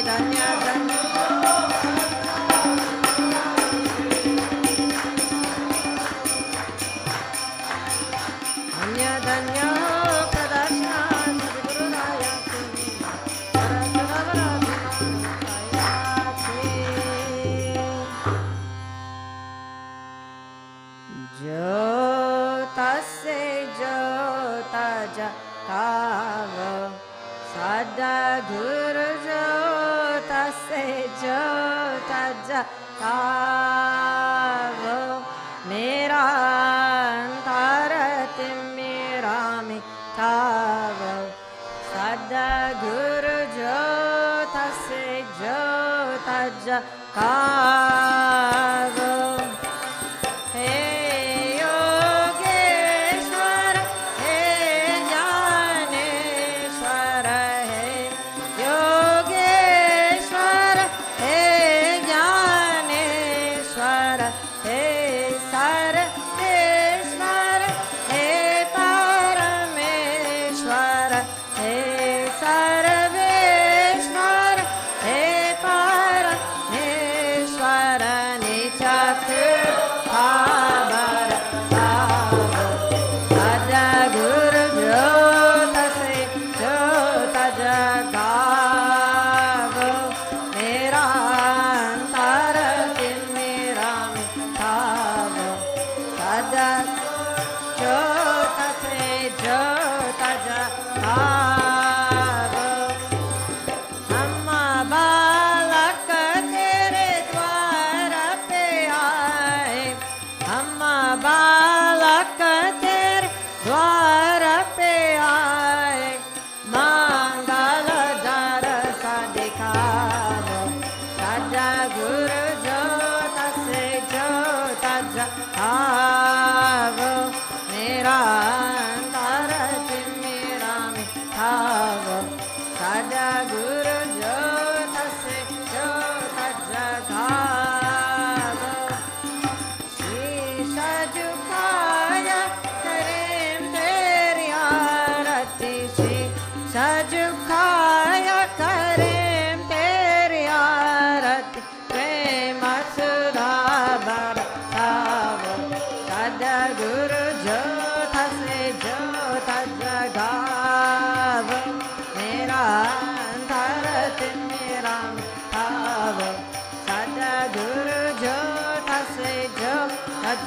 Danya Danya Danya Danya Pradakshina Sadguru Raya Chiza Varasuravara Vimana Uttara Chi Jotase Jotaja Kava Sada Guru Jotase Jotaja Kava Mera Antarati Mirami Kava Sada Guru Jotase Jotaja Kava Hey Yogeshwara, Hey Jnaneshwara, Hey Yogeshwara, Hey Jnaneshwara, Hey Sarveshwara, Hey Parameshwara, Hey Sarveshwara, Hey Parameshwara.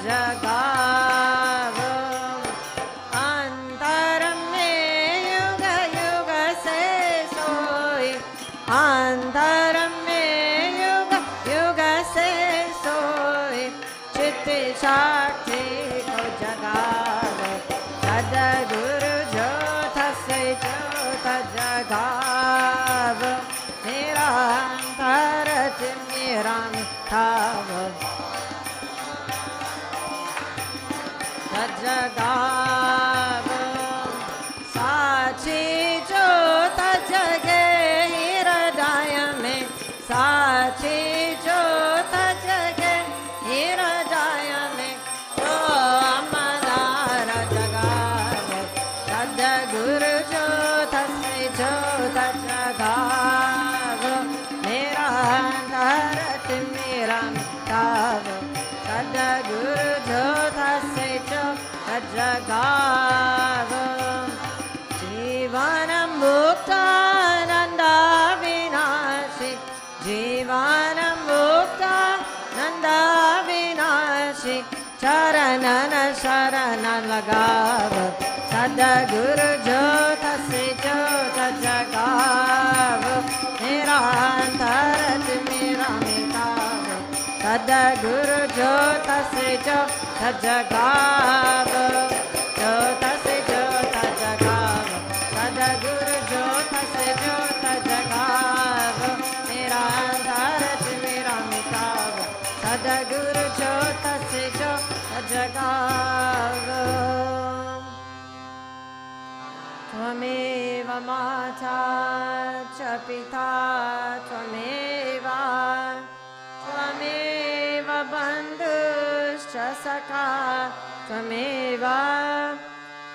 जगाव अंतर में युग युग से सोई अंतर में युग युग से सोई चित्त साक्षी को जगाव सद्गुरु ज्योत से ज्योत जगाव मेरा अंतर मेरा मिठाव जगाव साची ज्योत जगे हृदय में साची ज्योत जगे हृदय में तो अमदार जगाव सद्गुरु ज्योत से ज्योत जगाव मेरा अंतरत मेरा मिटाव सद्गुरु ज्योत से ज्योत जगाव जीवन मुक्तानंद विनाशी जीवन मुक्तानंद विनाशी चरणन शरण लगाव सद्गुरु ज्योत से ज्योत जगाव मेरा अंतरत मेरा मिटाव सद्गुरु ज्योत से ज्योत जगाव ज्योत से ज्योत जगाव सद्गुरु ज्योत से ज्योत जगाव मेरा अंतरत मेरा मिटाव सद्गुरु ज्योत से ज्योत जगाव त्वमेव माता च पिता त्वमेव त्वमेव बन्धुश्च सखा त्वमेव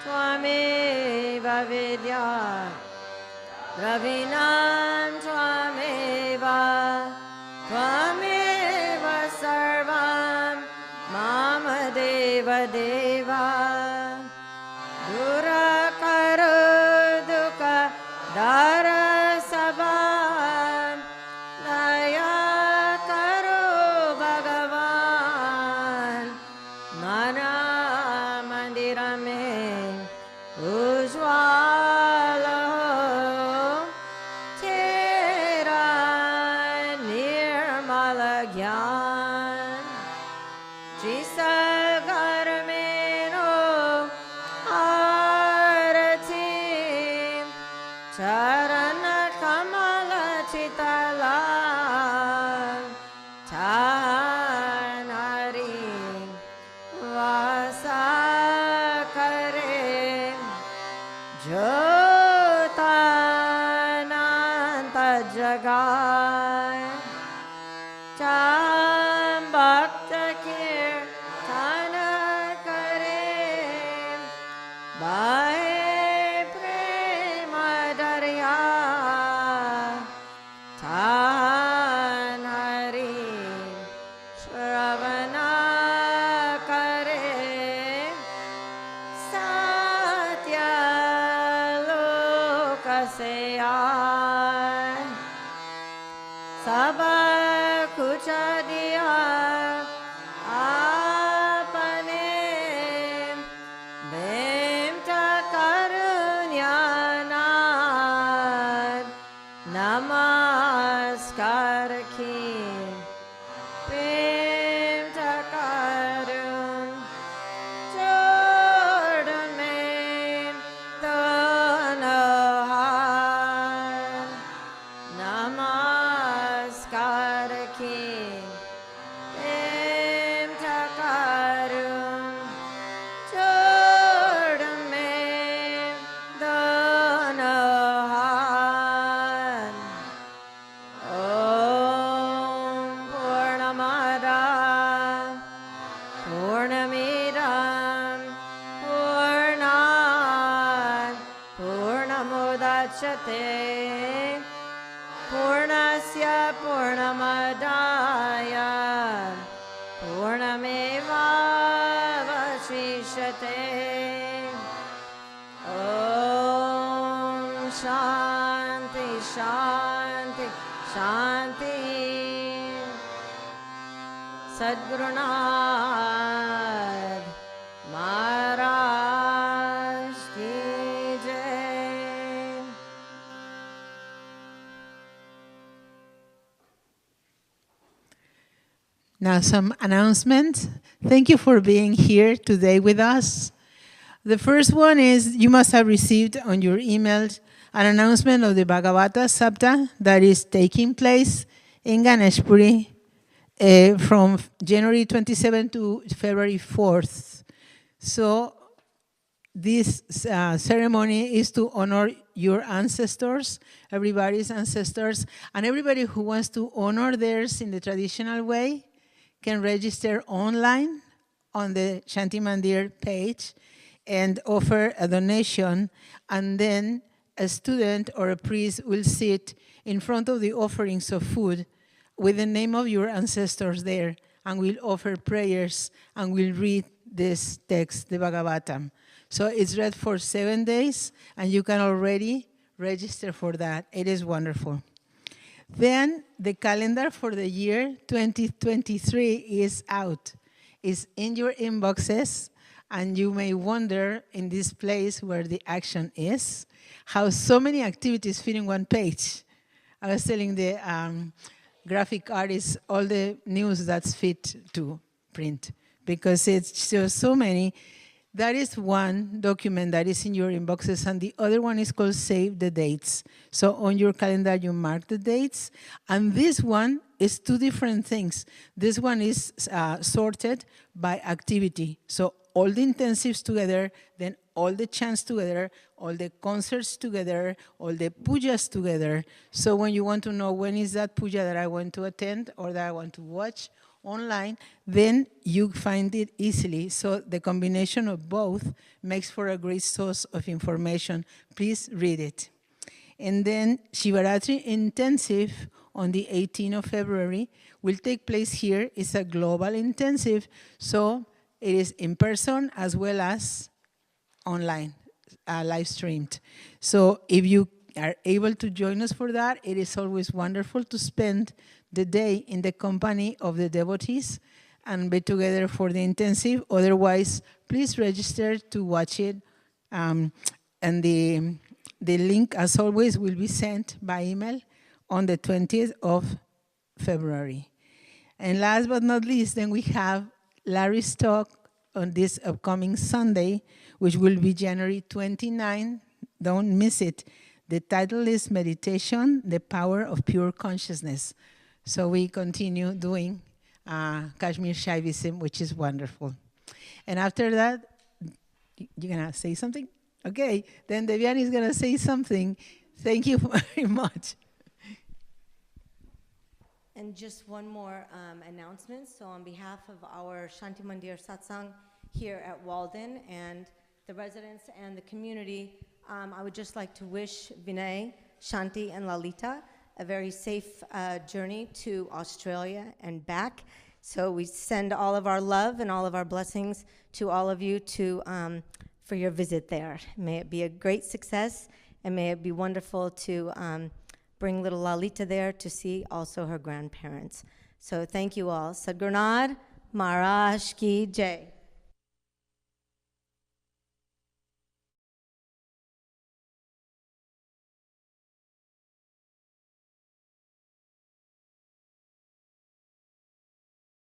त्वमेव विद्या द्रविणां त्वमेव त्वमेव सर्वं मम देव देव दुरकरो दुःख दर सबा दया करो भगवान मना मंदिर में उज्ज्वल हो तेरा निर्मल ज्ञान जिस घर में रो आरती चरण कमल चितला नारी वासा करे ज्योतानंत जगाए चाम भक्त कीर्तन करे बाहे प्रेम दरिया थान हरि श्रवण करे सत्य लोक से आए सब कुछ दिया आपने बेमत करुण्यानाथ नमस्कार की प्रेम करुण जोड़ में दोनों हाथ नमस्कार की प्रेम करुण जोड़ में दोनों हाथ ओम पूर्णमदा पूर्णमिदं पूर्णात् पूर्णमुदच्यते पूर्णस्य पूर्णमदाय पूर्णमेवावशिष्यते ॐ शान्ति शान्ति शान्ति सद्गुरुनाथ Now some announcements. Thank you for being here today with us. The first one is you must have received on your email an announcement of the Bhagavata Sapta that is taking place in Ganeshpuri from January 27 to February 4th. So this ceremony is to honor your ancestors, everybody's ancestors, and everybody who wants to honor theirs in the traditional way can register online on the Shanti Mandir page and offer a donation, and then a student or a priest will sit in front of the offerings of food with the name of your ancestors there, and will offer prayers and will read this text, the Bhagavatam. So it's read for 7 days, and you can already register for that. It is wonderful. Then the calendar for the year 2023 is out. It's in your inboxes, and you may wonder in this place where the action is, how so many activities fit in one page. I was telling the graphic artists all the news that's fit to print, because it's just so many. That is one document that is in your inboxes, and the other one is called Save the Dates. So on your calendar, you mark the dates, and this one is two different things. This one is sorted by activity. So all the intensives together, then all the chants together, all the concerts together, all the pujas together. So when you want to know when is that puja that I want to attend or that I want to watch online, then you find it easily. So the combination of both makes for a great source of information. Please read it. And then Shivaratri Intensive on the 18th of February will take place here. It's a global intensive, so it is in person as well as online, live streamed. So if you are able to join us for that, it is always wonderful to spend the day in the company of the devotees and be together for the intensive. Otherwise, please register to watch it. And the link, as always, will be sent by email on the 20th of February. And last but not least, then we have Larry's talk on this upcoming Sunday, which will be January 29. Don't miss it. The title is Meditation, the Power of Pure Consciousness. So we continue doing Kashmir Shaivism, which is wonderful. And after that, you're going to say something? Okay, then Devyani is going to say something. Thank you very much. And just one more announcement. So on behalf of our Shanti Mandir Satsang here at Walden and the residents and the community, I would just like to wish Vinay, Shanti, and Lalita a very safe journey to Australia and back. So we send all of our love and all of our blessings to all of you for your visit there. May it be a great success, and may it be wonderful to bring little Lalita there to see also her grandparents. So thank you all. Sadhgurunad Maharaj Ki Jai.